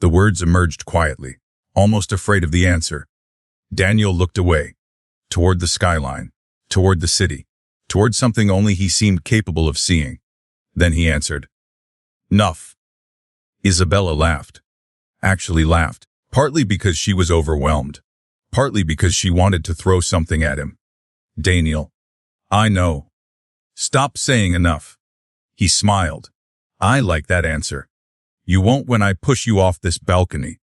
The words emerged quietly, almost afraid of the answer. Daniel looked away, toward the skyline, toward the city, toward something only he seemed capable of seeing. Then he answered. Enough. Isabella laughed. Actually laughed, partly because she was overwhelmed, partly because she wanted to throw something at him. Daniel. I know. Stop saying enough. He smiled. I like that answer. You won't when I push you off this balcony.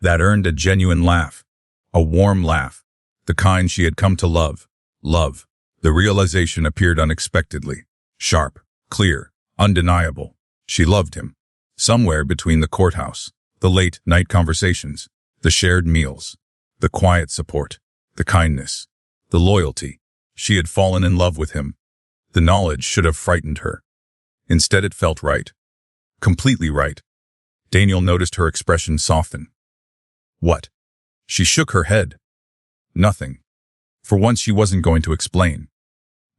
That earned a genuine laugh. A warm laugh. The kind she had come to love. Love. The realization appeared unexpectedly. Sharp. Clear. Undeniable. She loved him. Somewhere between the courthouse, the late night conversations, the shared meals, the quiet support, the kindness, the loyalty. She had fallen in love with him. The knowledge should have frightened her. Instead it felt right. Completely right. Daniel noticed her expression soften. What? She shook her head. Nothing. For once she wasn't going to explain.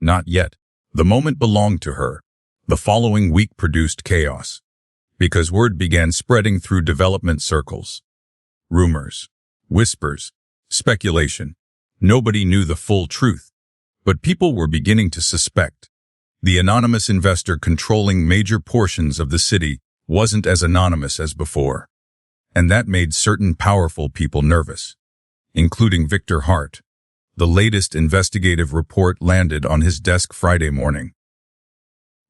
Not yet. The moment belonged to her. The following week produced chaos. Because word began spreading through development circles. Rumors. Whispers. Speculation. Nobody knew the full truth. But people were beginning to suspect. The anonymous investor controlling major portions of the city wasn't as anonymous as before. and that made certain powerful people nervous, including Victor Hart. The latest investigative report landed on his desk Friday morning.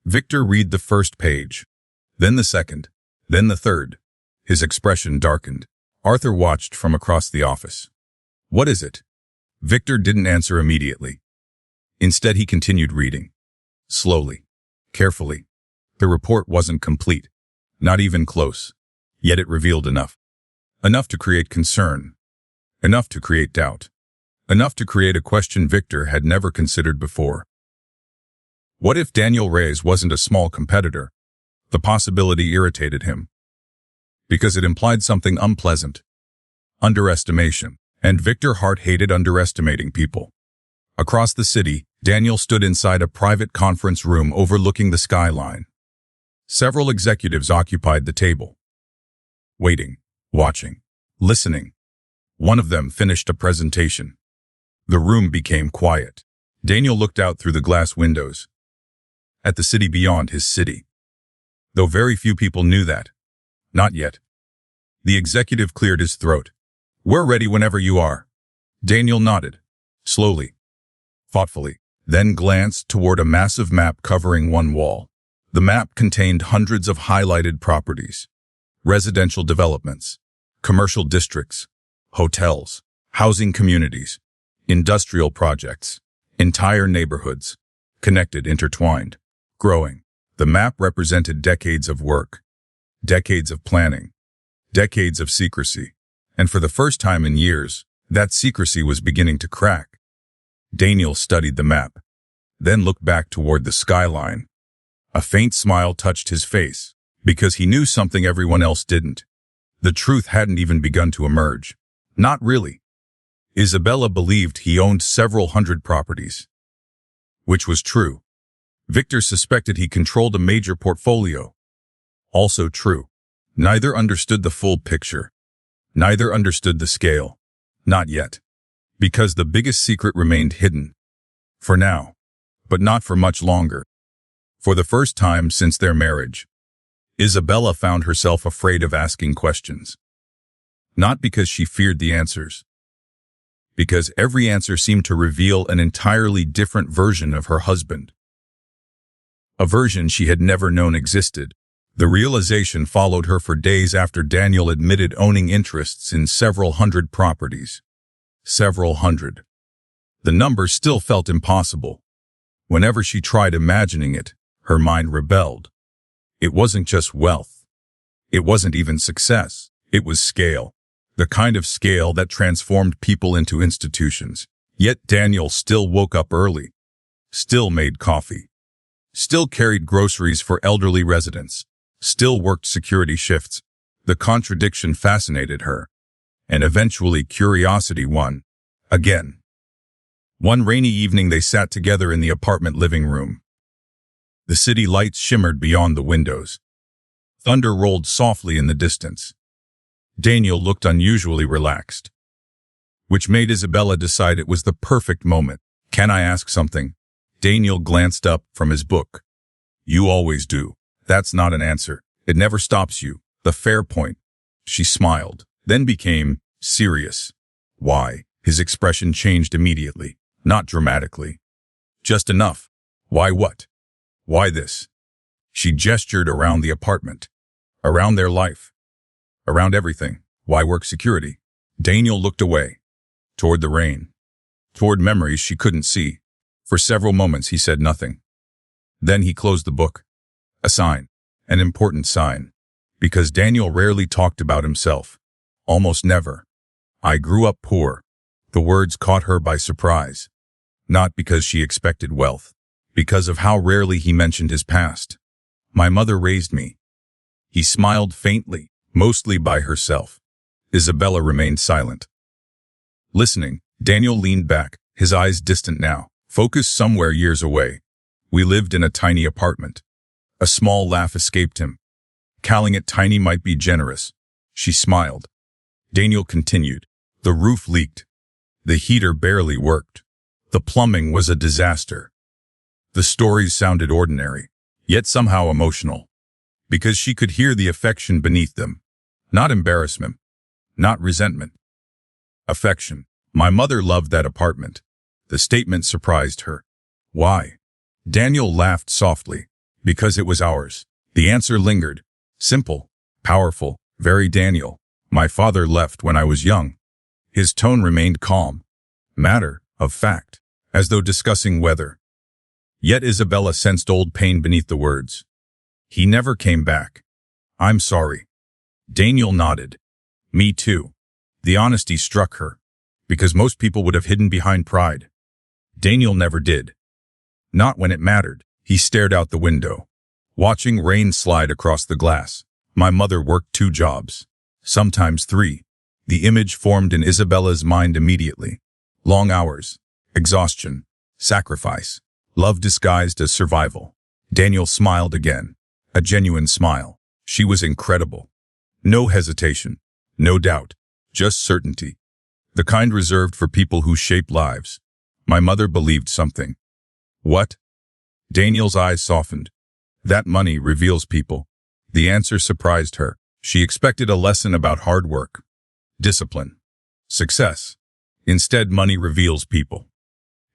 Victor read the first page, then the second, then the third. His expression darkened. Arthur watched from across the office. "What is it?" Victor didn't answer immediately. Instead, he continued reading. Slowly, carefully. The report wasn't complete, not even close, yet it revealed enough. Enough to create concern, enough to create doubt, enough to create a question Victor had never considered before. What if Daniel Reyes wasn't a small competitor? The possibility irritated him, because it implied something unpleasant. Underestimation, and Victor Hart hated underestimating people. Across the city, Daniel stood inside a private conference room overlooking the skyline. Several executives occupied the table, waiting, watching, listening. One of them finished a presentation. The room became quiet. Daniel looked out through the glass windows at the city beyond his city, though very few people knew that. Not yet. The executive cleared his throat. "We're ready whenever you are." Daniel nodded, slowly, thoughtfully, then glanced toward a massive map covering one wall. The map contained hundreds of highlighted properties, residential developments, commercial districts, hotels, housing communities, industrial projects, entire neighborhoods, connected, intertwined, growing. The map represented decades of work, decades of planning, decades of secrecy, and for the first time in years, that secrecy was beginning to crack. Daniel studied the map, then looked back toward the skyline. A faint smile touched his face, because he knew something everyone else didn't. The truth hadn't even begun to emerge. Not really. Isabella believed he owned several hundred properties, which was true. Victor suspected he controlled a major portfolio. Also true. Neither understood the full picture. Neither understood the scale. Not yet. Because the biggest secret remained hidden. For now. But not for much longer. For the first time since their marriage, Isabella found herself afraid of asking questions. Not because she feared the answers. Because every answer seemed to reveal an entirely different version of her husband. A version she had never known existed. The realization followed her for days after Daniel admitted owning interests in several hundred properties. Several hundred. The number still felt impossible. Whenever she tried imagining it, her mind rebelled. It wasn't just wealth. It wasn't even success. It was scale. The kind of scale that transformed people into institutions. Yet Daniel still woke up early. Still made coffee. Still carried groceries for elderly residents. Still worked security shifts. The contradiction fascinated her. And eventually curiosity won. Again. One rainy evening they sat together in the apartment living room. The city lights shimmered beyond the windows. Thunder rolled softly in the distance. Daniel looked unusually relaxed, which made Isabella decide it was the perfect moment. "Can I ask something?" Daniel glanced up from his book. "You always do. That's not an answer. It never stops you. The fair point." She smiled, then became serious. "Why?" His expression changed immediately, not dramatically. "Just enough." "Why what?" "Why this?" She gestured around the apartment, around their life, around everything. "Why work security?" Daniel looked away, toward the rain, toward memories she couldn't see. For several moments he said nothing. Then he closed the book. A sign, an important sign, because Daniel rarely talked about himself, almost never. "I grew up poor." The words caught her by surprise, not because she expected wealth, because of how rarely he mentioned his past. "My mother raised me." He smiled faintly, mostly by herself. Isabella remained silent. Listening, Daniel leaned back, his eyes distant now, focused somewhere years away. "We lived in a tiny apartment." A small laugh escaped him. Calling it tiny might be generous. She smiled. Daniel continued. "The roof leaked. The heater barely worked. The plumbing was a disaster." The stories sounded ordinary, yet somehow emotional, because she could hear the affection beneath them. Not embarrassment. Not resentment. Affection. My mother loved that apartment. The statement surprised her. Why? Daniel laughed softly. Because it was ours. The answer lingered. Simple. Powerful. Very Daniel. My father left when I was young. His tone remained calm. Matter of fact. As though discussing weather. Yet Isabella sensed old pain beneath the words. He never came back. I'm sorry. Daniel nodded. Me too. The honesty struck her. Because most people would have hidden behind pride. Daniel never did. Not when it mattered. He stared out the window. Watching rain slide across the glass. My mother worked 2 jobs. Sometimes 3. The image formed in Isabella's mind immediately. Long hours. Exhaustion. Sacrifice. Love disguised as survival. Daniel smiled again. A genuine smile. She was incredible. No hesitation. No doubt. Just certainty. The kind reserved for people who shape lives. My mother believed something. What? Daniel's eyes softened. That money reveals people. The answer surprised her. She expected a lesson about hard work, discipline, success. Instead, money reveals people.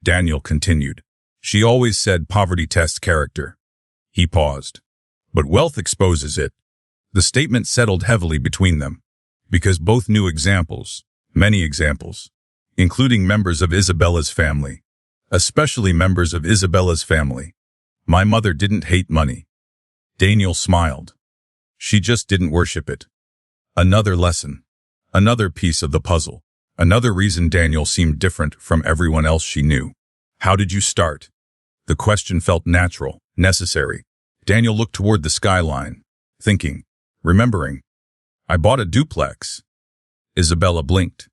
Daniel continued. She always said poverty tests character. He paused. But wealth exposes it. The statement settled heavily between them. Because both knew examples, many examples, including members of Isabella's family. Especially members of Isabella's family. My mother didn't hate money. Daniel smiled. She just didn't worship it. Another lesson. Another piece of the puzzle. Another reason Daniel seemed different from everyone else she knew. How did you start? The question felt natural, necessary. Daniel looked toward the skyline, thinking, remembering. I bought a duplex. Isabella blinked.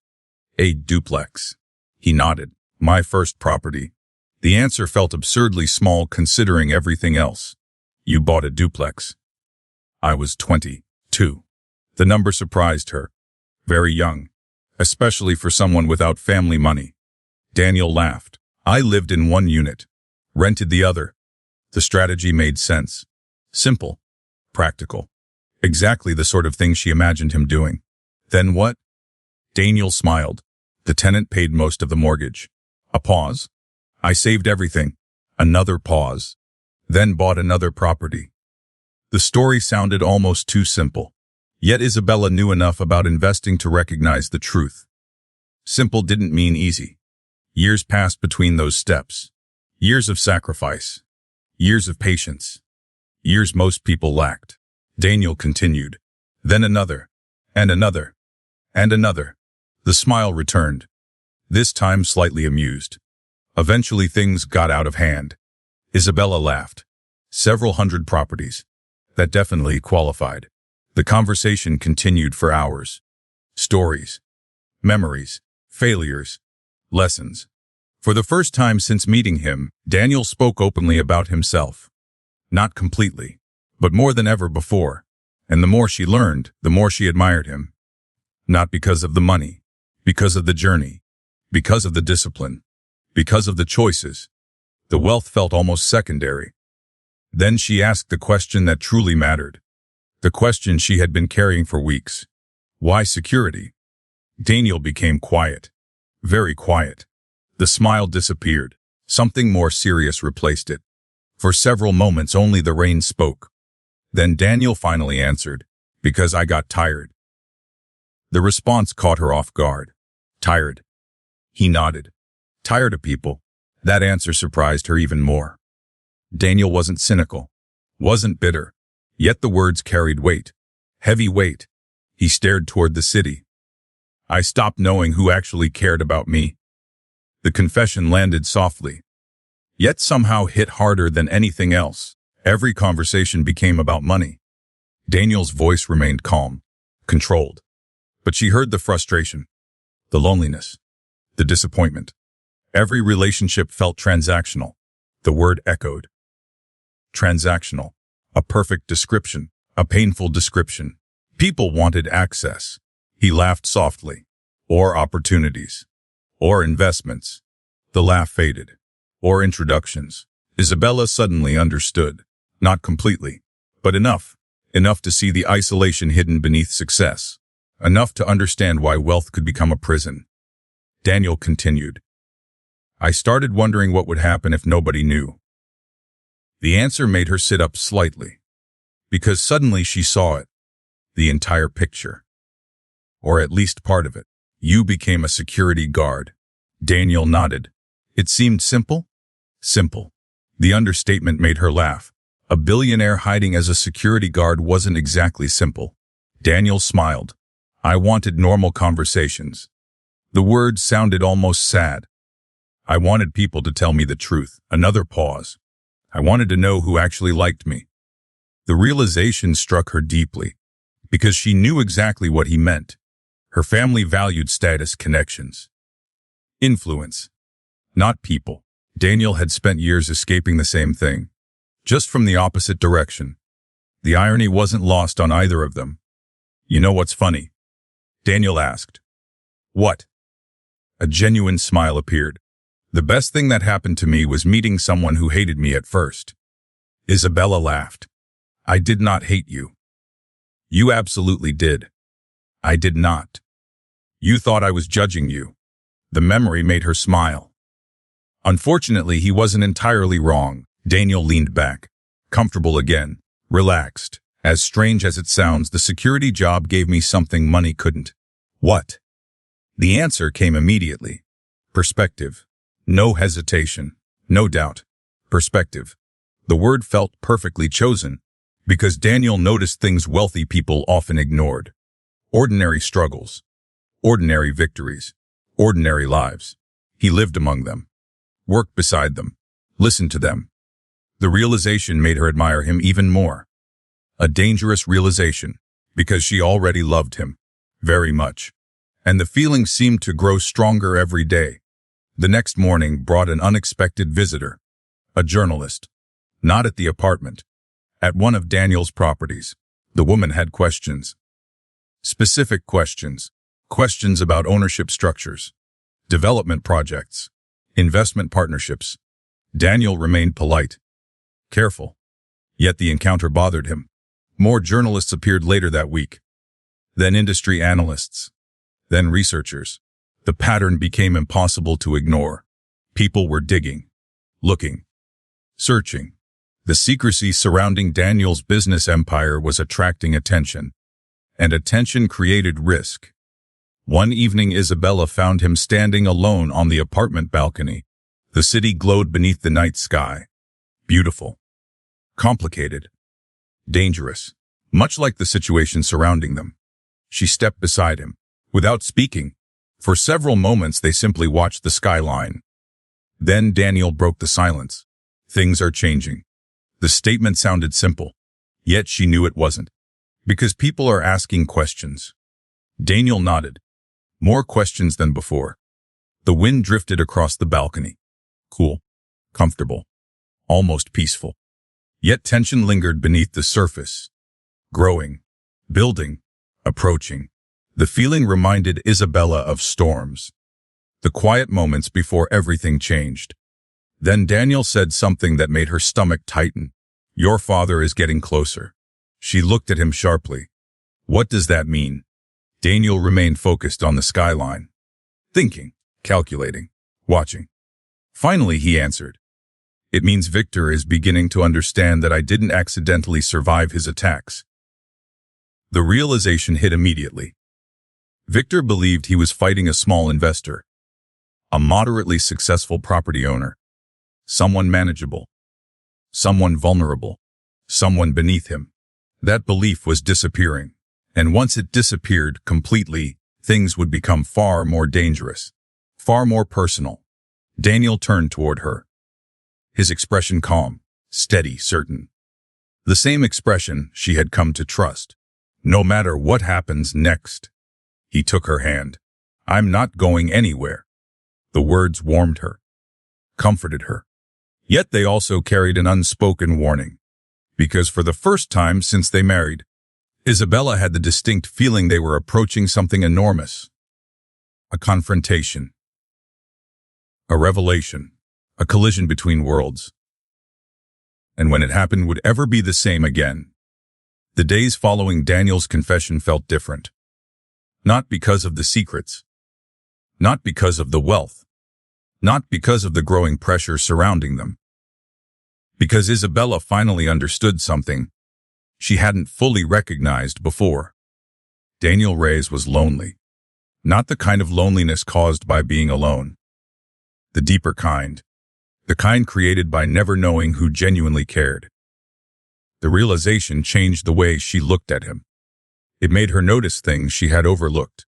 A duplex. He nodded. My first property. The answer felt absurdly small considering everything else. You bought a duplex. I was 22. The number surprised her. Very young. Especially for someone without family money. Daniel laughed. I lived in one unit. Rented the other. The strategy made sense. Simple. Practical. Exactly the sort of thing she imagined him doing. Then what? Daniel smiled. The tenant paid most of the mortgage. A pause. I saved everything. Another pause. Then bought another property. The story sounded almost too simple. Yet Isabella knew enough about investing to recognize the truth. Simple didn't mean easy. Years passed between those steps. Years of sacrifice. Years of patience. Years most people lacked. Daniel continued. Then another. And another. And another. The smile returned. This time slightly amused. Eventually things got out of hand. Isabella laughed. Several hundred properties. That definitely qualified. The conversation continued for hours. Stories. Memories. Failures. Lessons. For the first time since meeting him, Daniel spoke openly about himself. Not completely, but more than ever before. And the more she learned, the more she admired him. Not because of the money, because of the journey, because of the discipline, because of the choices. The wealth felt almost secondary. Then she asked the question that truly mattered. The question she had been carrying for weeks. Why security? Daniel became quiet. Very quiet. The smile disappeared. Something more serious replaced it. For several moments only the rain spoke. Then Daniel finally answered, because I got tired. The response caught her off guard. Tired. He nodded. Tired of people. That answer surprised her even more. Daniel wasn't cynical. Wasn't bitter. Yet the words carried weight. Heavy weight. He stared toward the city. I stopped knowing who actually cared about me. The confession landed softly. Yet somehow hit harder than anything else. Every conversation became about money. Daniel's voice remained calm, controlled. But she heard the frustration, the loneliness, the disappointment. Every relationship felt transactional. The word echoed. Transactional. A perfect description. A painful description. People wanted access. He laughed softly. Or opportunities. Or investments. The laugh faded. Or introductions. Isabella suddenly understood. Not completely, but enough. enough to see the isolation hidden beneath success, enough to understand why wealth could become a prison. Daniel continued. I started wondering what would happen if nobody knew. The answer made her sit up slightly, because suddenly she saw it, the entire picture. Or at least part of it. You became a security guard. Daniel nodded. It seemed simple? Simple. The understatement made her laugh. A billionaire hiding as a security guard wasn't exactly simple. Daniel smiled. I wanted normal conversations. The words sounded almost sad. I wanted people to tell me the truth. Another pause. I wanted to know who actually liked me. The realization struck her deeply, because she knew exactly what he meant. Her family valued status, connections, influence, not people. Daniel had spent years escaping the same thing, just from the opposite direction. The irony wasn't lost on either of them. You know what's funny? Daniel asked. What? A genuine smile appeared. The best thing that happened to me was meeting someone who hated me at first. Isabella laughed. I did not hate you. You absolutely did. I did not. You thought I was judging you. The memory made her smile. Unfortunately, he wasn't entirely wrong. Daniel leaned back, comfortable again, relaxed. As strange as it sounds, the security job gave me something money couldn't. What? The answer came immediately. Perspective. No hesitation. No doubt. Perspective. The word felt perfectly chosen, because Daniel noticed things wealthy people often ignored. Ordinary struggles. Ordinary victories. Ordinary lives. He lived among them. Worked beside them. Listened to them. The realization made her admire him even more. A dangerous realization, because she already loved him. Very much. And the feeling seemed to grow stronger every day. The next morning brought an unexpected visitor. A journalist. Not at the apartment. At one of Daniel's properties. The woman had questions. Specific questions. Questions about ownership structures, development projects, investment partnerships. Daniel remained polite, careful. Yet the encounter bothered him. More journalists appeared later that week. Then industry analysts. Then researchers. The pattern became impossible to ignore. People were digging, looking, searching. The secrecy surrounding Daniel's business empire was attracting attention. And attention created risk. One evening, Isabella found him standing alone on the apartment balcony. The city glowed beneath the night sky. Beautiful. Complicated. Dangerous. Much like the situation surrounding them. She stepped beside him, without speaking. For several moments, they simply watched the skyline. Then Daniel broke the silence. Things are changing. The statement sounded simple, yet she knew it wasn't. Because people are asking questions. Daniel nodded. More questions than before. The wind drifted across the balcony. Cool, comfortable, almost peaceful. Yet tension lingered beneath the surface. Growing, building, approaching. The feeling reminded Isabella of storms. The quiet moments before everything changed. Then Daniel said something that made her stomach tighten. Your father is getting closer. She looked at him sharply. What does that mean? Daniel remained focused on the skyline. Thinking, calculating, watching. Finally, he answered. It means Victor is beginning to understand that I didn't accidentally survive his attacks. The realization hit immediately. Victor believed he was fighting a small investor, a moderately successful property owner, someone manageable, someone vulnerable, someone beneath him. That belief was disappearing. And once it disappeared completely, things would become far more dangerous, far more personal. Daniel turned toward her. His expression calm, steady, certain. The same expression she had come to trust. No matter what happens next. He took her hand. I'm not going anywhere. The words warmed her, comforted her. Yet they also carried an unspoken warning. Because for the first time since they married, Isabella had the distinct feeling they were approaching something enormous. A confrontation. A revelation. A collision between worlds. And when it happened, would ever be the same again. The days following Daniel's confession felt different. Not because of the secrets. Not because of the wealth. Not because of the growing pressure surrounding them. Because Isabella finally understood something she hadn't fully recognized before. Daniel Reyes was lonely. Not the kind of loneliness caused by being alone. The deeper kind. The kind created by never knowing who genuinely cared. The realization changed the way she looked at him. It made her notice things she had overlooked.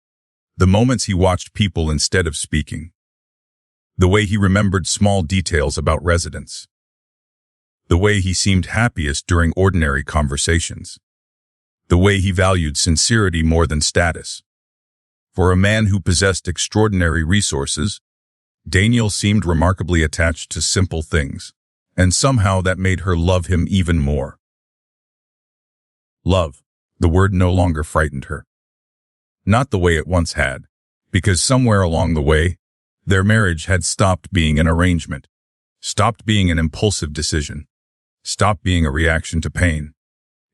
The moments he watched people instead of speaking. The way he remembered small details about residents. The way he seemed happiest during ordinary conversations. The way he valued sincerity more than status. For a man who possessed extraordinary resources, Daniel seemed remarkably attached to simple things, and somehow that made her love him even more. Love, the word no longer frightened her. Not the way it once had, because somewhere along the way, their marriage had stopped being an arrangement, stopped being an impulsive decision, stopped being a reaction to pain.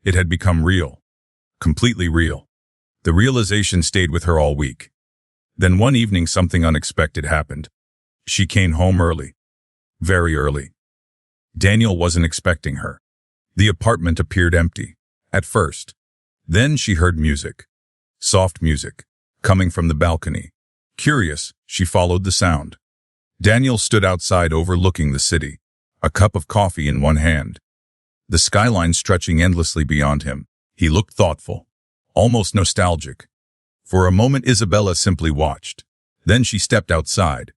It had become real, completely real. The realization stayed with her all week. Then one evening something unexpected happened. She came home early. Very early. Daniel wasn't expecting her. The apartment appeared empty, at first. Then she heard music. Soft music, coming from the balcony. Curious, she followed the sound. Daniel stood outside overlooking the city, a cup of coffee in one hand. The skyline stretching endlessly beyond him. He looked thoughtful, almost nostalgic. For a moment Isabella simply watched. Then she stepped outside.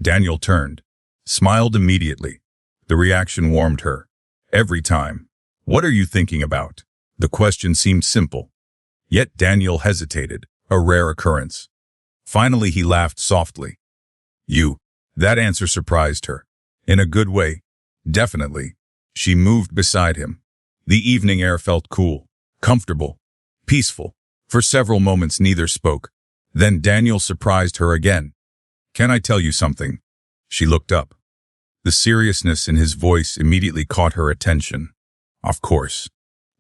Daniel turned, smiled immediately. The reaction warmed her. Every time. What are you thinking about? The question seemed simple. Yet Daniel hesitated, a rare occurrence. Finally he laughed softly. You. That answer surprised her. In a good way. Definitely. She moved beside him. The evening air felt cool, comfortable, peaceful. For several moments neither spoke. Then Daniel surprised her again. Can I tell you something? She looked up. The seriousness in his voice immediately caught her attention. Of course.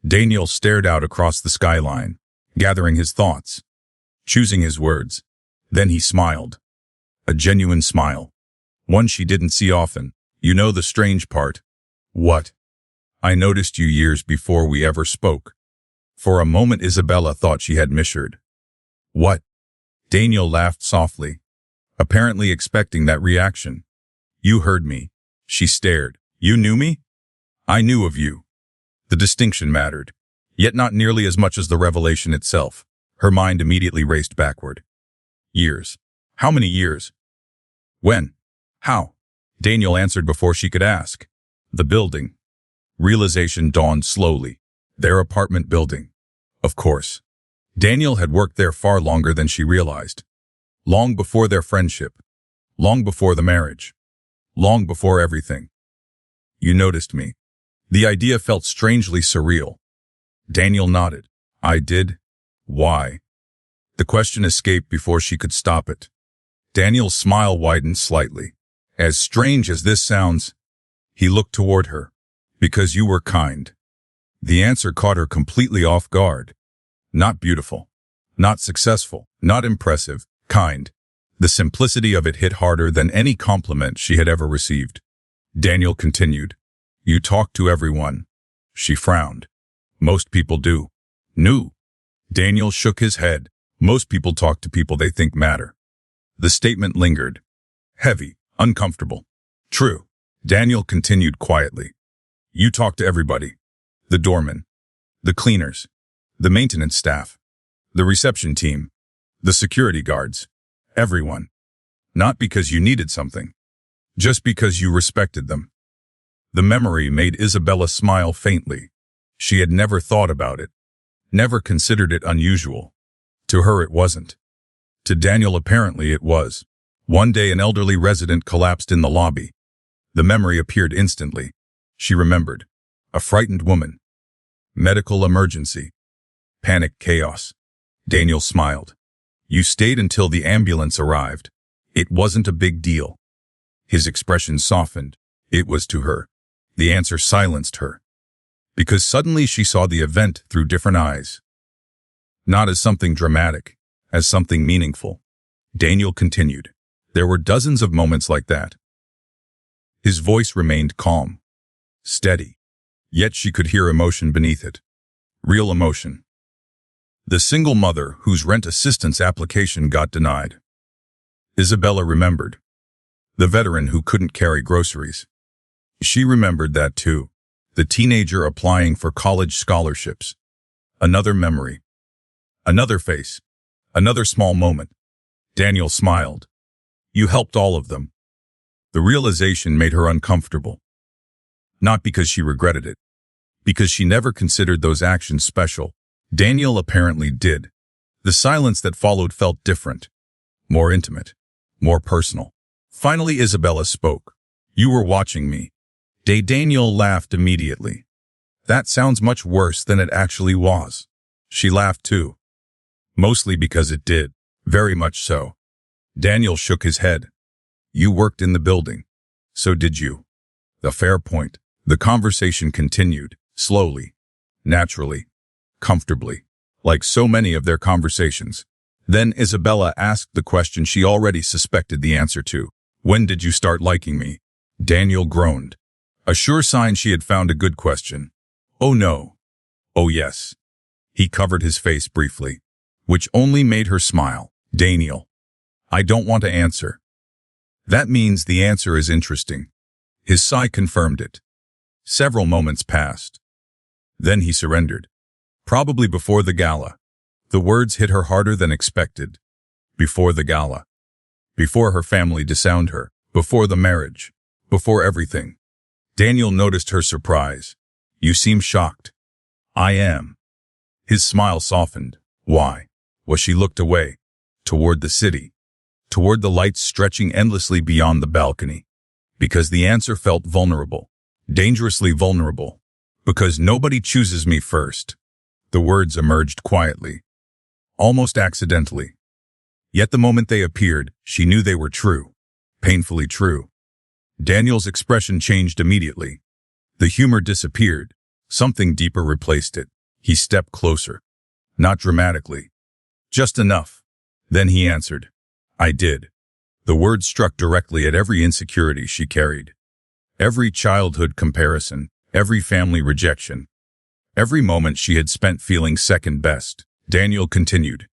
Daniel stared out across the skyline, gathering his thoughts, choosing his words. Then he smiled. A genuine smile. One she didn't see often. You know the strange part? What? I noticed you years before we ever spoke. For a moment Isabella thought she had misheard. What? Daniel laughed softly, apparently expecting that reaction. You heard me. She stared. You knew me? I knew of you. The distinction mattered, yet not nearly as much as the revelation itself. Her mind immediately raced backward. Years. How many years? When? How? Daniel answered before she could ask. The building. Realization dawned slowly. Their apartment building. Of course. Daniel had worked there far longer than she realized. Long before their friendship. Long before the marriage. Long before everything. You noticed me. The idea felt strangely surreal. Daniel nodded. I did. Why? The question escaped before she could stop it. Daniel's smile widened slightly. As strange as this sounds, he looked toward her. Because you were kind. The answer caught her completely off guard. Not beautiful. Not successful. Not impressive. Kind. The simplicity of it hit harder than any compliment she had ever received. Daniel continued. You talk to everyone. She frowned. Most people do. No. Daniel shook his head. Most people talk to people they think matter. The statement lingered. Heavy. Uncomfortable. True. Daniel continued quietly. You talk to everybody. The doorman. The cleaners. The maintenance staff. The reception team. The security guards. Everyone. Not because you needed something. Just because you respected them. The memory made Isabella smile faintly. She had never thought about it. Never considered it unusual. To her it wasn't. To Daniel apparently it was. One day an elderly resident collapsed in the lobby. The memory appeared instantly. She remembered. A frightened woman. Medical emergency. Panic chaos. Daniel smiled. You stayed until the ambulance arrived. It wasn't a big deal. His expression softened. It was to her. The answer silenced her. because suddenly she saw the event through different eyes. Not as something dramatic, as something meaningful. Daniel continued. There were dozens of moments like that. His voice remained calm, steady, yet she could hear emotion beneath it. Real emotion. The single mother whose rent assistance application got denied. Isabella remembered. The veteran who couldn't carry groceries. She remembered that too. The teenager applying for college scholarships. Another memory. Another face. Another small moment. Daniel smiled. You helped all of them. The realization made her uncomfortable. Not because she regretted it. Because she never considered those actions special. Daniel apparently did. The silence that followed felt different. More intimate. More personal. Finally Isabella spoke. You were watching me. Daniel laughed immediately. That sounds much worse than it actually was. She laughed too. Mostly because it did. Very much so. Daniel shook his head. You worked in the building. So did you. A fair point. The conversation continued, slowly, naturally, comfortably, like so many of their conversations. Then Isabella asked the question she already suspected the answer to. When did you start liking me? Daniel groaned. A sure sign she had found a good question. Oh no. Oh yes. He covered his face briefly, which only made her smile. Daniel. I don't want to answer. That means the answer is interesting. His sigh confirmed it. Several moments passed. Then he surrendered. Probably before the gala. The words hit her harder than expected. Before the gala. Before her family disowned her. Before the marriage. Before everything. Daniel noticed her surprise. You seem shocked. I am. His smile softened. Why? She looked away. Toward the city. Toward the lights stretching endlessly beyond the balcony. Because the answer felt vulnerable. Dangerously vulnerable. Because nobody chooses me first. The words emerged quietly. Almost accidentally. Yet the moment they appeared, she knew they were true. Painfully true. Daniel's expression changed immediately. The humor disappeared. Something deeper replaced it. He stepped closer. Not dramatically. Just enough. Then he answered. I did. The words struck directly at every insecurity she carried. Every childhood comparison. Every family rejection. Every moment she had spent feeling second best. Daniel continued.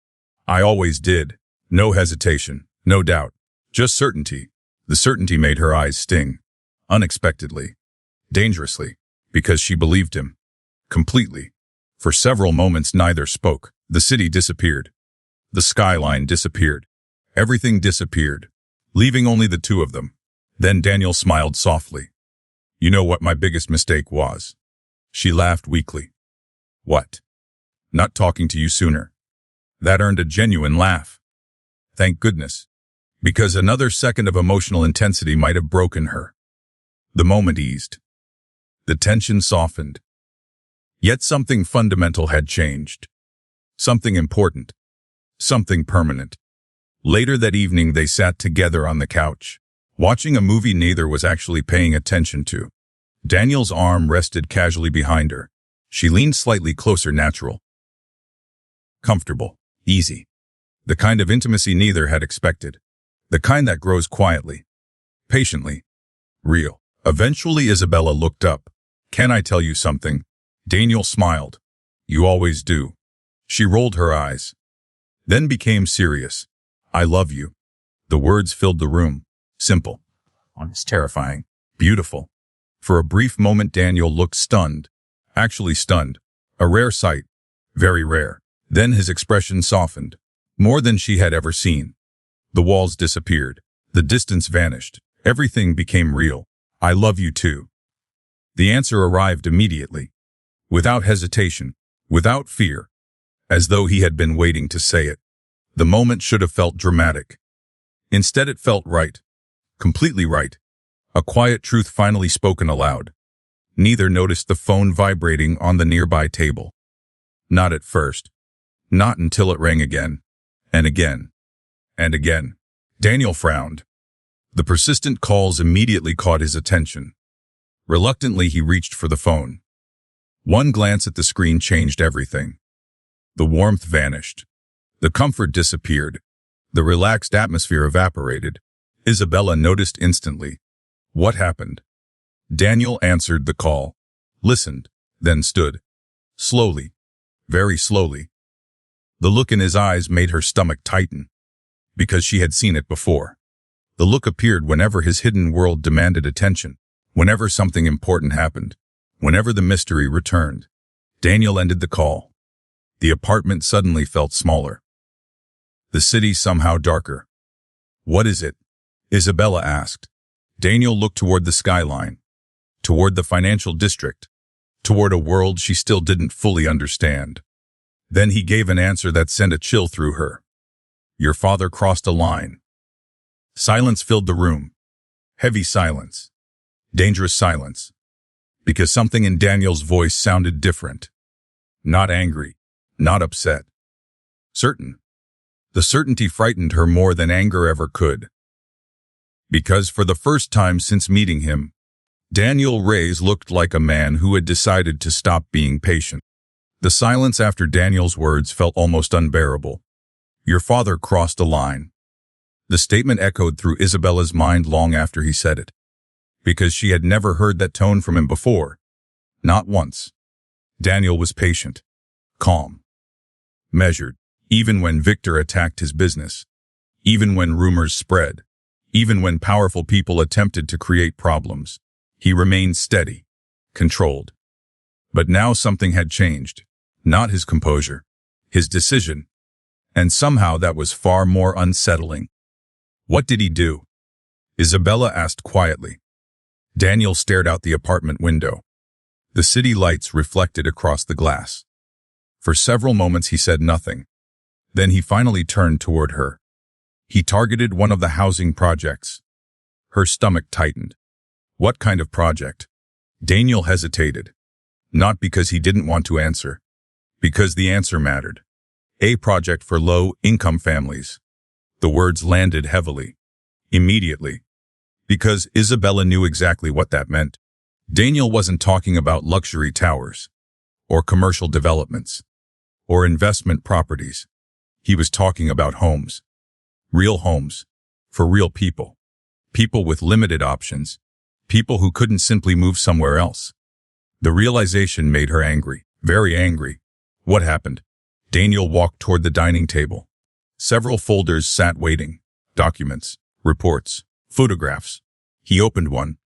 I always did. No hesitation. No doubt. Just certainty. The certainty made her eyes sting. Unexpectedly. Dangerously. Because she believed him. Completely. For several moments neither spoke. The city disappeared. The skyline disappeared. Everything disappeared. Leaving only the two of them. Then Daniel smiled softly. You know what my biggest mistake was? She laughed weakly. What? Not talking to you sooner. That earned a genuine laugh. Thank goodness. Because another second of emotional intensity might have broken her. The moment eased. The tension softened. Yet something fundamental had changed. Something important. Something permanent. Later that evening they sat together on the couch, watching a movie neither was actually paying attention to. Daniel's arm rested casually behind her. She leaned slightly closer, natural. Comfortable. Easy. The kind of intimacy neither had expected. The kind that grows quietly. Patiently. Real. Eventually Isabella looked up. Can I tell you something? Daniel smiled. You always do. She rolled her eyes. Then became serious. I love you. The words filled the room. Simple. Honest. Terrifying. Beautiful. For a brief moment Daniel looked stunned. Actually stunned. A rare sight. Very rare. Then his expression softened. More than she had ever seen. The walls disappeared. The distance vanished. Everything became real. I love you too. The answer arrived immediately. Without hesitation. Without fear. As though he had been waiting to say it. The moment should have felt dramatic. Instead it felt right. Completely right. A quiet truth finally spoken aloud. Neither noticed the phone vibrating on the nearby table. Not at first. Not until it rang again. And again. And again. Daniel frowned. The persistent calls immediately caught his attention. Reluctantly he reached for the phone. One glance at the screen changed everything. The warmth vanished. The comfort disappeared. The relaxed atmosphere evaporated. Isabella noticed instantly. What happened? Daniel answered the call, listened, then stood. Slowly, very slowly. The look in his eyes made her stomach tighten, because she had seen it before. The look appeared whenever his hidden world demanded attention, whenever something important happened, whenever the mystery returned. Daniel ended the call. The apartment suddenly felt smaller. The city somehow darker. What is it? Isabella asked. Daniel looked toward the skyline, toward the financial district, toward a world she still didn't fully understand. Then he gave an answer that sent a chill through her. Your father crossed a line. Silence filled the room. Heavy silence. Dangerous silence. Because something in Daniel's voice sounded different. Not angry. Not upset. Certain. The certainty frightened her more than anger ever could. Because for the first time since meeting him, Daniel Reyes looked like a man who had decided to stop being patient. The silence after Daniel's words felt almost unbearable. Your father crossed a line. The statement echoed through Isabella's mind long after he said it. Because she had never heard that tone from him before. Not once. Daniel was patient. Calm. Measured. Even when Victor attacked his business. Even when rumors spread. Even when powerful people attempted to create problems. He remained steady. Controlled. But now something had changed. Not his composure. His decision. And somehow that was far more unsettling. What did he do? Isabella asked quietly. Daniel stared out the apartment window. The city lights reflected across the glass. For several moments he said nothing. Then he finally turned toward her. He targeted one of the housing projects. Her stomach tightened. What kind of project? Daniel hesitated. Not because he didn't want to answer. Because the answer mattered. A project for low-income families. The words landed heavily. Immediately. Because Isabella knew exactly what that meant. Daniel wasn't talking about luxury towers. Or commercial developments. Or investment properties. He was talking about homes. Real homes. For real people. People with limited options. People who couldn't simply move somewhere else. The realization made her angry. Very angry. What happened? Daniel walked toward the dining table. Several folders sat waiting. Documents, reports, photographs. He opened one,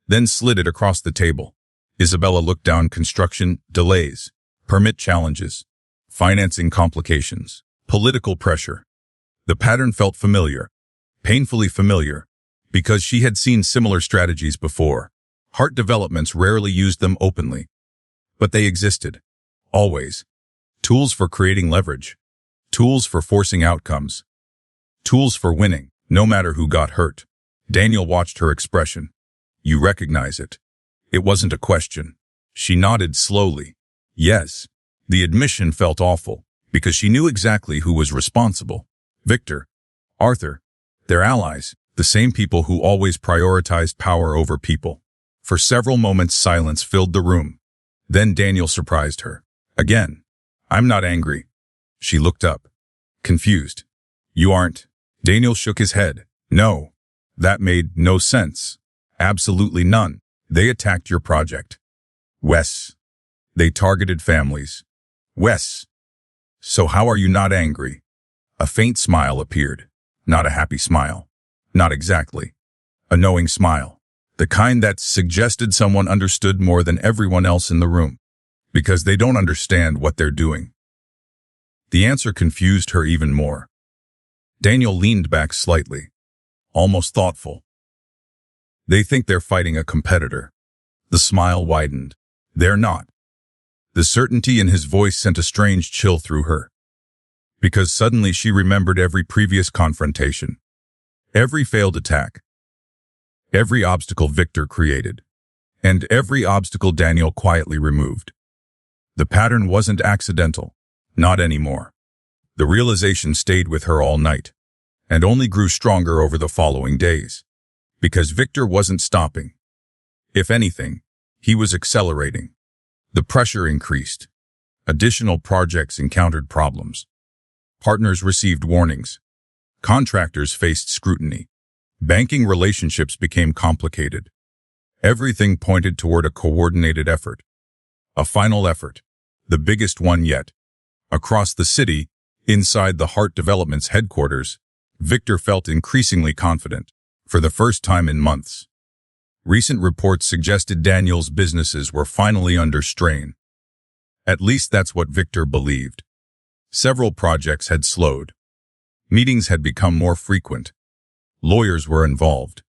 then slid it across the table. Isabella looked down. Construction delays, permit challenges, financing complications, political pressure. The pattern felt familiar, painfully familiar, because she had seen similar strategies before. Heart developments rarely used them openly. But they existed. Always. Tools for creating leverage. Tools for forcing outcomes. Tools for winning, no matter who got hurt. Daniel watched her expression. You recognize it. It wasn't a question. She nodded slowly. Yes. The admission felt awful, because she knew exactly who was responsible. Victor. Arthur. Their allies. The same people who always prioritized power over people. For several moments silence filled the room. Then Daniel surprised her. Again. I'm not angry. She looked up. Confused. You aren't? Daniel shook his head. No. That made no sense. Absolutely none. They attacked your project. Wes. They targeted families. Wes. So how are you not angry? A faint smile appeared. Not a happy smile. Not exactly. A knowing smile. The kind that suggested someone understood more than everyone else in the room. Because they don't understand what they're doing. The answer confused her even more. Daniel leaned back slightly. Almost thoughtful. They think they're fighting a competitor. The smile widened. They're not. The certainty in his voice sent a strange chill through her. Because suddenly she remembered every previous confrontation. Every failed attack. Every obstacle Victor created. And every obstacle Daniel quietly removed. The pattern wasn't accidental. Not anymore. The realization stayed with her all night. And only grew stronger over the following days. Because Victor wasn't stopping. If anything, he was accelerating. The pressure increased. Additional projects encountered problems. Partners received warnings. Contractors faced scrutiny. Banking relationships became complicated. Everything pointed toward a coordinated effort. A final effort, the biggest one yet. Across the city, inside the Hart Development's headquarters, Victor felt increasingly confident, for the first time in months. Recent reports suggested Daniel's businesses were finally under strain. At least that's what Victor believed. Several projects had slowed. Meetings had become more frequent. Lawyers were involved.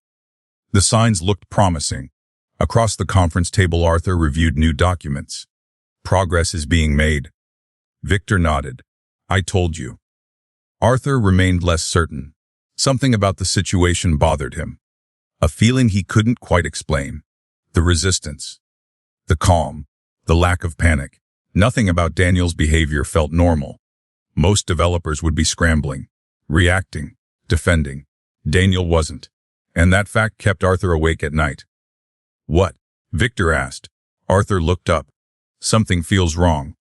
The signs looked promising. Across the conference table, Arthur reviewed new documents. Progress is being made. Victor nodded. I told you. Arthur remained less certain. Something about the situation bothered him. A feeling he couldn't quite explain. The resistance. The calm. The lack of panic. Nothing about Daniel's behavior felt normal. Most developers would be scrambling, reacting, defending. Daniel wasn't. And that fact kept Arthur awake at night. What? Victor asked. Arthur looked up. Something feels wrong.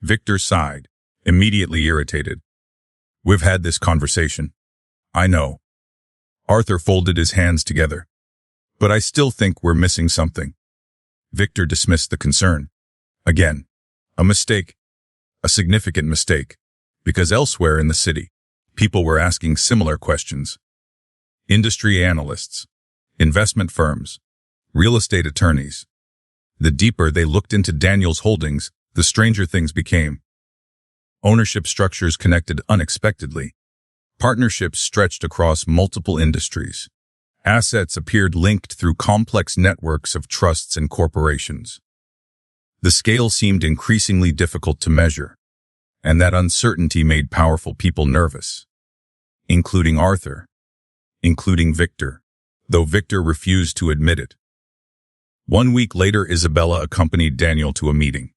Victor sighed, immediately irritated. We've had this conversation. I know. Arthur folded his hands together. But I still think we're missing something. Victor dismissed the concern. Again, a mistake. A significant mistake. Because elsewhere in the city, people were asking similar questions. Industry analysts, investment firms, real estate attorneys. The deeper they looked into Daniel's holdings, the stranger things became. Ownership structures connected unexpectedly. Partnerships stretched across multiple industries. Assets appeared linked through complex networks of trusts and corporations. The scale seemed increasingly difficult to measure, and that uncertainty made powerful people nervous. Including Arthur. Including Victor, though Victor refused to admit it. 1 week later, Isabella accompanied Daniel to a meeting.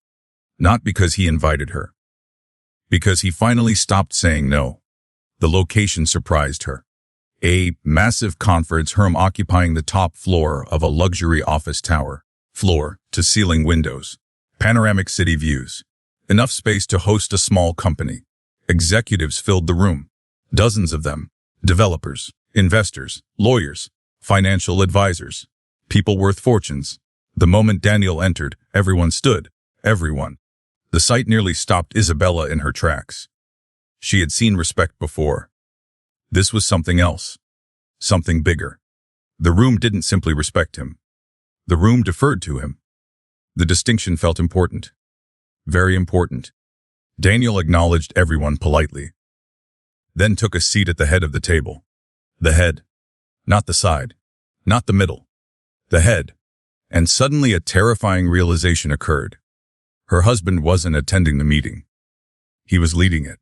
Not because he invited her. Because he finally stopped saying no. The location surprised her. A massive conference room occupying the top floor of a luxury office tower. Floor-to-ceiling windows. Panoramic city views. Enough space to host a small company. Executives filled the room. Dozens of them. Developers, investors, lawyers, financial advisors. People worth fortunes. The moment Daniel entered, everyone stood. Everyone. The sight nearly stopped Isabella in her tracks. She had seen respect before. This was something else. Something bigger. The room didn't simply respect him. The room deferred to him. The distinction felt important. Very important. Daniel acknowledged everyone politely. Then took a seat at the head of the table. The head. Not the side. Not the middle. The head. And suddenly a terrifying realization occurred. Her husband wasn't attending the meeting. He was leading it.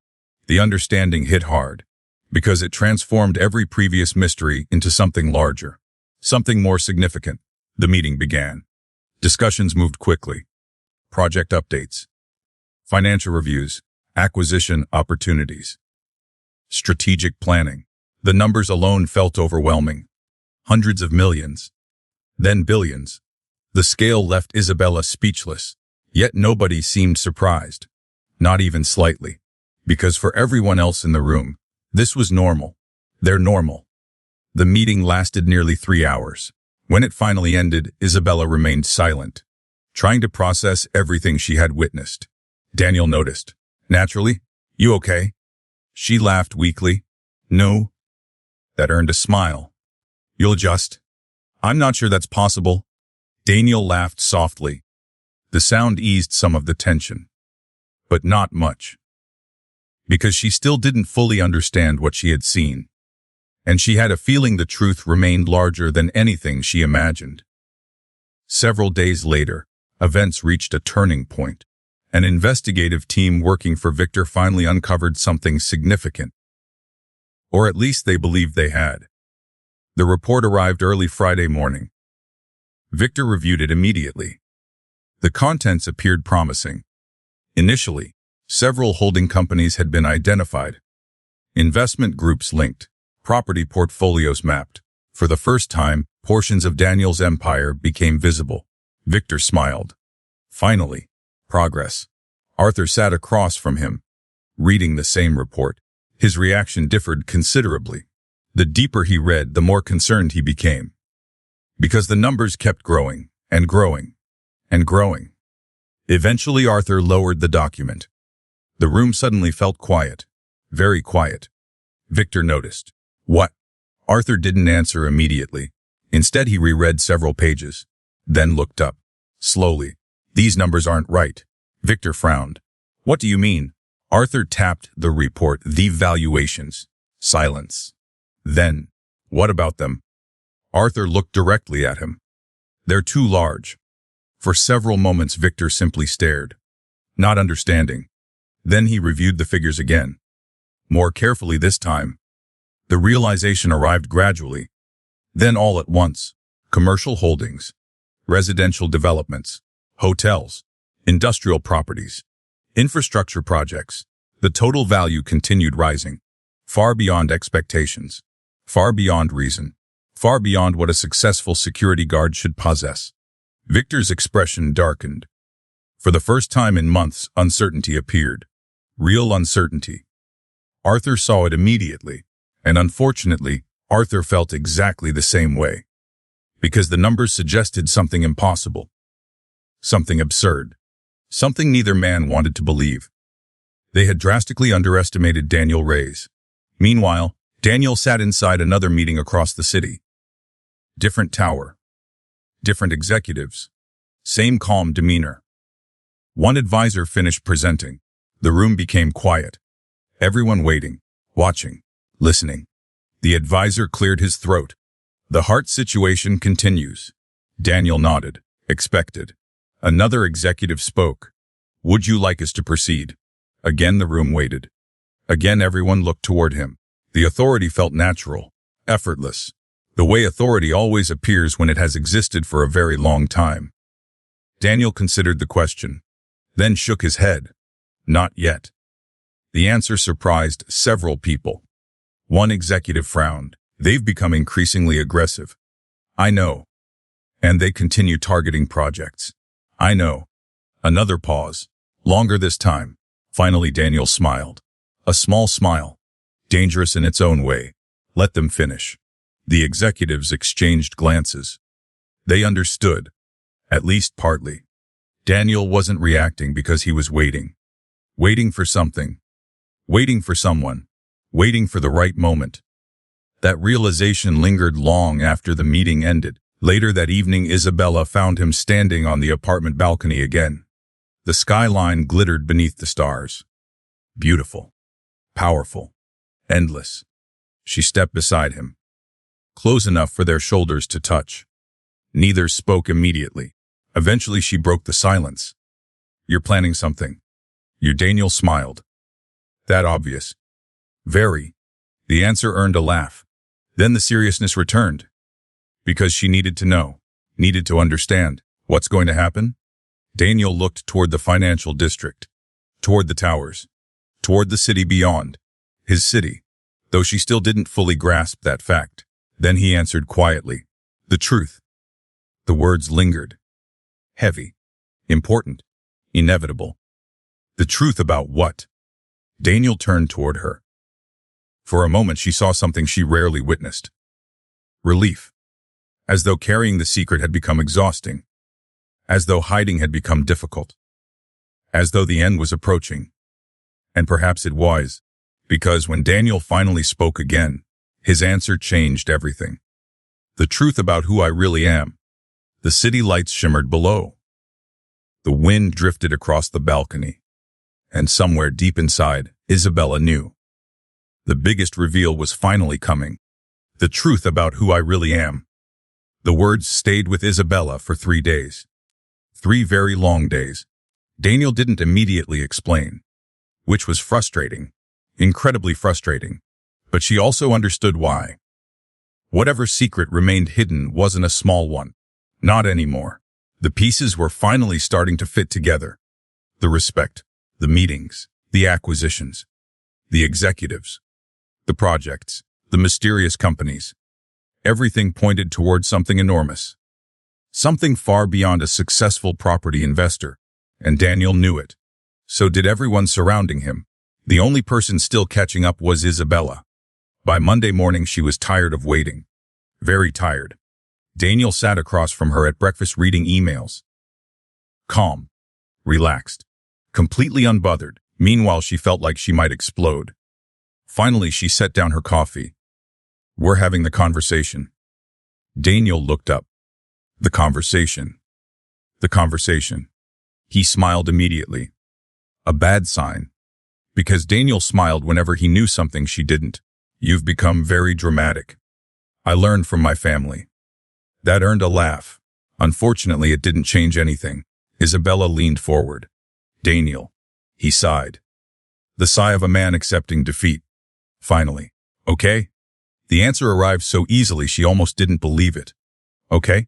The understanding hit hard, because it transformed every previous mystery into something larger, something more significant. The meeting began. Discussions moved quickly. Project updates. Financial reviews. Acquisition opportunities. Strategic planning. The numbers alone felt overwhelming. Hundreds of millions. Then billions. The scale left Isabella speechless, yet nobody seemed surprised. Not even slightly. Because for everyone else in the room, this was normal. They're normal. The meeting lasted nearly 3 hours. When it finally ended, Isabella remained silent, trying to process everything she had witnessed. Daniel noticed. Naturally, you okay? She laughed weakly. No. That earned a smile. You'll adjust. I'm not sure that's possible. Daniel laughed softly. The sound eased some of the tension. But not much. Because she still didn't fully understand what she had seen. And she had a feeling the truth remained larger than anything she imagined. Several days later, events reached a turning point. An investigative team working for Victor finally uncovered something significant. Or at least they believed they had. The report arrived early Friday morning. Victor reviewed it immediately. The contents appeared promising. Initially, several holding companies had been identified. Investment groups linked. Property portfolios mapped. For the first time, portions of Daniel's empire became visible. Victor smiled. Finally, Progress. Arthur sat across from him, reading the same report. His reaction differed considerably. The deeper he read, the more concerned he became. Because the numbers kept growing, and growing, and growing. Eventually Arthur lowered the document. The room suddenly felt quiet. Very quiet. Victor noticed. What? Arthur didn't answer immediately. Instead he reread several pages, then looked up. Slowly. These numbers aren't right. Victor frowned. What do you mean? Arthur tapped the report. The valuations. Silence. Then, what about them? Arthur looked directly at him. They're too large. For several moments Victor simply stared, not understanding. Then he reviewed the figures again. More carefully this time. The realization arrived gradually. Then all at once. Commercial holdings, residential developments, hotels, industrial properties, infrastructure projects. The total value continued rising, far beyond expectations, far beyond reason, far beyond what a successful security guard should possess. Victor's expression darkened. For the first time in months, uncertainty appeared. Real uncertainty. Arthur saw it immediately, and unfortunately, Arthur felt exactly the same way. Because the numbers suggested something impossible. Something absurd. Something neither man wanted to believe. They had drastically underestimated Daniel Reyes. Meanwhile, Daniel sat inside another meeting across the city. Different tower. Different executives. Same calm demeanor. One advisor finished presenting. The room became quiet. Everyone waiting, watching, listening. The advisor cleared his throat. The heart situation continues. Daniel nodded, expected. Another executive spoke. Would you like us to proceed? Again the room waited. Again everyone looked toward him. The authority felt natural, effortless. The way authority always appears when it has existed for a very long time. Daniel considered the question, then shook his head. Not yet. The answer surprised several people. One executive frowned. They've become increasingly aggressive. I know. And they continue targeting projects. I know. Another pause. Longer this time. Finally Daniel smiled. A small smile. Dangerous in its own way. Let them finish. The executives exchanged glances. They understood. At least partly. Daniel wasn't reacting because he was waiting. Waiting for something. Waiting for someone. Waiting for the right moment. That realization lingered long after the meeting ended. Later that evening Isabella found him standing on the apartment balcony again. The skyline glittered beneath the stars. Beautiful. Powerful. Endless. She stepped beside him. Close enough for their shoulders to touch. Neither spoke immediately. Eventually she broke the silence. You're planning something. Daniel smiled. That obvious. Very. The answer earned a laugh. Then the seriousness returned. Because she needed to know, needed to understand. What's going to happen? Daniel looked toward the financial district, toward the towers, toward the city beyond. His city, though she still didn't fully grasp that fact. Then he answered quietly. The truth. The words lingered. Heavy. Important. Inevitable. The truth about what? Daniel turned toward her. For a moment she saw something she rarely witnessed. Relief. As though carrying the secret had become exhausting. As though hiding had become difficult. As though the end was approaching. And perhaps it was, because when Daniel finally spoke again, his answer changed everything. The truth about who I really am. The city lights shimmered below. The wind drifted across the balcony. And somewhere deep inside, Isabella knew. The biggest reveal was finally coming. The truth about who I really am. The words stayed with Isabella for 3 days. 3 very long days. Daniel didn't immediately explain, which was frustrating, incredibly frustrating, but she also understood why. Whatever secret remained hidden wasn't a small one. Not anymore. The pieces were finally starting to fit together. The respect, the meetings, the acquisitions, the executives, the projects, the mysterious companies. Everything pointed toward something enormous. Something far beyond a successful property investor. and Daniel knew it. So did everyone surrounding him. The only person still catching up was Isabella. By Monday morning, she was tired of waiting. Very tired. Daniel sat across from her at breakfast reading emails. Calm. Relaxed. Completely unbothered. Meanwhile, she felt like she might explode. Finally, she set down her coffee. We're having the conversation. Daniel looked up. The conversation. The conversation. He smiled immediately. A bad sign. Because Daniel smiled whenever he knew something she didn't. You've become very dramatic. I learned from my family. That earned a laugh. Unfortunately, it didn't change anything. Isabella leaned forward. Daniel. He sighed. The sigh of a man accepting defeat. Finally. Okay? The answer arrived so easily she almost didn't believe it. Okay?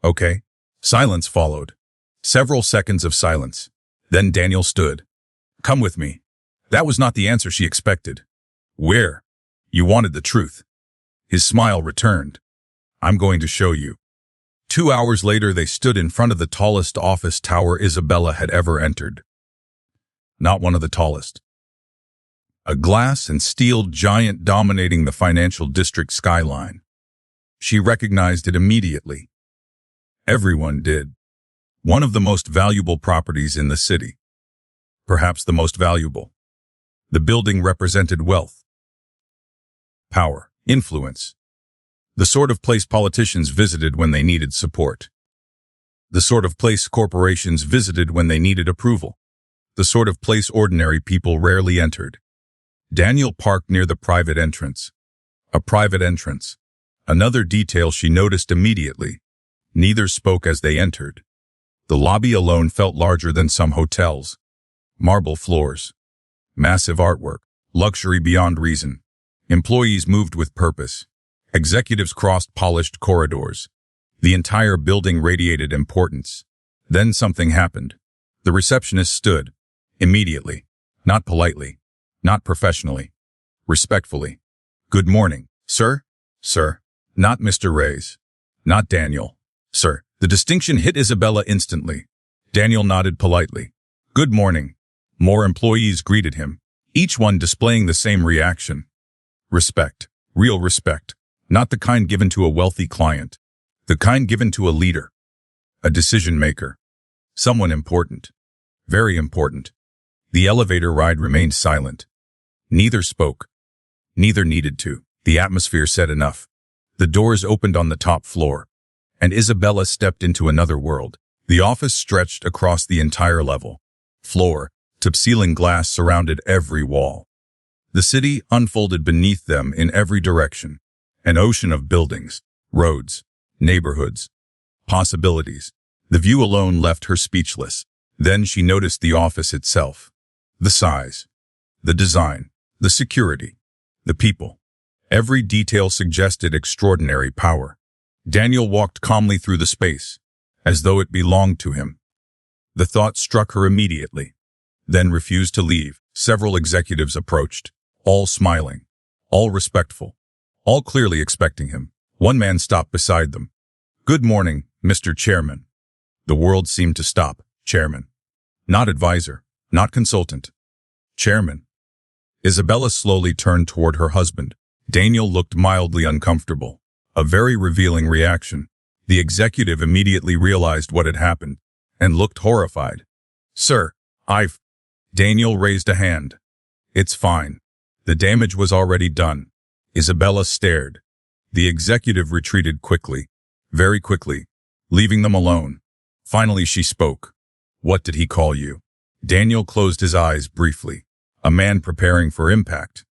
Okay. Silence followed. Several seconds of silence. Then Daniel stood. Come with me. That was not the answer she expected. Where? You wanted the truth. His smile returned. I'm going to show you. 2 hours later, they stood in front of the tallest office tower Isabella had ever entered. Not one of the tallest. A glass and steel giant dominating the financial district skyline. She recognized it immediately. Everyone did. One of the most valuable properties in the city. Perhaps the most valuable. The building represented wealth, power, influence. The sort of place politicians visited when they needed support. The sort of place corporations visited when they needed approval. The sort of place ordinary people rarely entered. Daniel parked near the private entrance. A private entrance. Another detail she noticed immediately. Neither spoke as they entered. The lobby alone felt larger than some hotels. Marble floors. Massive artwork. Luxury beyond reason. Employees moved with purpose. Executives crossed polished corridors. The entire building radiated importance. Then something happened. The receptionist stood. Immediately. Not politely. Not professionally. Respectfully. Good morning, sir? Sir. Not Mr. Reyes. Not Daniel. Sir. The distinction hit Isabella instantly. Daniel nodded politely. Good morning. More employees greeted him, each one displaying the same reaction. Respect. Real respect. Not the kind given to a wealthy client. The kind given to a leader. A decision maker. Someone important. Very important. The elevator ride remained silent. Neither spoke. Neither needed to. The atmosphere said enough. The doors opened on the top floor, and Isabella stepped into another world. The office stretched across the entire level. Floor to ceiling glass surrounded every wall. The city unfolded beneath them in every direction. An ocean of buildings, roads, neighborhoods, possibilities. The view alone left her speechless. Then she noticed the office itself. The size, the design, the security, the people. Every detail suggested extraordinary power. Daniel walked calmly through the space, as though it belonged to him. The thought struck her immediately, then refused to leave. Several executives approached, all smiling, all respectful, all clearly expecting him. One man stopped beside them. Good morning, Mr. Chairman. The world seemed to stop. Chairman. Not advisor, not consultant. Chairman. Isabella slowly turned toward her husband. Daniel looked mildly uncomfortable. A very revealing reaction. The executive immediately realized what had happened and looked horrified. Sir, Daniel raised a hand. It's fine. The damage was already done. Isabella stared. The executive retreated quickly, very quickly, leaving them alone. Finally she spoke. What did he call you? Daniel closed his eyes briefly. A man preparing for impact.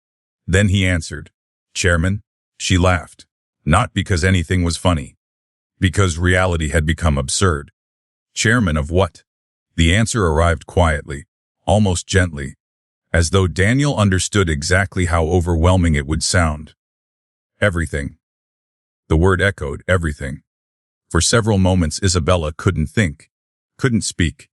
Then he answered. Chairman. She laughed. Not because anything was funny. Because reality had become absurd. Chairman of what? The answer arrived quietly, almost gently, as though Daniel understood exactly how overwhelming it would sound. Everything. The word echoed everything. For several moments Isabella couldn't think, couldn't speak,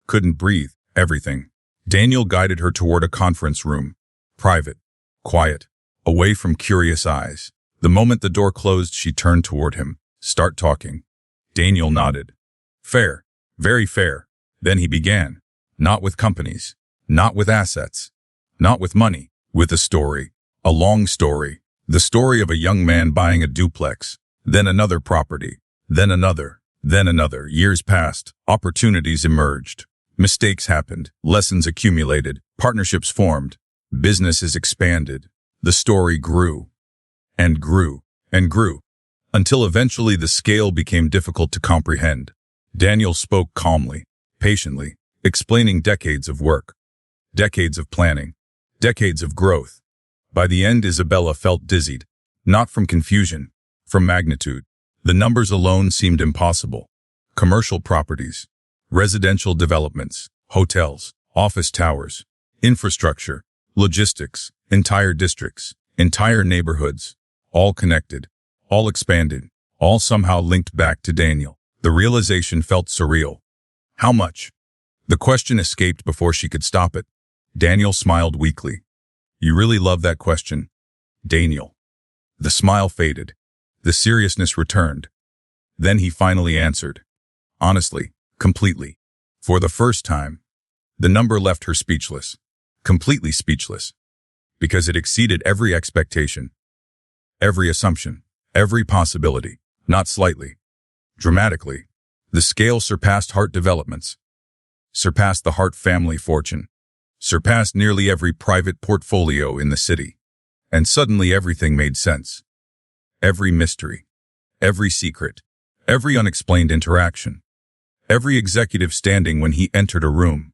couldn't breathe. Everything. Daniel guided her toward a conference room. Private, quiet, away from curious eyes. The moment the door closed, she turned toward him. Start talking. Daniel nodded. Fair. Very fair. Then he began, not with companies, not with assets, not with money, with a story, a long story, the story of a young man buying a duplex, then another property, then another, then another. Years passed, opportunities emerged, mistakes happened, lessons accumulated, partnerships formed, businesses expanded. The story grew, and grew, and grew, until eventually the scale became difficult to comprehend. Daniel spoke calmly, patiently, explaining decades of work, decades of planning, decades of growth. By the end, Isabella felt dizzied, not from confusion, from magnitude. The numbers alone seemed impossible. Commercial properties, residential developments, hotels, office towers, infrastructure, logistics, entire districts, entire neighborhoods, all connected, all expanded, all somehow linked back to Daniel. The realization felt surreal. How much? The question escaped before she could stop it. Daniel smiled weakly. You really love that question, Daniel. The smile faded. The seriousness returned. Then he finally answered. Honestly, completely. For the first time, the number left her speechless. Completely speechless. Because it exceeded every expectation, every assumption, every possibility, not slightly, dramatically. The scale surpassed Hart Developments, surpassed the Hart family fortune, surpassed nearly every private portfolio in the city. And suddenly everything made sense. Every mystery, every secret, every unexplained interaction, every executive standing when he entered a room,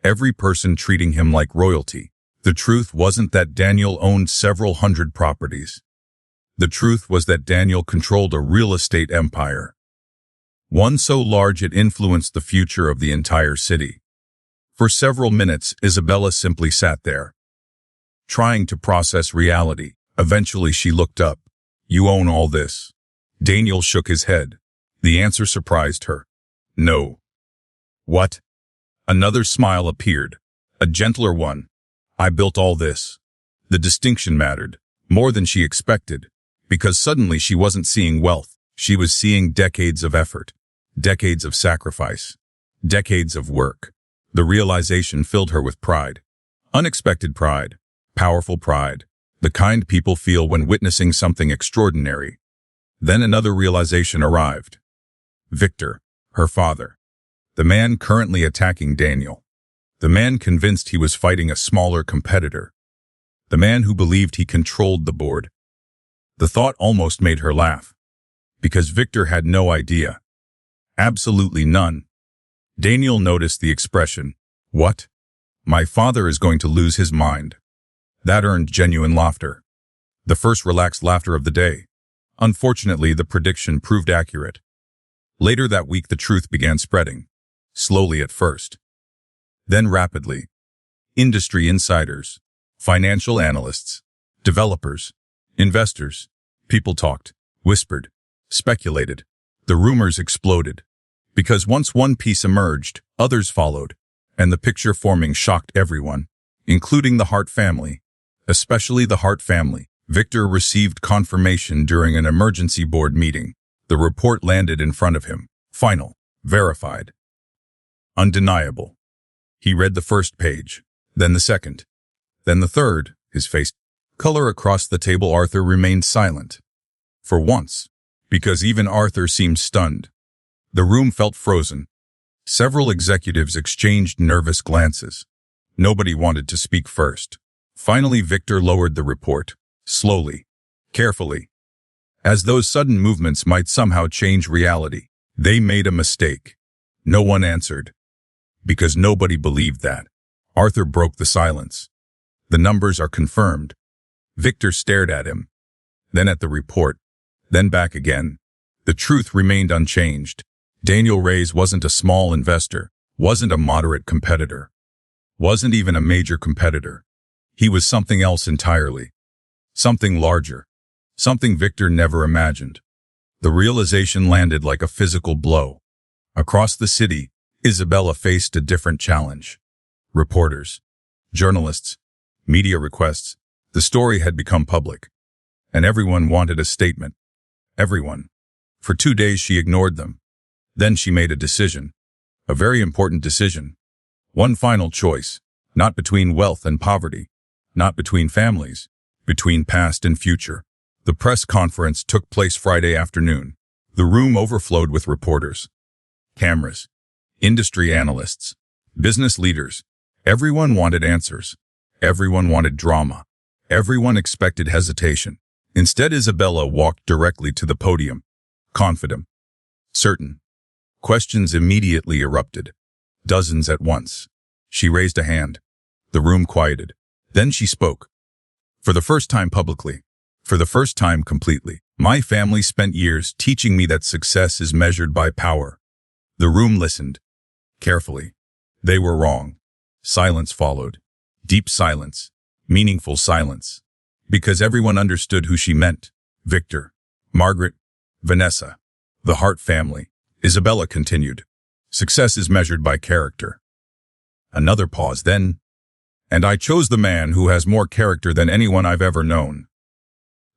every person treating him like royalty. The truth wasn't that Daniel owned several hundred properties. The truth was that Daniel controlled a real estate empire. One so large it influenced the future of the entire city. For several minutes, Isabella simply sat there, trying to process reality. Eventually she looked up. You own all this? Daniel shook his head. The answer surprised her. No. What? Another smile appeared, a gentler one. I built all this. The distinction mattered, more than she expected, because suddenly she wasn't seeing wealth. She was seeing decades of effort, decades of sacrifice, decades of work. The realization filled her with pride. Unexpected pride, powerful pride, the kind people feel when witnessing something extraordinary. Then another realization arrived. Victor, her father, the man currently attacking Daniel. The man convinced he was fighting a smaller competitor. The man who believed he controlled the board. The thought almost made her laugh. Because Victor had no idea. Absolutely none. Daniel noticed the expression. What? My father is going to lose his mind. That earned genuine laughter. The first relaxed laughter of the day. Unfortunately, the prediction proved accurate. Later that week, the truth began spreading. Slowly at first. Then rapidly. Industry insiders, financial analysts, developers, investors, people talked, whispered, speculated. The rumors exploded. Because once one piece emerged, others followed, and the picture forming shocked everyone, including the Hart family, especially the Hart family. Victor received confirmation during an emergency board meeting. The report landed in front of him. Final, verified, undeniable. He read the first page, then the second, then the third, his face color across the table. Arthur remained silent. For once, because even Arthur seemed stunned. The room felt frozen. Several executives exchanged nervous glances. Nobody wanted to speak first. Finally, Victor lowered the report, slowly, carefully, as though sudden movements might somehow change reality. They made a mistake. No one answered. Because nobody believed that. Arthur broke the silence. The numbers are confirmed. Victor stared at him, then at the report, then back again. The truth remained unchanged. Daniel Reyes wasn't a small investor, wasn't a moderate competitor, wasn't even a major competitor. He was something else entirely. Something larger. Something Victor never imagined. The realization landed like a physical blow. Across the city, Isabella faced a different challenge. Reporters, journalists, media requests. The story had become public, and everyone wanted a statement. Everyone. For 2 days she ignored them. Then she made a decision. A very important decision. One final choice, not between wealth and poverty, not between families, between past and future. The press conference took place Friday afternoon. The room overflowed with reporters, cameras, industry analysts, business leaders. Everyone wanted answers. Everyone wanted drama. Everyone expected hesitation. Instead, Isabella walked directly to the podium, confident, certain. Questions immediately erupted, dozens at once. She raised a hand. The room quieted. Then she spoke. For the first time publicly, for the first time completely, my family spent years teaching me that success is measured by power. The room listened, carefully. They were wrong. Silence followed. Deep silence. Meaningful silence. Because everyone understood who she meant. Victor, Margaret, Vanessa, the Hart family. Isabella continued. Success is measured by character. Another pause then. And I chose the man who has more character than anyone I've ever known.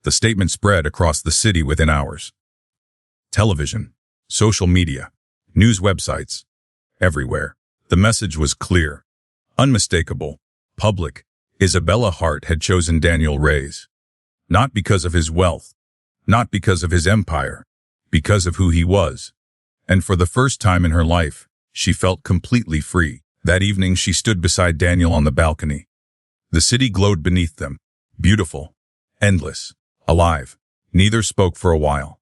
The statement spread across the city within hours. Television, social media, news websites, everywhere. The message was clear, unmistakable, public. Isabella Hart had chosen Daniel Reyes. Not because of his wealth, not because of his empire, because of who he was. And for the first time in her life, she felt completely free. That evening she stood beside Daniel on the balcony. The city glowed beneath them, beautiful, endless, alive. Neither spoke for a while.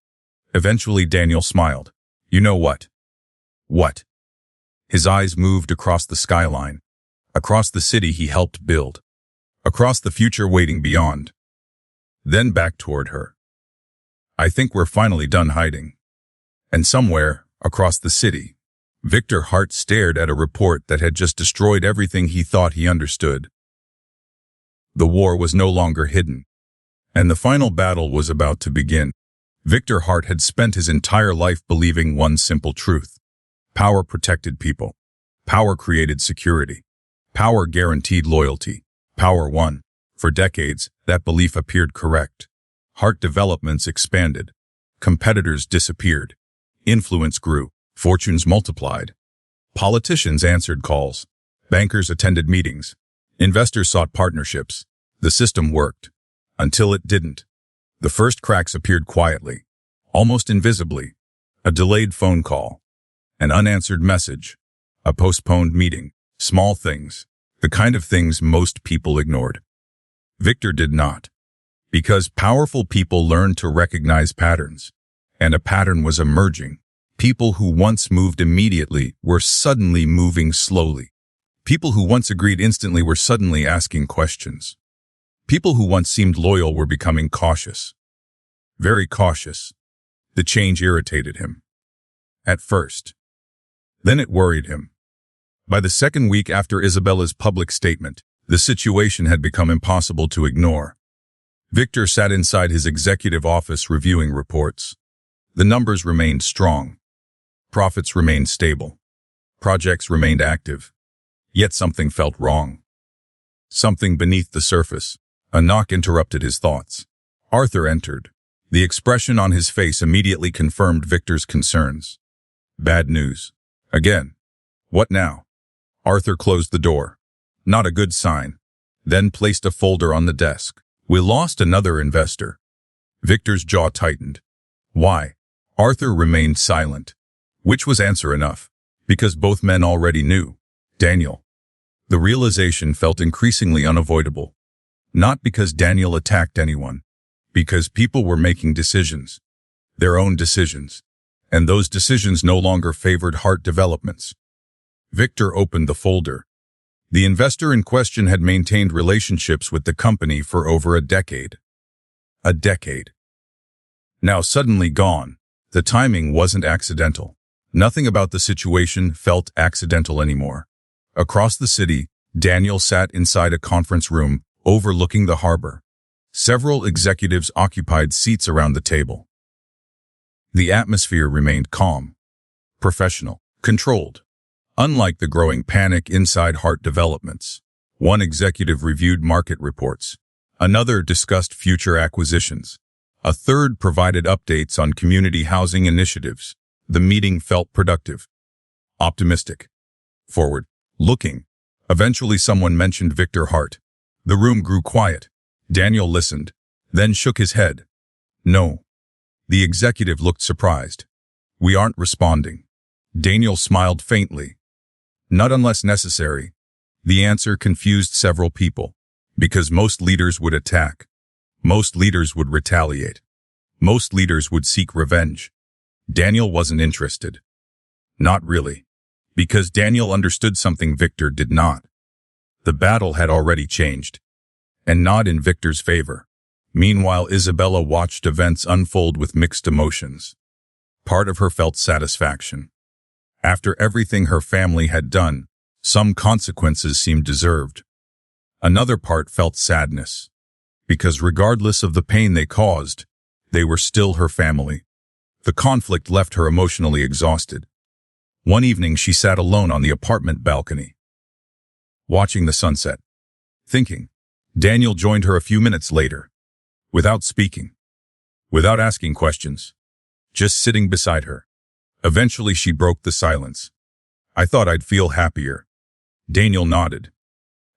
Eventually Daniel smiled. You know what? What? His eyes moved across the skyline, across the city he helped build, across the future waiting beyond. Then back toward her. I think we're finally done hiding. And somewhere, across the city, Victor Hart stared at a report that had just destroyed everything he thought he understood. The war was no longer hidden, and the final battle was about to begin. Victor Hart had spent his entire life believing one simple truth. Power protected people. Power created security. Power guaranteed loyalty. Power won. For decades, that belief appeared correct. Hart developments expanded. Competitors disappeared. Influence grew. Fortunes multiplied. Politicians answered calls. Bankers attended meetings. Investors sought partnerships. The system worked. Until it didn't. The first cracks appeared quietly, almost invisibly. A delayed phone call. An unanswered message. A postponed meeting. Small things. The kind of things most people ignored. Victor did not. Because powerful people learned to recognize patterns. And a pattern was emerging. People who once moved immediately were suddenly moving slowly. People who once agreed instantly were suddenly asking questions. People who once seemed loyal were becoming cautious. Very cautious. The change irritated him. At first. Then it worried him. By the second week after Isabella's public statement, the situation had become impossible to ignore. Victor sat inside his executive office reviewing reports. The numbers remained strong. Profits remained stable. Projects remained active. Yet something felt wrong. Something beneath the surface. A knock interrupted his thoughts. Arthur entered. The expression on his face immediately confirmed Victor's concerns. Bad news. Again. What now? Arthur closed the door. Not a good sign. Then placed a folder on the desk. We lost another investor. Victor's jaw tightened. Why? Arthur remained silent. Which was answer enough. Because both men already knew. Daniel. The realization felt increasingly unavoidable. Not because Daniel attacked anyone. Because people were making decisions. Their own decisions. And those decisions no longer favored Hart developments. Victor opened the folder. The investor in question had maintained relationships with the company for over a decade. A decade. Now suddenly gone. The timing wasn't accidental. Nothing about the situation felt accidental anymore. Across the city, Daniel sat inside a conference room overlooking the harbor. Several executives occupied seats around the table. The atmosphere remained calm, professional, controlled. Unlike the growing panic inside Hart developments, one executive reviewed market reports. Another discussed future acquisitions. A third provided updates on community housing initiatives. The meeting felt productive. optimistic, forward, looking. Eventually someone mentioned Victor Hart. The room grew quiet. Daniel listened, then shook his head. No. The executive looked surprised. We aren't responding. Daniel smiled faintly. Not unless necessary. The answer confused several people, because most leaders would attack. Most leaders would retaliate. Most leaders would seek revenge. Daniel wasn't interested. Not really. Because Daniel understood something Victor did not. The battle had already changed. And not in Victor's favor. Meanwhile, Isabella watched events unfold with mixed emotions. Part of her felt satisfaction. After everything her family had done, some consequences seemed deserved. Another part felt sadness. Because regardless of the pain they caused, they were still her family. The conflict left her emotionally exhausted. One evening she sat alone on the apartment balcony, watching the sunset, thinking. Daniel joined her a few minutes later, without speaking, without asking questions, just sitting beside her. Eventually she broke the silence. I thought I'd feel happier. Daniel nodded,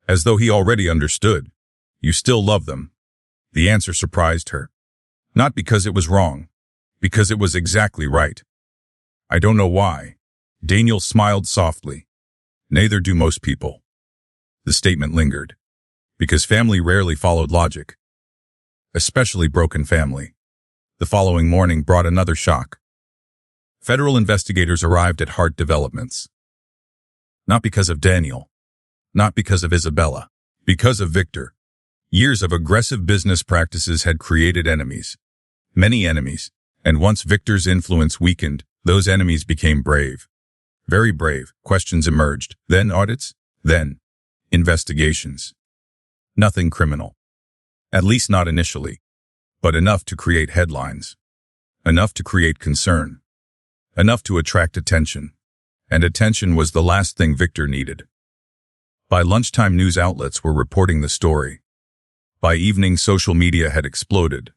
as though he already understood. You still love them. The answer surprised her. Not because it was wrong, because it was exactly right. I don't know why. Daniel smiled softly. Neither do most people. The statement lingered. Because family rarely followed logic. Especially broken family. The following morning brought another shock. Federal investigators arrived at Hart Developments. Not because of Daniel. Not because of Isabella. Because of Victor. Years of aggressive business practices had created enemies. Many enemies. And once Victor's influence weakened, those enemies became brave. Very brave. Questions emerged. Then audits. Then investigations. Nothing criminal. At least not initially. But enough to create headlines. Enough to create concern. Enough to attract attention. And attention was the last thing Victor needed. By lunchtime news outlets were reporting the story. By evening social media had exploded.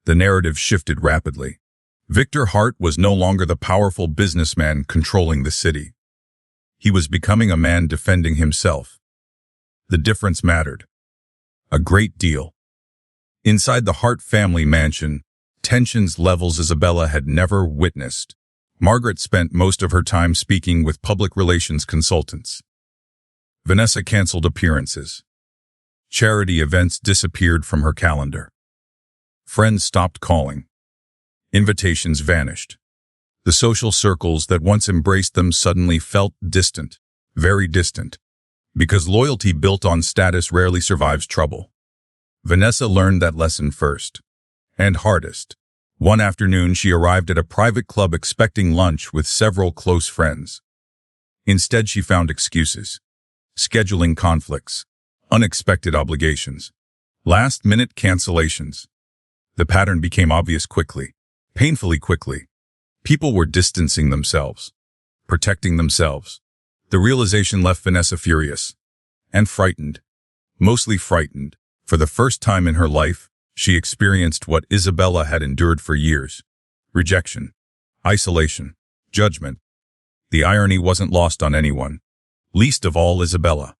The narrative shifted rapidly. Victor Hart was no longer the powerful businessman controlling the city. He was becoming a man defending himself. The difference mattered. A great deal. Inside the Hart family mansion, tensions levels Isabella had never witnessed. Margaret spent most of her time speaking with public relations consultants. Vanessa canceled appearances. Charity events disappeared from her calendar. Friends stopped calling. Invitations vanished. The social circles that once embraced them suddenly felt distant, very distant. Because loyalty built on status rarely survives trouble. Vanessa learned that lesson first. And hardest. One afternoon she arrived at a private club expecting lunch with several close friends. Instead she found excuses. Scheduling conflicts. Unexpected obligations. Last-minute cancellations. The pattern became obvious quickly. Painfully quickly. People were distancing themselves. Protecting themselves. The realization left Vanessa furious. And frightened. Mostly frightened. For the first time in her life, she experienced what Isabella had endured for years. Rejection. Isolation. Judgment. The irony wasn't lost on anyone. Least of all Isabella.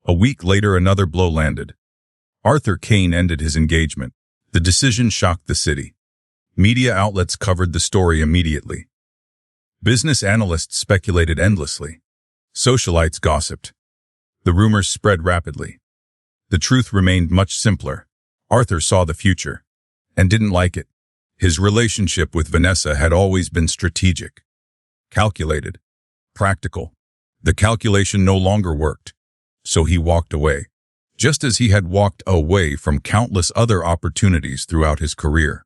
A week later another blow landed. Arthur Kane ended his engagement. The decision shocked the city. Media outlets covered the story immediately. Business analysts speculated endlessly. Socialites gossiped. The rumors spread rapidly. The truth remained much simpler. Arthur saw the future. And didn't like it. His relationship with Vanessa had always been strategic. Calculated. Practical. The calculation no longer worked. So he walked away. Just as he had walked away from countless other opportunities throughout his career.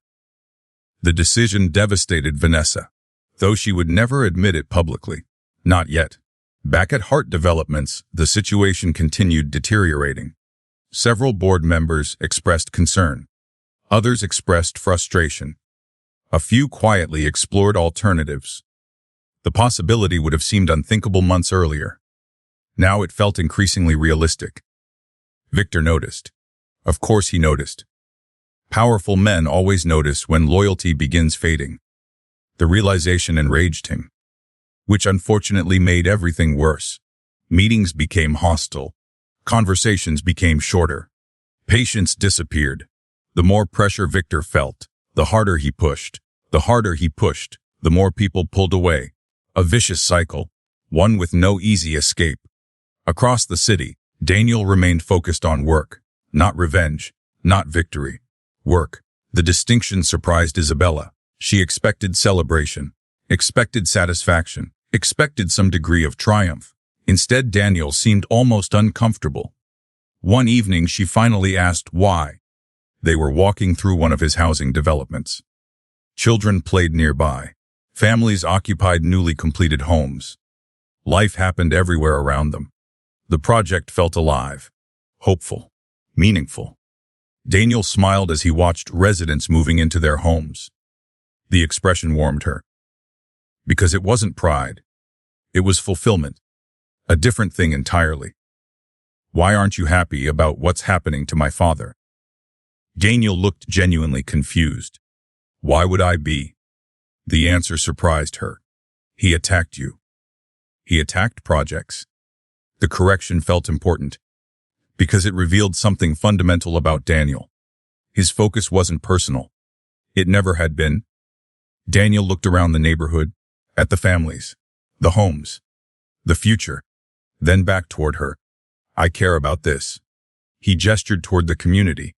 The decision devastated Vanessa, though she would never admit it publicly. Not yet. Back at Hart Developments, the situation continued deteriorating. Several board members expressed concern. Others expressed frustration. A few quietly explored alternatives. The possibility would have seemed unthinkable months earlier. Now it felt increasingly realistic. Victor noticed. Of course he noticed. Powerful men always notice when loyalty begins fading. The realization enraged him. which unfortunately made everything worse. Meetings became hostile. Conversations became shorter. Patience disappeared. The more pressure Victor felt, the harder he pushed. The harder he pushed, the more people pulled away. A vicious cycle, one with no easy escape. Across the city, Daniel remained focused on work, not revenge, not victory. Work. The distinction surprised Isabella. She expected celebration, expected satisfaction, expected some degree of triumph. Instead, Daniel seemed almost uncomfortable. One evening, she finally asked why. They were walking through one of his housing developments. Children played nearby. Families occupied newly completed homes. Life happened everywhere around them. The project felt alive, hopeful, meaningful. Daniel smiled as he watched residents moving into their homes. The expression warmed her. Because it wasn't pride. It was fulfillment. A different thing entirely. Why aren't you happy about what's happening to my father? Daniel looked genuinely confused. Why would I be? The answer surprised her. He attacked you. He attacked projects. The correction felt important, because it revealed something fundamental about Daniel. His focus wasn't personal. It never had been. Daniel looked around the neighborhood, at the families, the homes, the future, then back toward her. I care about this. He gestured toward the community.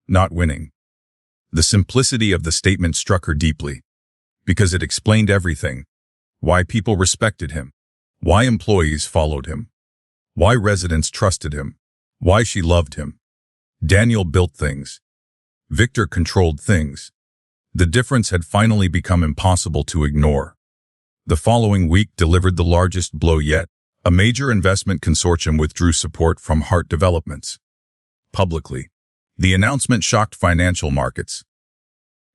Not winning. The simplicity of the statement struck her deeply, because it explained everything. Why people respected him. Why employees followed him. Why residents trusted him. Why she loved him. Daniel built things. Victor controlled things. The difference had finally become impossible to ignore. The following week delivered the largest blow yet. A major investment consortium withdrew support from Hart Developments. Publicly, the announcement shocked financial markets.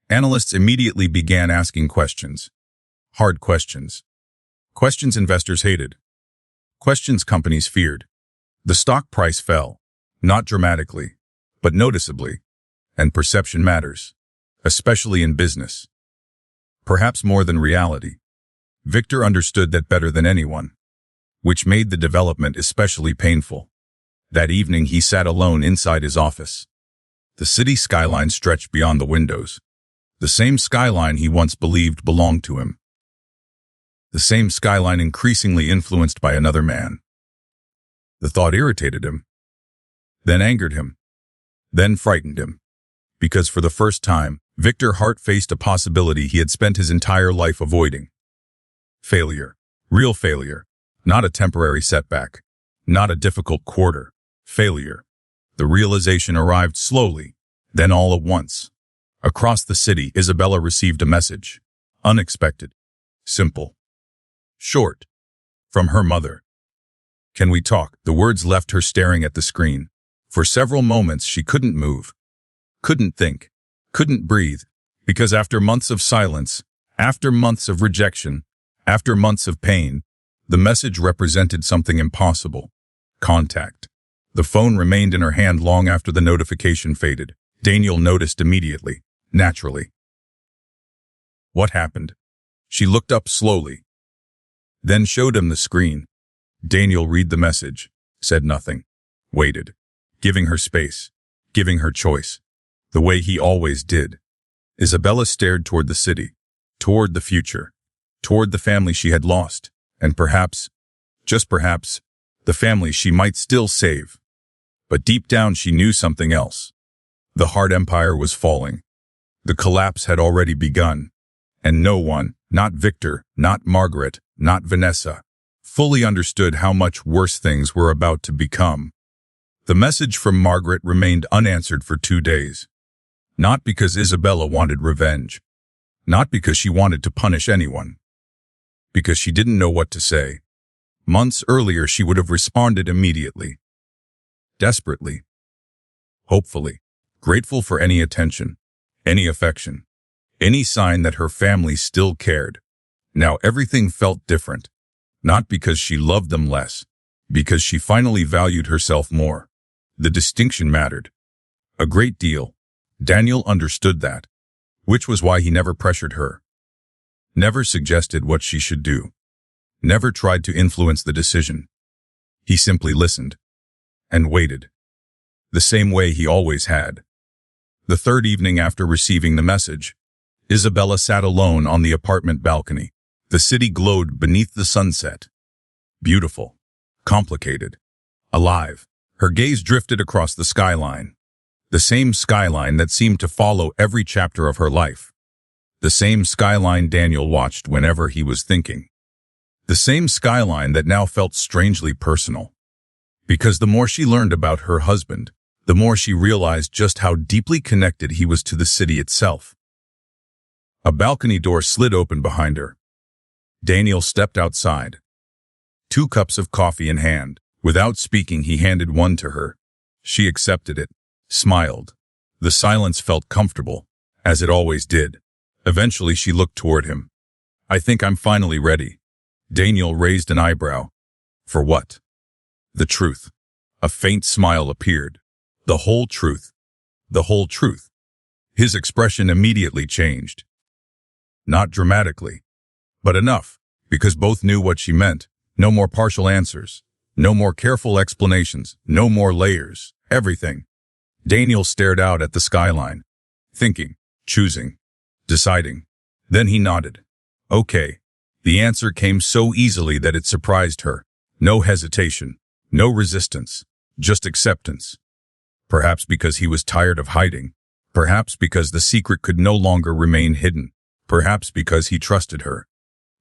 Analysts immediately began asking questions. Hard questions. Questions investors hated. Questions companies feared. The stock price fell, not dramatically, but noticeably. And perception matters, especially in business. Perhaps more than reality. Victor understood that better than anyone, which made the development especially painful. That evening he sat alone inside his office. The city skyline stretched beyond the windows. The same skyline he once believed belonged to him. The same skyline increasingly influenced by another man. The thought irritated him, then angered him, then frightened him. Because for the first time, Victor Hart faced a possibility he had spent his entire life avoiding. Failure. Real failure. Not a temporary setback. Not a difficult quarter. Failure. The realization arrived slowly, then all at once. Across the city, Isabella received a message. Unexpected. Simple. Short. From her mother. Can we talk? The words left her staring at the screen. For several moments she couldn't move. Couldn't think. Couldn't breathe. Because after months of silence, after months of rejection, after months of pain, the message represented something impossible. Contact. The phone remained in her hand long after the notification faded. Daniel noticed immediately, naturally. What happened? She looked up slowly, then showed him the screen. Daniel read the message, said nothing, waited, giving her space, giving her choice, the way he always did. Isabella stared toward the city, toward the future, toward the family she had lost, and perhaps, just perhaps, the family she might still save. But deep down she knew something else. The Hart Empire was falling. The collapse had already begun. And no one, not Victor, not Margaret, not Vanessa, fully understood how much worse things were about to become. The message from Margaret remained unanswered for 2 days. Not because Isabella wanted revenge. Not because she wanted to punish anyone. Because she didn't know what to say. Months earlier she would have responded immediately. Desperately. Hopefully. Grateful for any attention, any affection, any sign that her family still cared. Now everything felt different. Not because she loved them less, because she finally valued herself more. The distinction mattered. A great deal. Daniel understood that, which was why he never pressured her. Never suggested what she should do. never tried to influence the decision. He simply listened and waited, the same way he always had. The third evening after receiving the message, Isabella sat alone on the apartment balcony. The city glowed beneath the sunset. Beautiful, complicated, alive. Her gaze drifted across the skyline. The same skyline that seemed to follow every chapter of her life. The same skyline Daniel watched whenever he was thinking. The same skyline that now felt strangely personal. Because the more she learned about her husband, the more she realized just how deeply connected he was to the city itself. A balcony door slid open behind her. Daniel stepped outside. 2 cups of coffee in hand. Without speaking, he handed one to her. She accepted it, smiled. The silence felt comfortable, as it always did. Eventually, she looked toward him. "I think I'm finally ready." Daniel raised an eyebrow. "For what?" "The truth." A faint smile appeared. "The whole truth." "The whole truth." His expression immediately changed. Not dramatically, but enough, because both knew what she meant. No more partial answers. No more careful explanations. No more layers. Everything. Daniel stared out at the skyline, thinking, choosing, deciding. Then he nodded. Okay. The answer came so easily that it surprised her. No hesitation. No resistance. Just acceptance. Perhaps because he was tired of hiding. Perhaps because the secret could no longer remain hidden. Perhaps because he trusted her.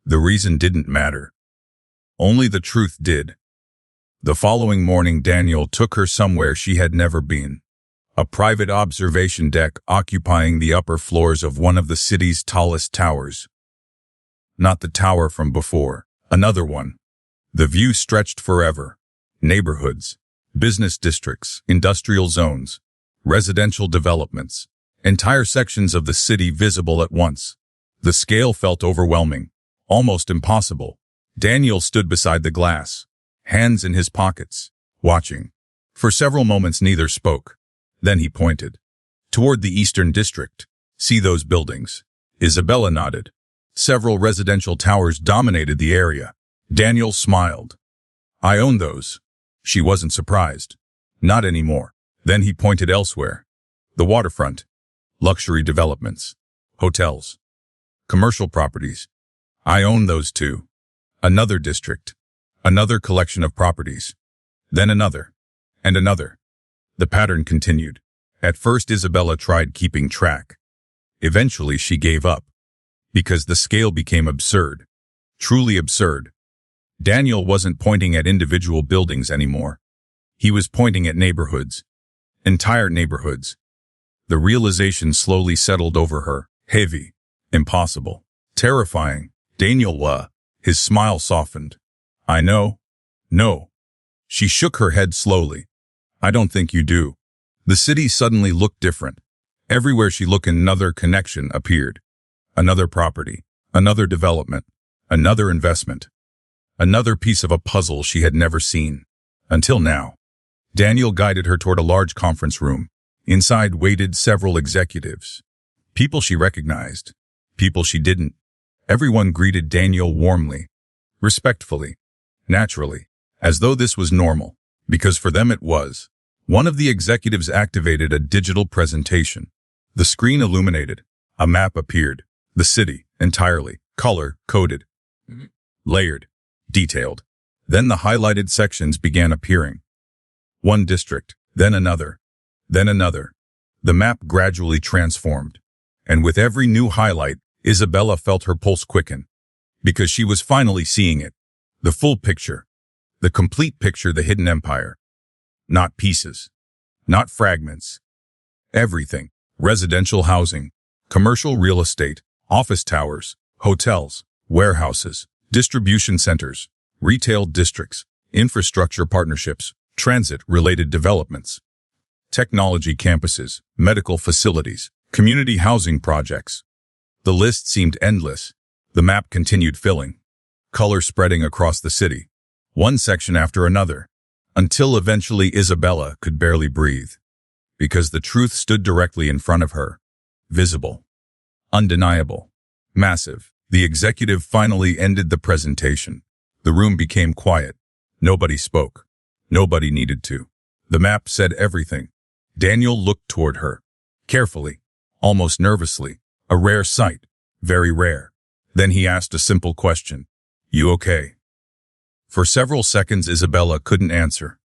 The reason didn't matter. Only the truth did. The following morning, Daniel took her somewhere she had never been. A private observation deck occupying the upper floors of one of the city's tallest towers. Not the tower from before, another one. The view stretched forever. Neighborhoods, business districts, industrial zones, residential developments, entire sections of the city visible at once. The scale felt overwhelming, almost impossible. Daniel stood beside the glass, hands in his pockets, watching. For several moments neither spoke. Then he pointed. Toward the eastern district. "See those buildings?" Isabella nodded. Several residential towers dominated the area. Daniel smiled. "I own those." She wasn't surprised. Not anymore. Then he pointed elsewhere. The waterfront. Luxury developments. Hotels. Commercial properties. "I own those too." Another district. Another collection of properties. Then another. And another. The pattern continued. At first Isabella tried keeping track. Eventually she gave up. Because the scale became absurd. Truly absurd. Daniel wasn't pointing at individual buildings anymore. He was pointing at neighborhoods. Entire neighborhoods. The realization slowly settled over her. Heavy. Impossible. Terrifying. Daniel, his smile softened. "I know." "No." She shook her head slowly. "I don't think you do." The city suddenly looked different. Everywhere she looked another connection appeared. Another property. Another development. Another investment. Another piece of a puzzle she had never seen. Until now. Daniel guided her toward a large conference room. Inside waited several executives. People she recognized. People she didn't. Everyone greeted Daniel warmly. Respectfully. Naturally. As though this was normal. Because for them it was. One of the executives activated a digital presentation. The screen illuminated. A map appeared. The city, entirely, color-coded. Layered. Detailed. Then the highlighted sections began appearing. One district, then another. Then another. The map gradually transformed. And with every new highlight, Isabella felt her pulse quicken. Because she was finally seeing it. The full picture. The complete picture, the hidden empire. Not pieces. Not fragments. Everything. Residential housing. Commercial real estate. Office towers. Hotels. Warehouses. Distribution centers. Retail districts. Infrastructure partnerships. Transit-related developments. Technology campuses. Medical facilities. Community housing projects. The list seemed endless. The map continued filling. Color spreading across the city. One section after another. Until eventually Isabella could barely breathe. Because the truth stood directly in front of her. Visible. Undeniable. Massive. The executive finally ended the presentation. The room became quiet. Nobody spoke. Nobody needed to. The map said everything. Daniel looked toward her. Carefully. Almost nervously. A rare sight. Very rare. Then he asked a simple question. You okay? For several seconds Isabella couldn't answer.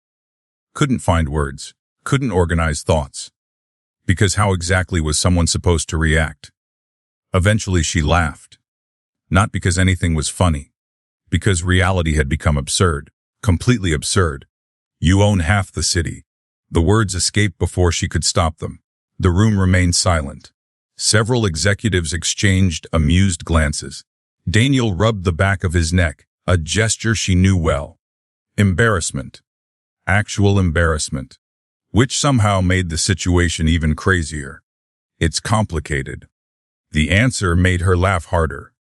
Couldn't find words. Couldn't organize thoughts. Because how exactly was someone supposed to react? Eventually she laughed. Not because anything was funny. Because reality had become absurd. Completely absurd. You own half the city. The words escaped before she could stop them. The room remained silent. Several executives exchanged amused glances. Daniel rubbed the back of his neck, a gesture she knew well. Embarrassment. Actual embarrassment. Which somehow made the situation even crazier. It's complicated. The answer made her laugh harder.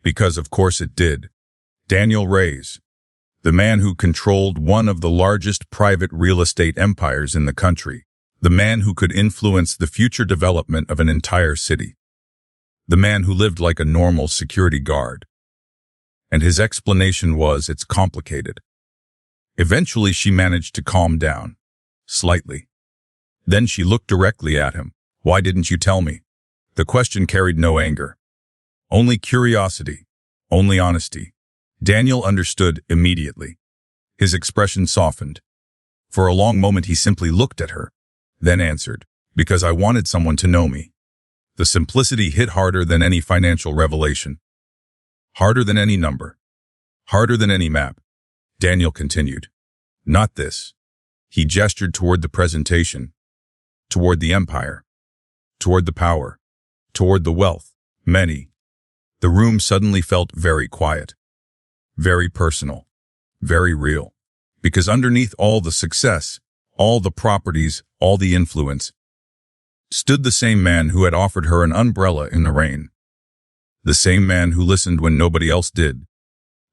Because of course it did. Daniel Reyes. The man who controlled one of the largest private real estate empires in the country. The man who could influence the future development of an entire city. The man who lived like a normal security guard. And his explanation was, it's complicated. Eventually she managed to calm down. Slightly. Then she looked directly at him. Why didn't you tell me? The question carried no anger. Only curiosity. Only honesty. Daniel understood immediately. His expression softened. For a long moment he simply looked at her, then answered, because I wanted someone to know me. The simplicity hit harder than any financial revelation. Harder than any number. Harder than any map. Daniel continued. Not this. He gestured toward the presentation. Toward the empire. Toward the power. Toward the wealth. Many. The room suddenly felt very quiet. Very personal. Very real. Because underneath all the success, all the properties, all the influence, stood the same man who had offered her an umbrella in the rain. The same man who listened when nobody else did.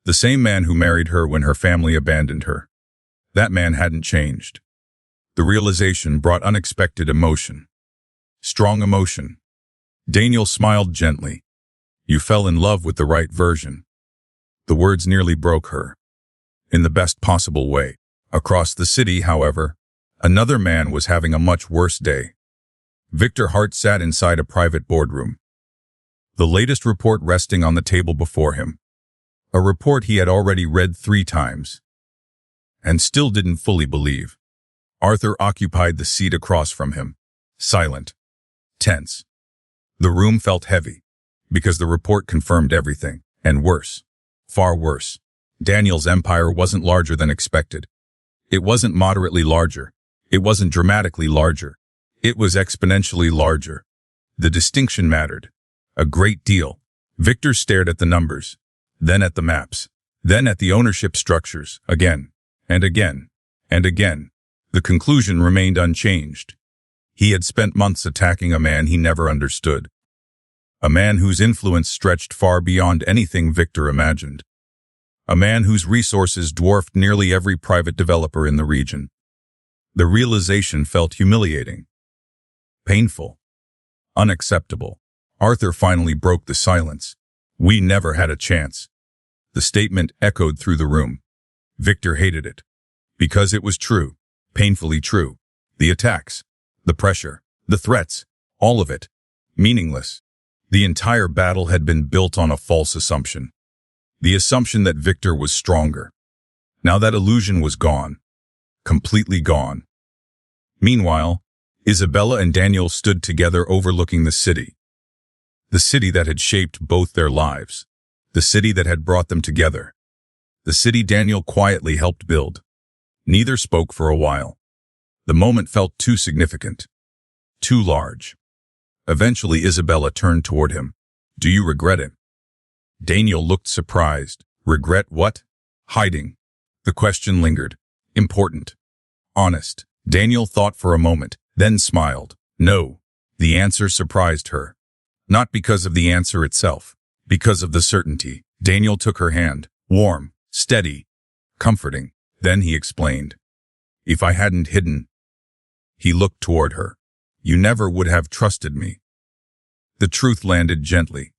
The same man who married her when her family abandoned her. That man hadn't changed. The realization brought unexpected emotion. Strong emotion. Daniel smiled gently. You fell in love with the right version. The words nearly broke her. In the best possible way. Across the city, however, another man was having a much worse day. Victor Hart sat inside a private boardroom. The latest report resting on the table before him. A report he had already read 3 times. And still didn't fully believe. Arthur occupied the seat across from him. Silent. Tense. The room felt heavy. Because the report confirmed everything. And worse. Far worse. Daniel's empire wasn't larger than expected. It wasn't moderately larger. It wasn't dramatically larger. It was exponentially larger. The distinction mattered. A great deal. Victor stared at the numbers, then at the maps, then at the ownership structures, again, and again, and again. The conclusion remained unchanged. He had spent months attacking a man he never understood. A man whose influence stretched far beyond anything Victor imagined. A man whose resources dwarfed nearly every private developer in the region. The realization felt humiliating. Painful. Unacceptable. Arthur finally broke the silence. We never had a chance. The statement echoed through the room. Victor hated it. Because it was true. Painfully true. The attacks. The pressure. The threats. All of it. Meaningless. The entire battle had been built on a false assumption. The assumption that Victor was stronger. Now that illusion was gone. Completely gone. Meanwhile, Isabella and Daniel stood together overlooking the city. The city that had shaped both their lives. The city that had brought them together. The city Daniel quietly helped build. Neither spoke for a while. The moment felt too significant. Too large. Eventually Isabella turned toward him. Do you regret it? Daniel looked surprised. Regret what? Hiding. The question lingered. Important. Honest. Daniel thought for a moment, then smiled. No. The answer surprised her. Not because of the answer itself. Because of the certainty. Daniel took her hand. Warm. Steady. Comforting. Then he explained. If I hadn't hidden. He looked toward her. You never would have trusted me. The truth landed gently,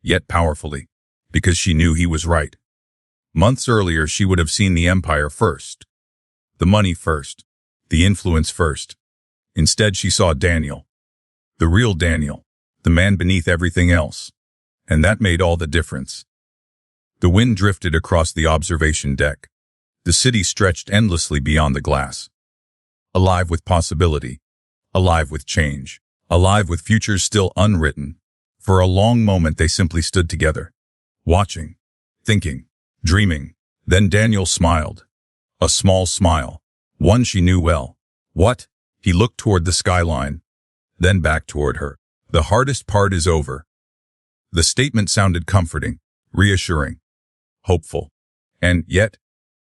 yet powerfully, because she knew he was right. Months earlier, she would have seen the empire first, the money first, the influence first. Instead, she saw Daniel, the real Daniel, the man beneath everything else. And that made all the difference. The wind drifted across the observation deck. The city stretched endlessly beyond the glass. Alive with possibility, alive with change, alive with futures still unwritten. For a long moment they simply stood together, watching, thinking, dreaming. Then Daniel smiled. A small smile, one she knew well. What? He looked toward the skyline, then back toward her. The hardest part is over. The statement sounded comforting, reassuring, hopeful. And yet,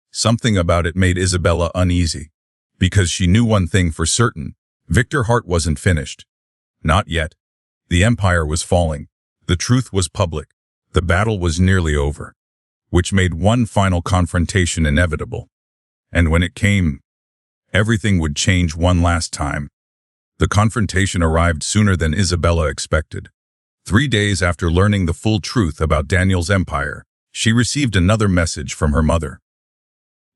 something about it made Isabella uneasy. Because she knew one thing for certain, Victor Hart wasn't finished. Not yet. The empire was falling. The truth was public. The battle was nearly over, which made one final confrontation inevitable. And when it came, everything would change one last time. The confrontation arrived sooner than Isabella expected. 3 days after learning the full truth about Daniel's empire, she received another message from her mother.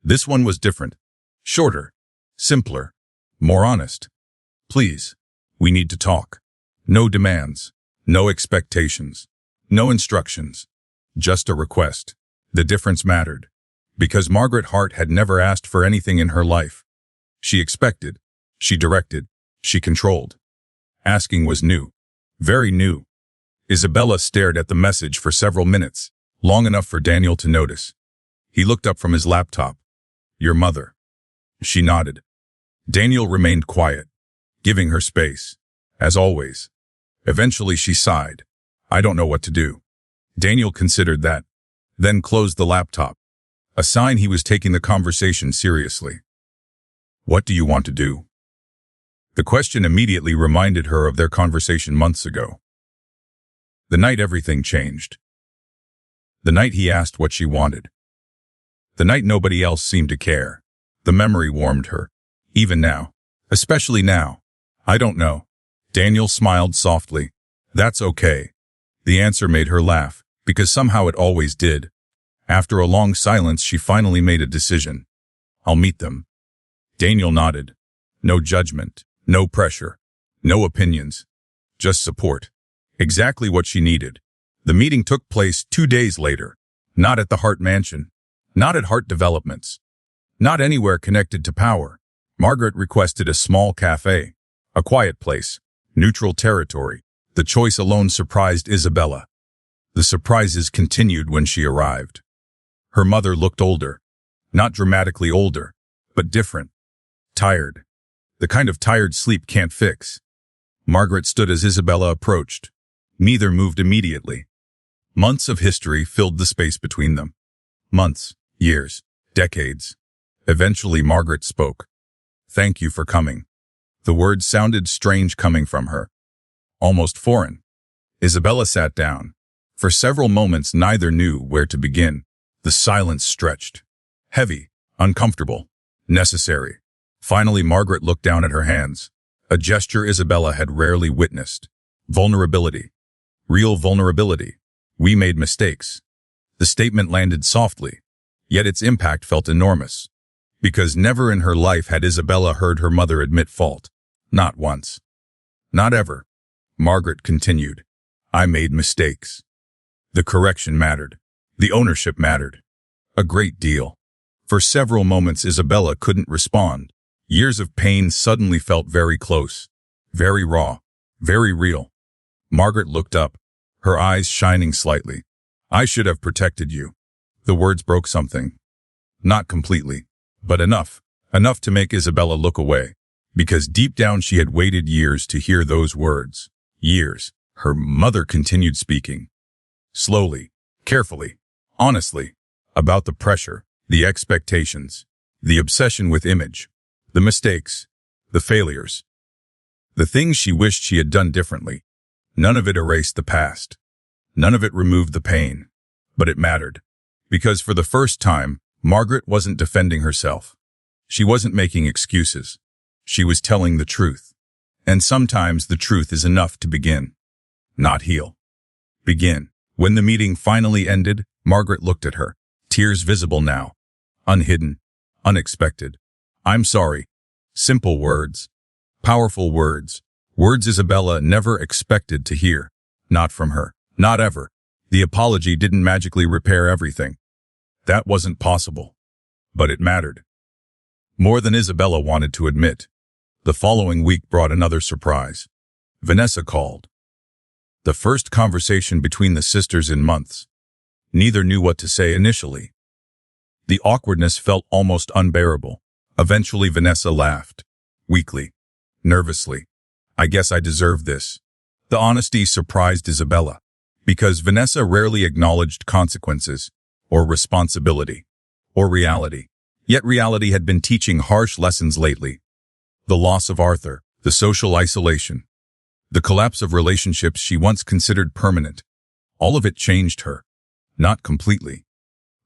This one was different, shorter, simpler, more honest. Please, we need to talk. No demands, no expectations, no instructions, just a request. The difference mattered, because Margaret Hart had never asked for anything in her life. She expected, she directed, she controlled. Asking was new, very new. Isabella stared at the message for several minutes, long enough for Daniel to notice. He looked up from his laptop. Your mother. She nodded. Daniel remained quiet, giving her space, as always. Eventually she sighed. I don't know what to do. Daniel considered that, then closed the laptop, a sign he was taking the conversation seriously. What do you want to do? The question immediately reminded her of their conversation months ago. The night everything changed. The night he asked what she wanted. The night nobody else seemed to care. The memory warmed her. Even now. Especially now. I don't know. Daniel smiled softly. That's okay. The answer made her laugh, because somehow it always did. After a long silence, she finally made a decision. I'll meet them. Daniel nodded. No judgment, no pressure, no opinions. Just support. Exactly what she needed. The meeting took place 2 days later. Not at the Hart Mansion. Not at Hart Developments. Not anywhere connected to power. Margaret requested a small cafe. A quiet place. Neutral territory. The choice alone surprised Isabella. The surprises continued when she arrived. Her mother looked older. Not dramatically older, but different. Tired. The kind of tired sleep can't fix. Margaret stood as Isabella approached. Neither moved immediately. Months of history filled the space between them. Months, years, decades. Eventually Margaret spoke. Thank you for coming. The words sounded strange coming from her. Almost foreign. Isabella sat down. For several moments neither knew where to begin. The silence stretched. Heavy, uncomfortable, necessary. Finally Margaret looked down at her hands. A gesture Isabella had rarely witnessed. Vulnerability. Real vulnerability. We made mistakes. The statement landed softly, yet its impact felt enormous. Because never in her life had Isabella heard her mother admit fault. Not once. Not ever. Margaret continued. I made mistakes. The correction mattered. The ownership mattered. A great deal. For several moments Isabella couldn't respond. Years of pain suddenly felt very close. Very raw. Very real. Margaret looked up, her eyes shining slightly. I should have protected you. The words broke something. Not completely, but enough. Enough to make Isabella look away. Because deep down she had waited years to hear those words. Years. Her mother continued speaking. Slowly, carefully, honestly. About the pressure, the expectations, the obsession with image, the mistakes, the failures. The things she wished she had done differently. None of it erased the past. None of it removed the pain. But it mattered. Because for the first time, Margaret wasn't defending herself. She wasn't making excuses. She was telling the truth. And sometimes the truth is enough to begin. Not heal. Begin. When the meeting finally ended, Margaret looked at her. Tears visible now. Unhidden. Unexpected. I'm sorry. Simple words. Powerful words. Words Isabella never expected to hear. Not from her. Not ever. The apology didn't magically repair everything. That wasn't possible. But it mattered. More than Isabella wanted to admit. The following week brought another surprise. Vanessa called. The first conversation between the sisters in months. Neither knew what to say initially. The awkwardness felt almost unbearable. Eventually Vanessa laughed. Weakly. Nervously. I guess I deserve this. The honesty surprised Isabella, because Vanessa rarely acknowledged consequences, or responsibility, or reality. Yet reality had been teaching harsh lessons lately. The loss of Arthur, the social isolation, the collapse of relationships she once considered permanent. All of it changed her. Not completely,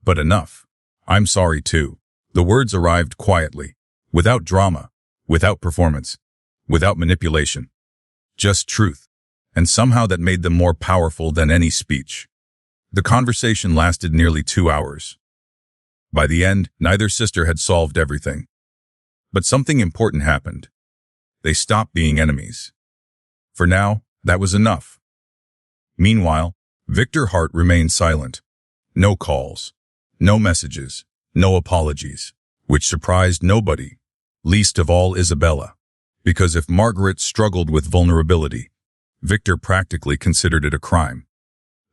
but enough. I'm sorry too. The words arrived quietly, without drama, without performance, without manipulation. Just truth. And somehow that made them more powerful than any speech. The conversation lasted nearly 2 hours. By the end, neither sister had solved everything. But something important happened. They stopped being enemies. For now, that was enough. Meanwhile, Victor Hart remained silent. No calls, no messages, no apologies, which surprised nobody, least of all Isabella. Because if Margaret struggled with vulnerability, Victor practically considered it a crime.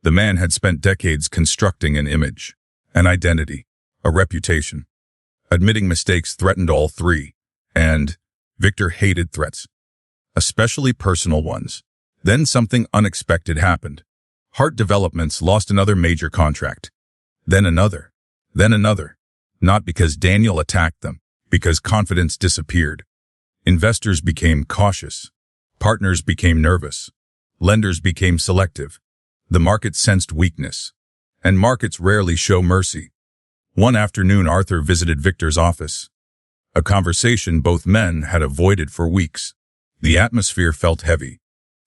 The man had spent decades constructing an image, an identity, a reputation. Admitting mistakes threatened all three, and Victor hated threats, especially personal ones. Then something unexpected happened. Hart Developments lost another major contract. Then another. Then another. Not because Daniel attacked them, because confidence disappeared. Investors became cautious. Partners became nervous. Lenders became selective. The market sensed weakness. And markets rarely show mercy. One afternoon, Arthur visited Victor's office. A conversation both men had avoided for weeks. The atmosphere felt heavy.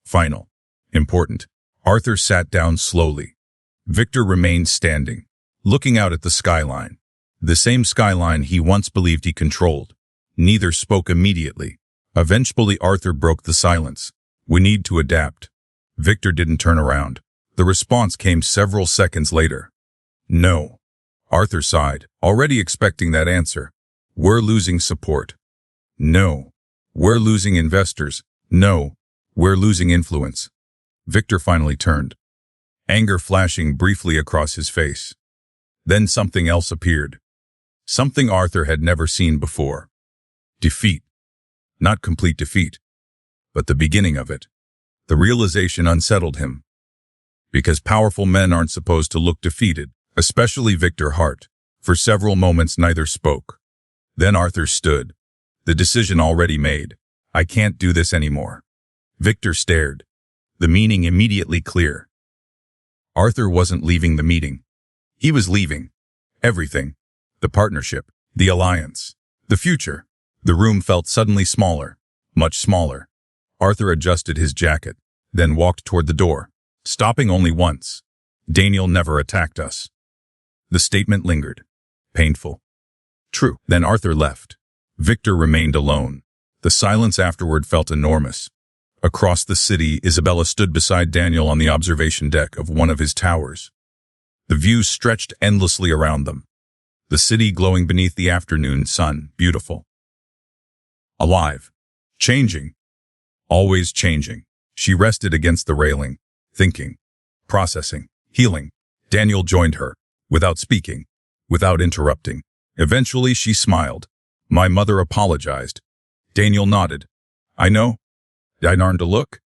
Final. Important. Arthur sat down slowly. Victor remained standing, looking out at the skyline. The same skyline he once believed he controlled. Neither spoke immediately. Eventually, Arthur broke the silence. We need to adapt. Victor didn't turn around. The response came several seconds later. No. Arthur sighed, already expecting that answer. We're losing support. No. We're losing investors. No. We're losing influence. Victor finally turned, anger flashing briefly across his face. Then something else appeared. Something Arthur had never seen before. Defeat. Not complete defeat, but the beginning of it. The realization unsettled him. Because powerful men aren't supposed to look defeated, especially Victor Hart. For several moments neither spoke. Then Arthur stood. The decision already made. I can't do this anymore. Victor stared. The meaning immediately clear. Arthur wasn't leaving the meeting. He was leaving. Everything. The partnership. The alliance. The future. The room felt suddenly smaller. Much smaller. Arthur adjusted his jacket, then walked toward the door, stopping only once. Daniel never attacked us. The statement lingered. Painful. True. Then Arthur left. Victor remained alone. The silence afterward felt enormous. Across the city, Isabella stood beside Daniel on the observation deck of one of his towers. The view stretched endlessly around them. The city glowing beneath the afternoon sun, beautiful. Alive. Changing. Always changing. She rested against the railing, thinking, processing, healing. Daniel joined her, without speaking, without interrupting. Eventually she smiled. My mother apologized. Daniel nodded. I know. I darned a look.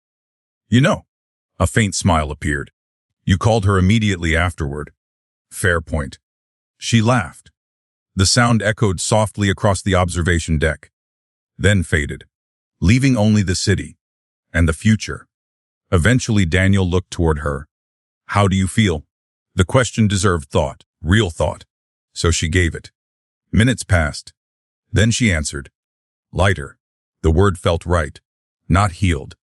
You know. A faint smile appeared. You called her immediately afterward. Fair point. She laughed. The sound echoed softly across the observation deck, then faded, leaving only the city and the future. Eventually Daniel looked toward her. How do you feel? The question deserved thought, real thought, so she gave it. Minutes passed. Then she answered. Lighter. The word felt right. Not healed.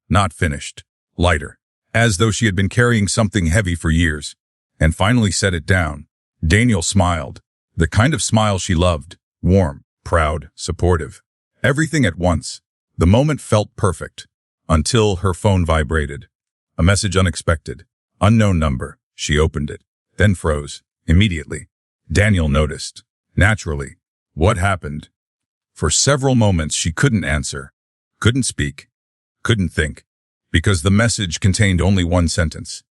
Not finished. Lighter. As though she had been carrying something heavy for years, and finally set it down. Daniel smiled, the kind of smile she loved, warm, proud, supportive. Everything at once. The moment felt perfect, until her phone vibrated. A message unexpected. Unknown number. She opened it, then froze. Immediately. Daniel noticed. Naturally. What happened? For several moments she couldn't answer, couldn't speak, couldn't think, because the message contained only one sentence.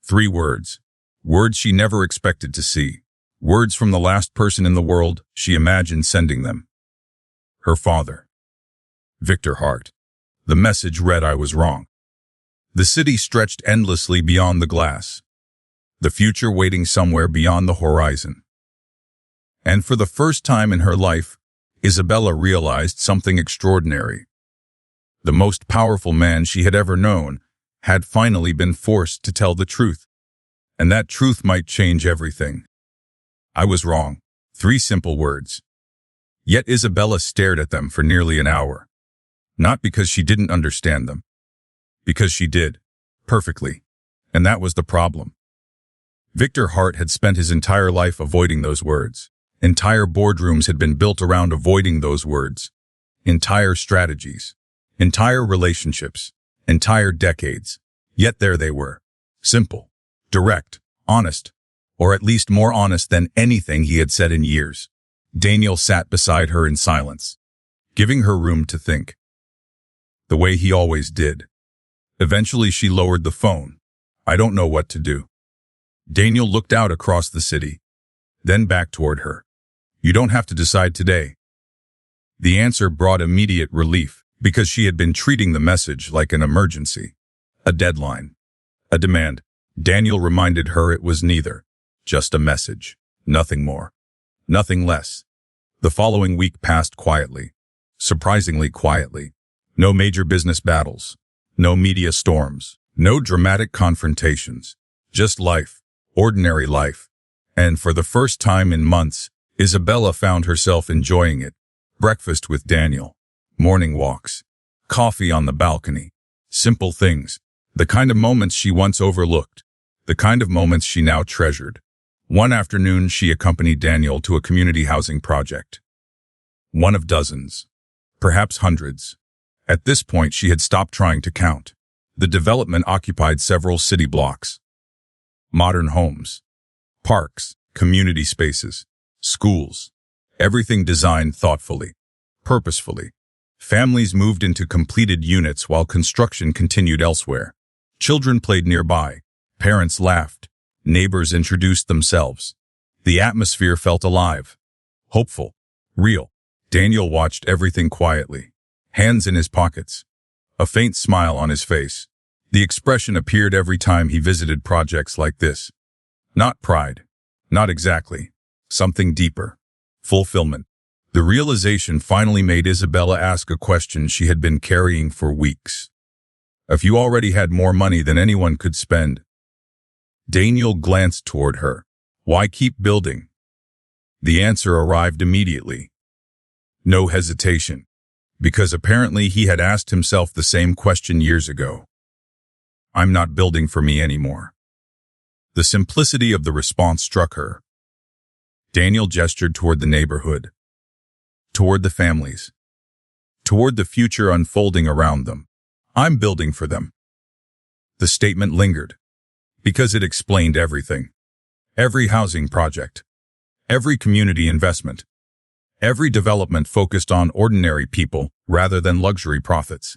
3 words. Words she never expected to see. Words from the last person in the world she imagined sending them. Her father. Victor Hart. The message read, "I was wrong." The city stretched endlessly beyond the glass. The future waiting somewhere beyond the horizon. And for the first time in her life, Isabella realized something extraordinary. The most powerful man she had ever known had finally been forced to tell the truth. And that truth might change everything. I was wrong. 3 simple words. Yet Isabella stared at them for nearly an hour. Not because she didn't understand them. Because she did. Perfectly. And that was the problem. Victor Hart had spent his entire life avoiding those words. Entire boardrooms had been built around avoiding those words. Entire strategies. Entire relationships. Entire decades. Yet there they were. Simple. Direct. Honest. Or at least more honest than anything he had said in years. Daniel sat beside her in silence, giving her room to think. The way he always did. Eventually she lowered the phone. I don't know what to do. Daniel looked out across the city, then back toward her. You don't have to decide today. The answer brought immediate relief, because she had been treating the message like an emergency. A deadline. A demand. Daniel reminded her it was neither. Just a message. Nothing more. Nothing less. The following week passed quietly. Surprisingly quietly. No major business battles. No media storms. No dramatic confrontations. Just life. Ordinary life. And for the first time in months, Isabella found herself enjoying it. Breakfast with Daniel. Morning walks. Coffee on the balcony. Simple things. The kind of moments she once overlooked. The kind of moments she now treasured. One afternoon, she accompanied Daniel to a community housing project. One of dozens. Perhaps hundreds. At this point, she had stopped trying to count. The development occupied several city blocks. Modern homes. Parks. Community spaces. Schools. Everything designed thoughtfully. Purposefully. Families moved into completed units while construction continued elsewhere. Children played nearby. Parents laughed. Neighbors introduced themselves. The atmosphere felt alive. Hopeful. Real. Daniel watched everything quietly. Hands in his pockets. A faint smile on his face. The expression appeared every time he visited projects like this. Not pride. Not exactly. Something deeper. Fulfillment. The realization finally made Isabella ask a question she had been carrying for weeks. If you already had more money than anyone could spend. Daniel glanced toward her. Why keep building? The answer arrived immediately. No hesitation. Because apparently he had asked himself the same question years ago. I'm not building for me anymore. The simplicity of the response struck her. Daniel gestured toward the neighborhood. Toward the families. Toward the future unfolding around them. I'm building for them. The statement lingered. Because it explained everything. Every housing project. Every community investment. Every development focused on ordinary people rather than luxury profits.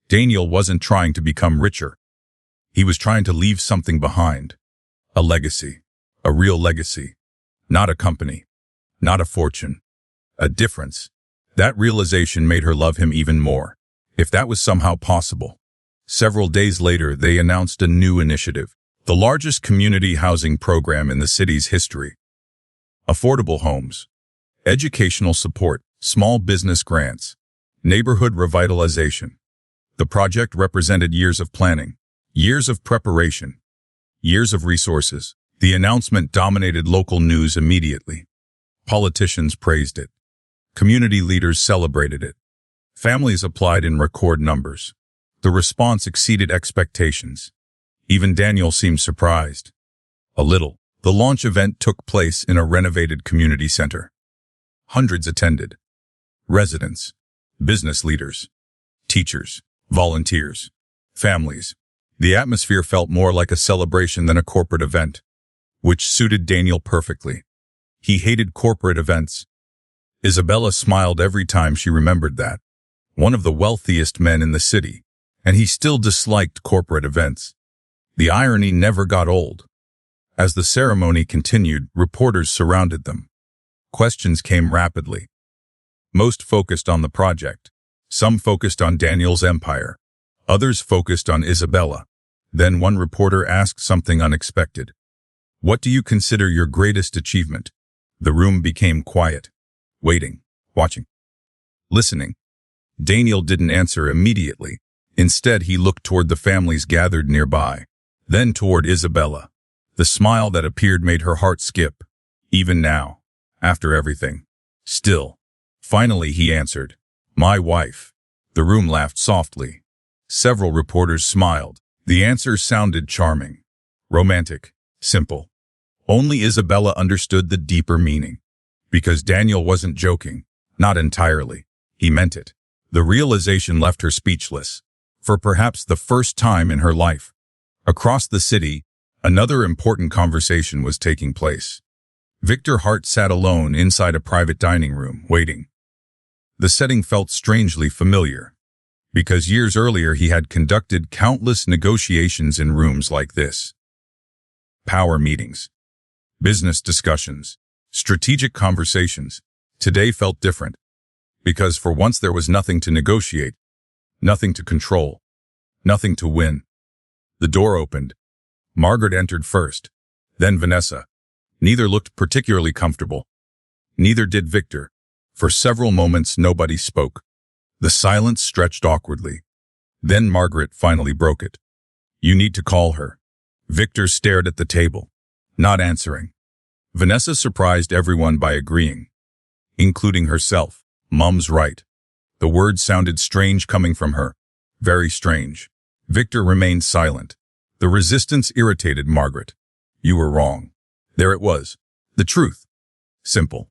Daniel wasn't trying to become richer. He was trying to leave something behind. A legacy. A real legacy. Not a company. Not a fortune. A difference. That realization made her love him even more. If that was somehow possible. Several days later, they announced a new initiative. The largest community housing program in the city's history. Affordable homes. Educational support. Small business grants. Neighborhood revitalization. The project represented years of planning. Years of preparation. Years of resources. The announcement dominated local news immediately. Politicians praised it. Community leaders celebrated it. Families applied in record numbers. The response exceeded expectations. Even Daniel seemed surprised. A little. The launch event took place in a renovated community center. Hundreds attended. Residents, business leaders, teachers, volunteers, families. The atmosphere felt more like a celebration than a corporate event, which suited Daniel perfectly. He hated corporate events. Isabella smiled every time she remembered that. One of the wealthiest men in the city, and he still disliked corporate events. The irony never got old. As the ceremony continued, reporters surrounded them. Questions came rapidly. Most focused on the project. Some focused on Daniel's empire. Others focused on Isabella. Then one reporter asked something unexpected. "What do you consider your greatest achievement?" The room became quiet. Waiting, watching, listening. Daniel didn't answer immediately. Instead, he looked toward the families gathered nearby, then toward Isabella. The smile that appeared made her heart skip. Even now, after everything. Still. Finally, he answered, "My wife." The room laughed softly. Several reporters smiled. The answer sounded charming, romantic, simple. Only Isabella understood the deeper meaning. Because Daniel wasn't joking. Not entirely. He meant it. The realization left her speechless. For perhaps the first time in her life. Across the city, another important conversation was taking place. Victor Hart sat alone inside a private dining room, waiting. The setting felt strangely familiar, because years earlier he had conducted countless negotiations in rooms like this. Power meetings, business discussions, strategic conversations. Today felt different, because for once there was nothing to negotiate, nothing to control, nothing to win. The door opened. Margaret entered first, then Vanessa. Neither looked particularly comfortable. Neither did Victor. For several moments nobody spoke. The silence stretched awkwardly. Then Margaret finally broke it. "You need to call her." Victor stared at the table, not answering. Vanessa surprised everyone by agreeing, including herself. "Mum's right." The words sounded strange coming from her. Very strange. Victor remained silent. The resistance irritated Margaret. "You were wrong." There it was. The truth. Simple.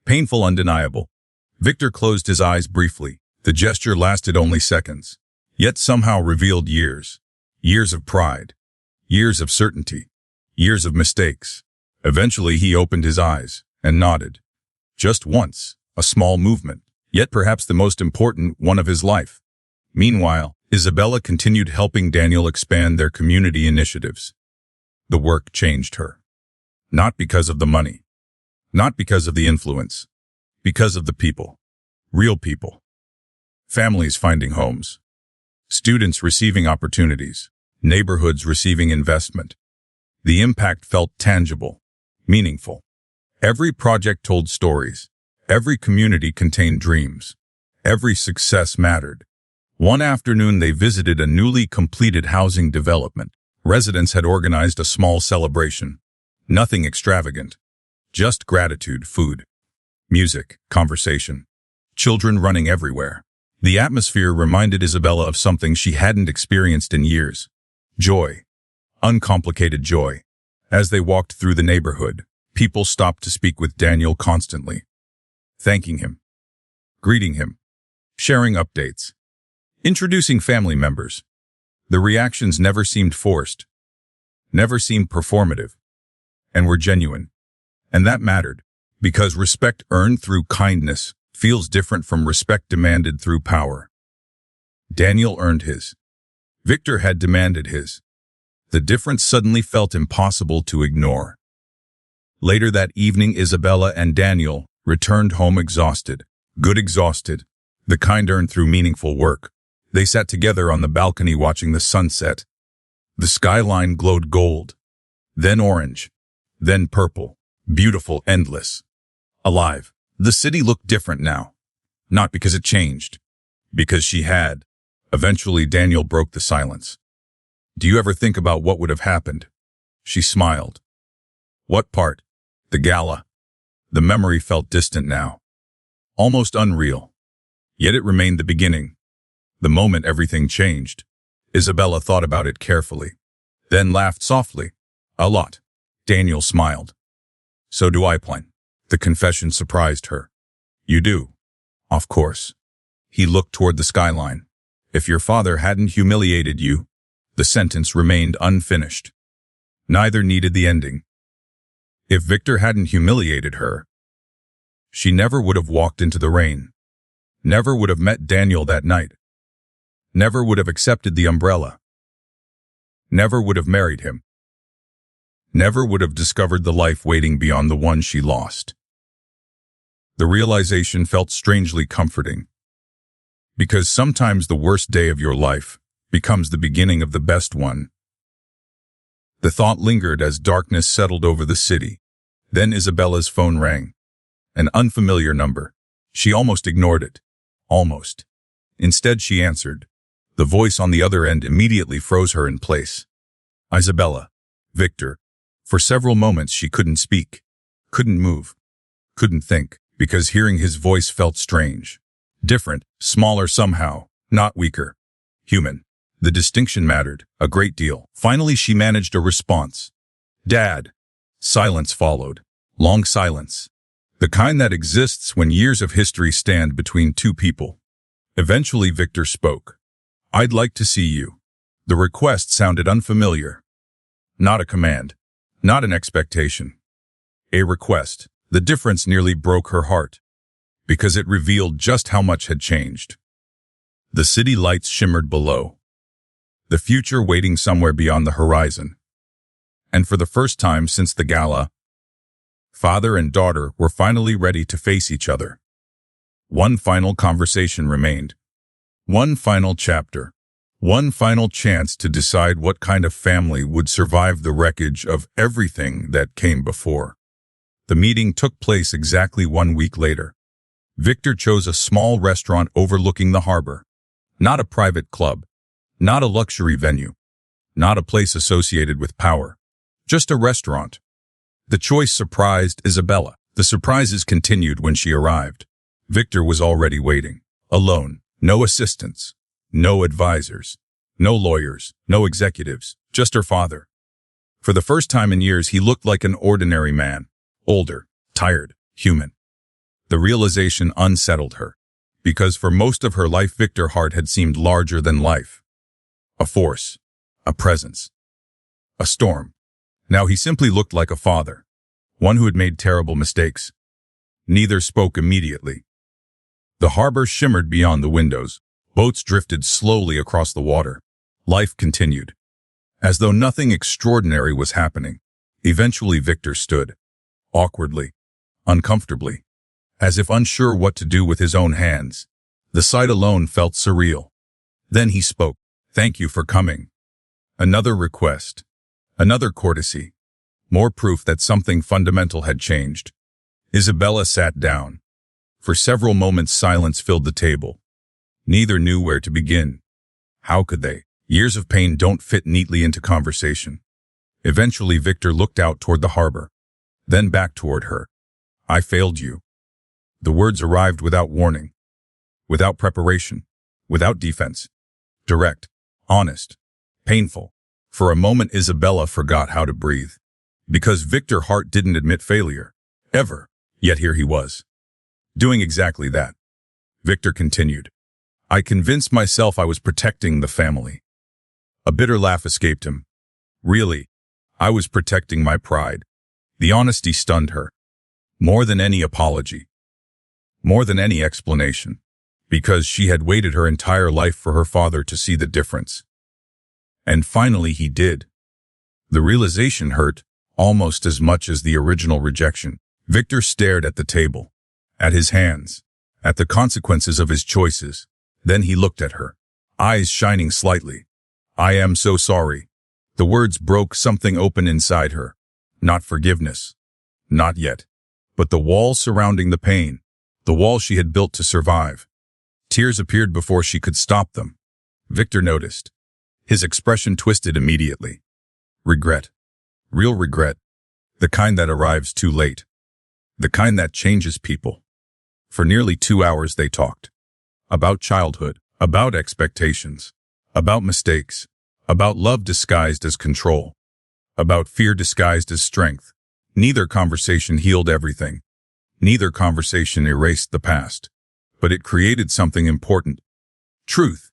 Painful, undeniable. Victor closed his eyes briefly. The gesture lasted only seconds, yet somehow revealed years. Years of pride. Years of certainty. Years of mistakes. Eventually he opened his eyes and nodded. Just once, a small movement, yet perhaps the most important one of his life. Meanwhile, Isabella continued helping Daniel expand their community initiatives. The work changed her. Not because of the money. Not because of the influence. Because of the people. Real people. Families finding homes. Students receiving opportunities. Neighborhoods receiving investment. The impact felt tangible, meaningful. Every project told stories. Every community contained dreams. Every success mattered. One afternoon they visited a newly completed housing development. Residents had organized a small celebration. Nothing extravagant. Just gratitude, food, music, conversation. Children running everywhere. The atmosphere reminded Isabella of something she hadn't experienced in years. Joy. Uncomplicated joy. As they walked through the neighborhood, people stopped to speak with Daniel constantly. Thanking him. Greeting him. Sharing updates. Introducing family members. The reactions never seemed forced. Never seemed performative. And were genuine. And that mattered, because respect earned through kindness feels different from respect demanded through power. Daniel earned his. Victor had demanded his. The difference suddenly felt impossible to ignore. Later that evening, Isabella and Daniel returned home exhausted. Good exhausted. The kind earned through meaningful work. They sat together on the balcony watching the sunset. The skyline glowed gold. Then orange. Then purple. Beautiful, endless. Alive. The city looked different now. Not because it changed. Because she had. Eventually, Daniel broke the silence. "Do you ever think about what would have happened?" She smiled. "What part?" "The gala." The memory felt distant now. Almost unreal. Yet it remained the beginning. The moment everything changed. Isabella thought about it carefully. Then laughed softly. A lot. Daniel smiled. So do I plan. The confession surprised her. You do? Of course. He looked toward the skyline. If your father hadn't humiliated you, the sentence remained unfinished. Neither needed the ending. If Victor hadn't humiliated her, she never would have walked into the rain, never would have met Daniel that night, never would have accepted the umbrella, never would have married him, never would have discovered the life waiting beyond the one she lost. The realization felt strangely comforting, because sometimes the worst day of your life becomes the beginning of the best one. The thought lingered as darkness settled over the city. Then Isabella's phone rang. An unfamiliar number. She almost ignored it. Almost. Instead, she answered. The voice on the other end immediately froze her in place. Isabella. Victor. For several moments she couldn't speak, couldn't move, couldn't think, because hearing his voice felt strange. Different, smaller somehow, not weaker. Human. The distinction mattered a great deal. Finally, she managed a response. Dad. Silence followed. Long silence. The kind that exists when years of history stand between two people. Eventually, Victor spoke. I'd like to see you. The request sounded unfamiliar. Not a command. Not an expectation. A request. The difference nearly broke her heart, because it revealed just how much had changed. The city lights shimmered below. The future waiting somewhere beyond the horizon. And for the first time since the gala, father and daughter were finally ready to face each other. One final conversation remained. One final chapter. One final chance to decide what kind of family would survive the wreckage of everything that came before. The meeting took place exactly 1 week later. Victor chose a small restaurant overlooking the harbor. Not a private club. Not a luxury venue. Not a place associated with power. Just a restaurant. The choice surprised Isabella. The surprises continued when she arrived. Victor was already waiting. Alone. No assistants. No advisors. No lawyers. No executives. Just her father. For the first time in years, he looked like an ordinary man. Older. Tired. Human. The realization unsettled her, because for most of her life, Victor Hart had seemed larger than life. A force, a presence, a storm. Now he simply looked like a father, one who had made terrible mistakes. Neither spoke immediately. The harbor shimmered beyond the windows. Boats drifted slowly across the water. Life continued, as though nothing extraordinary was happening. Eventually Victor stood, awkwardly, uncomfortably, as if unsure what to do with his own hands. The sight alone felt surreal. Then he spoke. Thank you for coming. Another request. Another courtesy. More proof that something fundamental had changed. Isabella sat down. For several moments silence filled the table. Neither knew where to begin. How could they? Years of pain don't fit neatly into conversation. Eventually Victor looked out toward the harbor. Then back toward her. I failed you. The words arrived without warning. Without preparation. Without defense. Direct. Honest. Painful. For a moment Isabella forgot how to breathe. Because Victor Hart didn't admit failure. Ever. Yet here he was. Doing exactly that. Victor continued. I convinced myself I was protecting the family. A bitter laugh escaped him. Really, I was protecting my pride. The honesty stunned her. More than any apology. More than any explanation. Because she had waited her entire life for her father to see the difference. And finally he did. The realization hurt, almost as much as the original rejection. Victor stared at the table, at his hands, at the consequences of his choices. Then he looked at her, eyes shining slightly. I am so sorry. The words broke something open inside her. Not forgiveness. Not yet. But the wall surrounding the pain. The wall she had built to survive. Tears appeared before she could stop them. Victor noticed. His expression twisted immediately. Regret. Real regret. The kind that arrives too late. The kind that changes people. For nearly 2 hours they talked. About childhood. About expectations. About mistakes. About love disguised as control. about fear disguised as strength. Neither conversation healed everything. Neither conversation erased the past. But it created something important. Truth.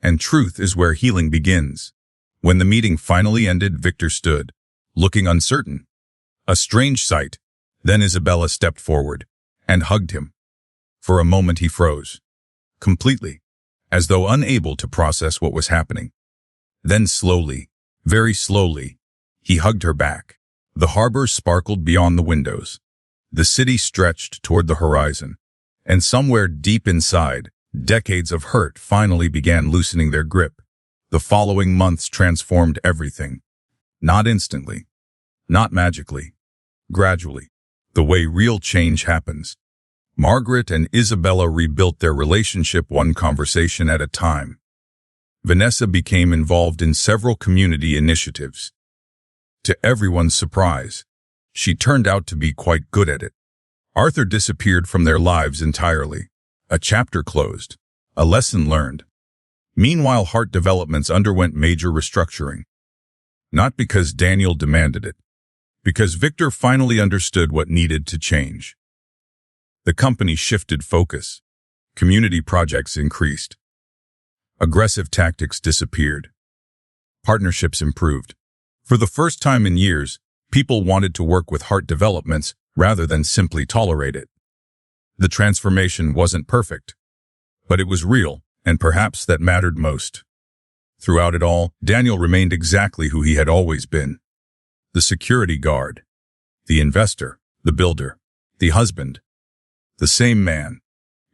And truth is where healing begins. When the meeting finally ended, Victor stood, looking uncertain. A strange sight. Then Isabella stepped forward and hugged him. For a moment he froze. Completely. As though unable to process what was happening. Then slowly, very slowly, he hugged her back. The harbor sparkled beyond the windows. The city stretched toward the horizon. And somewhere deep inside, decades of hurt finally began loosening their grip. The following months transformed everything. Not instantly. Not magically. Gradually. The way real change happens. Margaret and Isabella rebuilt their relationship one conversation at a time. Vanessa became involved in several community initiatives. To everyone's surprise, she turned out to be quite good at it. Arthur disappeared from their lives entirely. A chapter closed. A lesson learned. Meanwhile, Heart Developments underwent major restructuring. Not because Daniel demanded it. Because Victor finally understood what needed to change. The company shifted focus. Community projects increased. Aggressive tactics disappeared. Partnerships improved. For the first time in years, people wanted to work with Heart Developments rather than simply tolerate it. The transformation wasn't perfect, but it was real, and perhaps that mattered most. Throughout it all, Daniel remained exactly who he had always been. The security guard, the investor, the builder, the husband, the same man,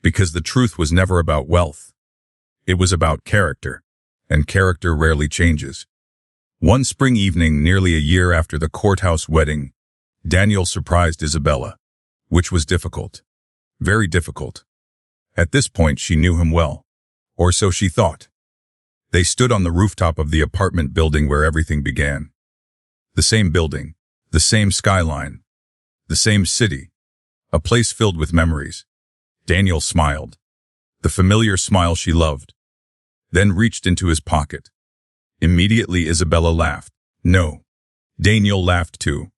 because the truth was never about wealth. It was about character, and character rarely changes. One spring evening, nearly a year after the courthouse wedding, Daniel surprised Isabella, which was difficult. Very difficult. At this point, she knew him well, or so she thought. They stood on the rooftop of the apartment building where everything began. The same building, the same skyline, the same city, a place filled with memories. Daniel smiled, the familiar smile she loved, then reached into his pocket. Immediately Isabella laughed. No. Daniel laughed too.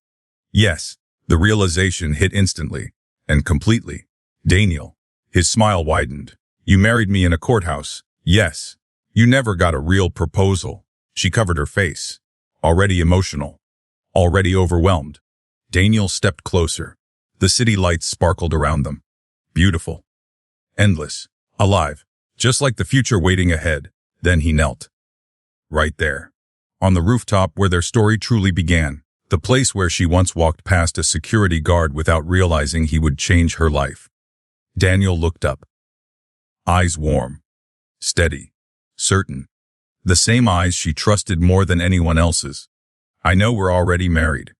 Yes, the realization hit instantly, and completely. Daniel. His smile widened. You married me in a courthouse. Yes. You never got a real proposal. She covered her face. Already emotional. Already overwhelmed. Daniel stepped closer. The city lights sparkled around them. Beautiful. Endless. Alive. Just like the future waiting ahead. Then he knelt. Right there. On the rooftop where their story truly began. The place where she once walked past a security guard without realizing he would change her life. Daniel looked up. Eyes warm. Steady. Certain. The same eyes she trusted more than anyone else's. I know we're already married.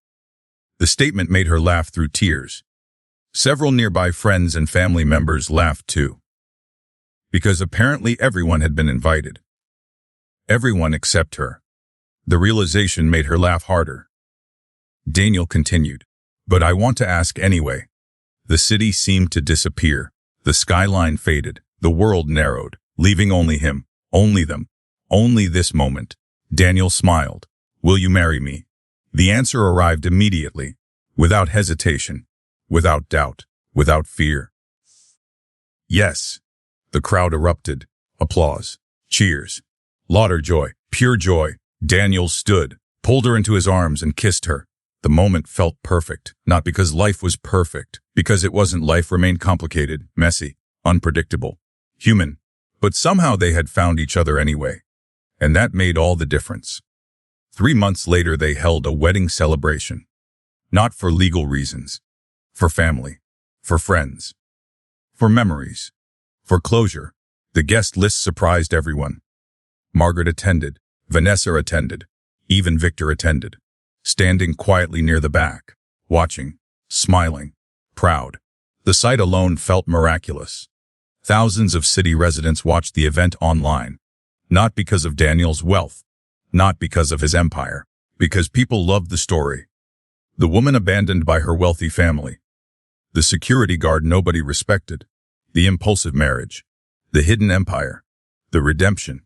The statement made her laugh through tears. Several nearby friends and family members laughed too. Because apparently everyone had been invited. Everyone except her. The realization made her laugh harder. Daniel continued. But I want to ask anyway. The city seemed to disappear. The skyline faded. The world narrowed, leaving only him, only them, only this moment. Daniel smiled. Will you marry me? The answer arrived immediately, without hesitation, without doubt, without fear. Yes. The crowd erupted. Applause. Cheers. Laughter, joy, pure joy. Daniel stood, pulled her into his arms and kissed her. The moment felt perfect, not because life was perfect, because it wasn't. Life remained complicated, messy, unpredictable, human. But somehow they had found each other anyway. And that made all the difference. 3 months later they held a wedding celebration. Not for legal reasons. For family. For friends. For memories. For closure. The guest list surprised everyone. Margaret attended. Vanessa attended. Even Victor attended. Standing quietly near the back. Watching. Smiling. Proud. The sight alone felt miraculous. Thousands of city residents watched the event online. Not because of Daniel's wealth. Not because of his empire. Because people loved the story. The woman abandoned by her wealthy family. The security guard nobody respected. The impulsive marriage. The hidden empire. The redemption.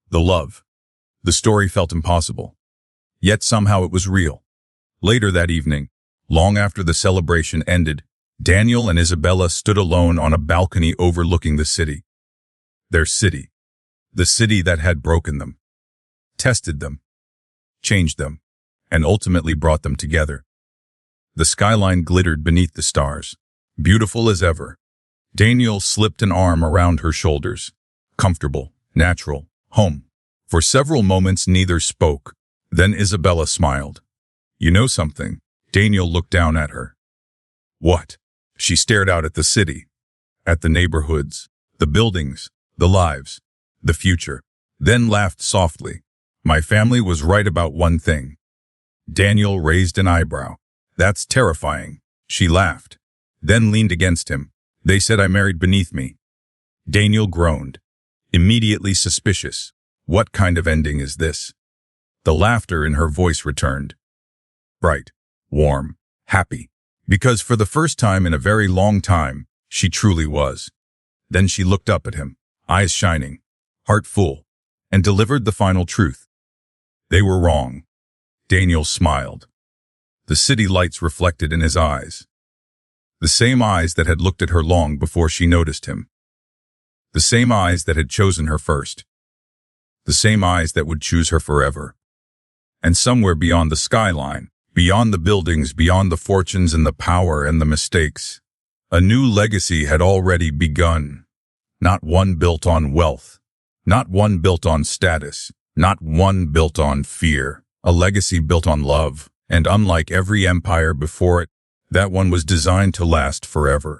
The love. The story felt impossible. Yet somehow it was real. Later that evening, long after the celebration ended, Daniel and Isabella stood alone on a balcony overlooking the city. Their city. The city that had broken them, tested them, changed them, and ultimately brought them together. The skyline glittered beneath the stars, beautiful as ever. Daniel slipped an arm around her shoulders. Comfortable, natural, home. For several moments neither spoke. Then Isabella smiled. "You know something?" Daniel looked down at her. "What?" She stared out at the city, at the neighborhoods, the buildings, the lives, the future, then laughed softly. "My family was right about one thing." Daniel raised an eyebrow. "That's terrifying." She laughed, then leaned against him. "They said I married beneath me." Daniel groaned, immediately suspicious. What kind of ending is this? The laughter in her voice returned. Bright, warm, happy. Because for the first time in a very long time, she truly was. Then she looked up at him, eyes shining, heart full, and delivered the final truth. They were wrong. Daniel smiled. The city lights reflected in his eyes. The same eyes that had looked at her long before she noticed him. The same eyes that had chosen her first. The same eyes that would choose her forever. And somewhere beyond the skyline, beyond the buildings, beyond the fortunes and the power and the mistakes, a new legacy had already begun. Not one built on wealth, not one built on status, not one built on fear. A legacy built on love, and unlike every empire before it, that one was designed to last forever.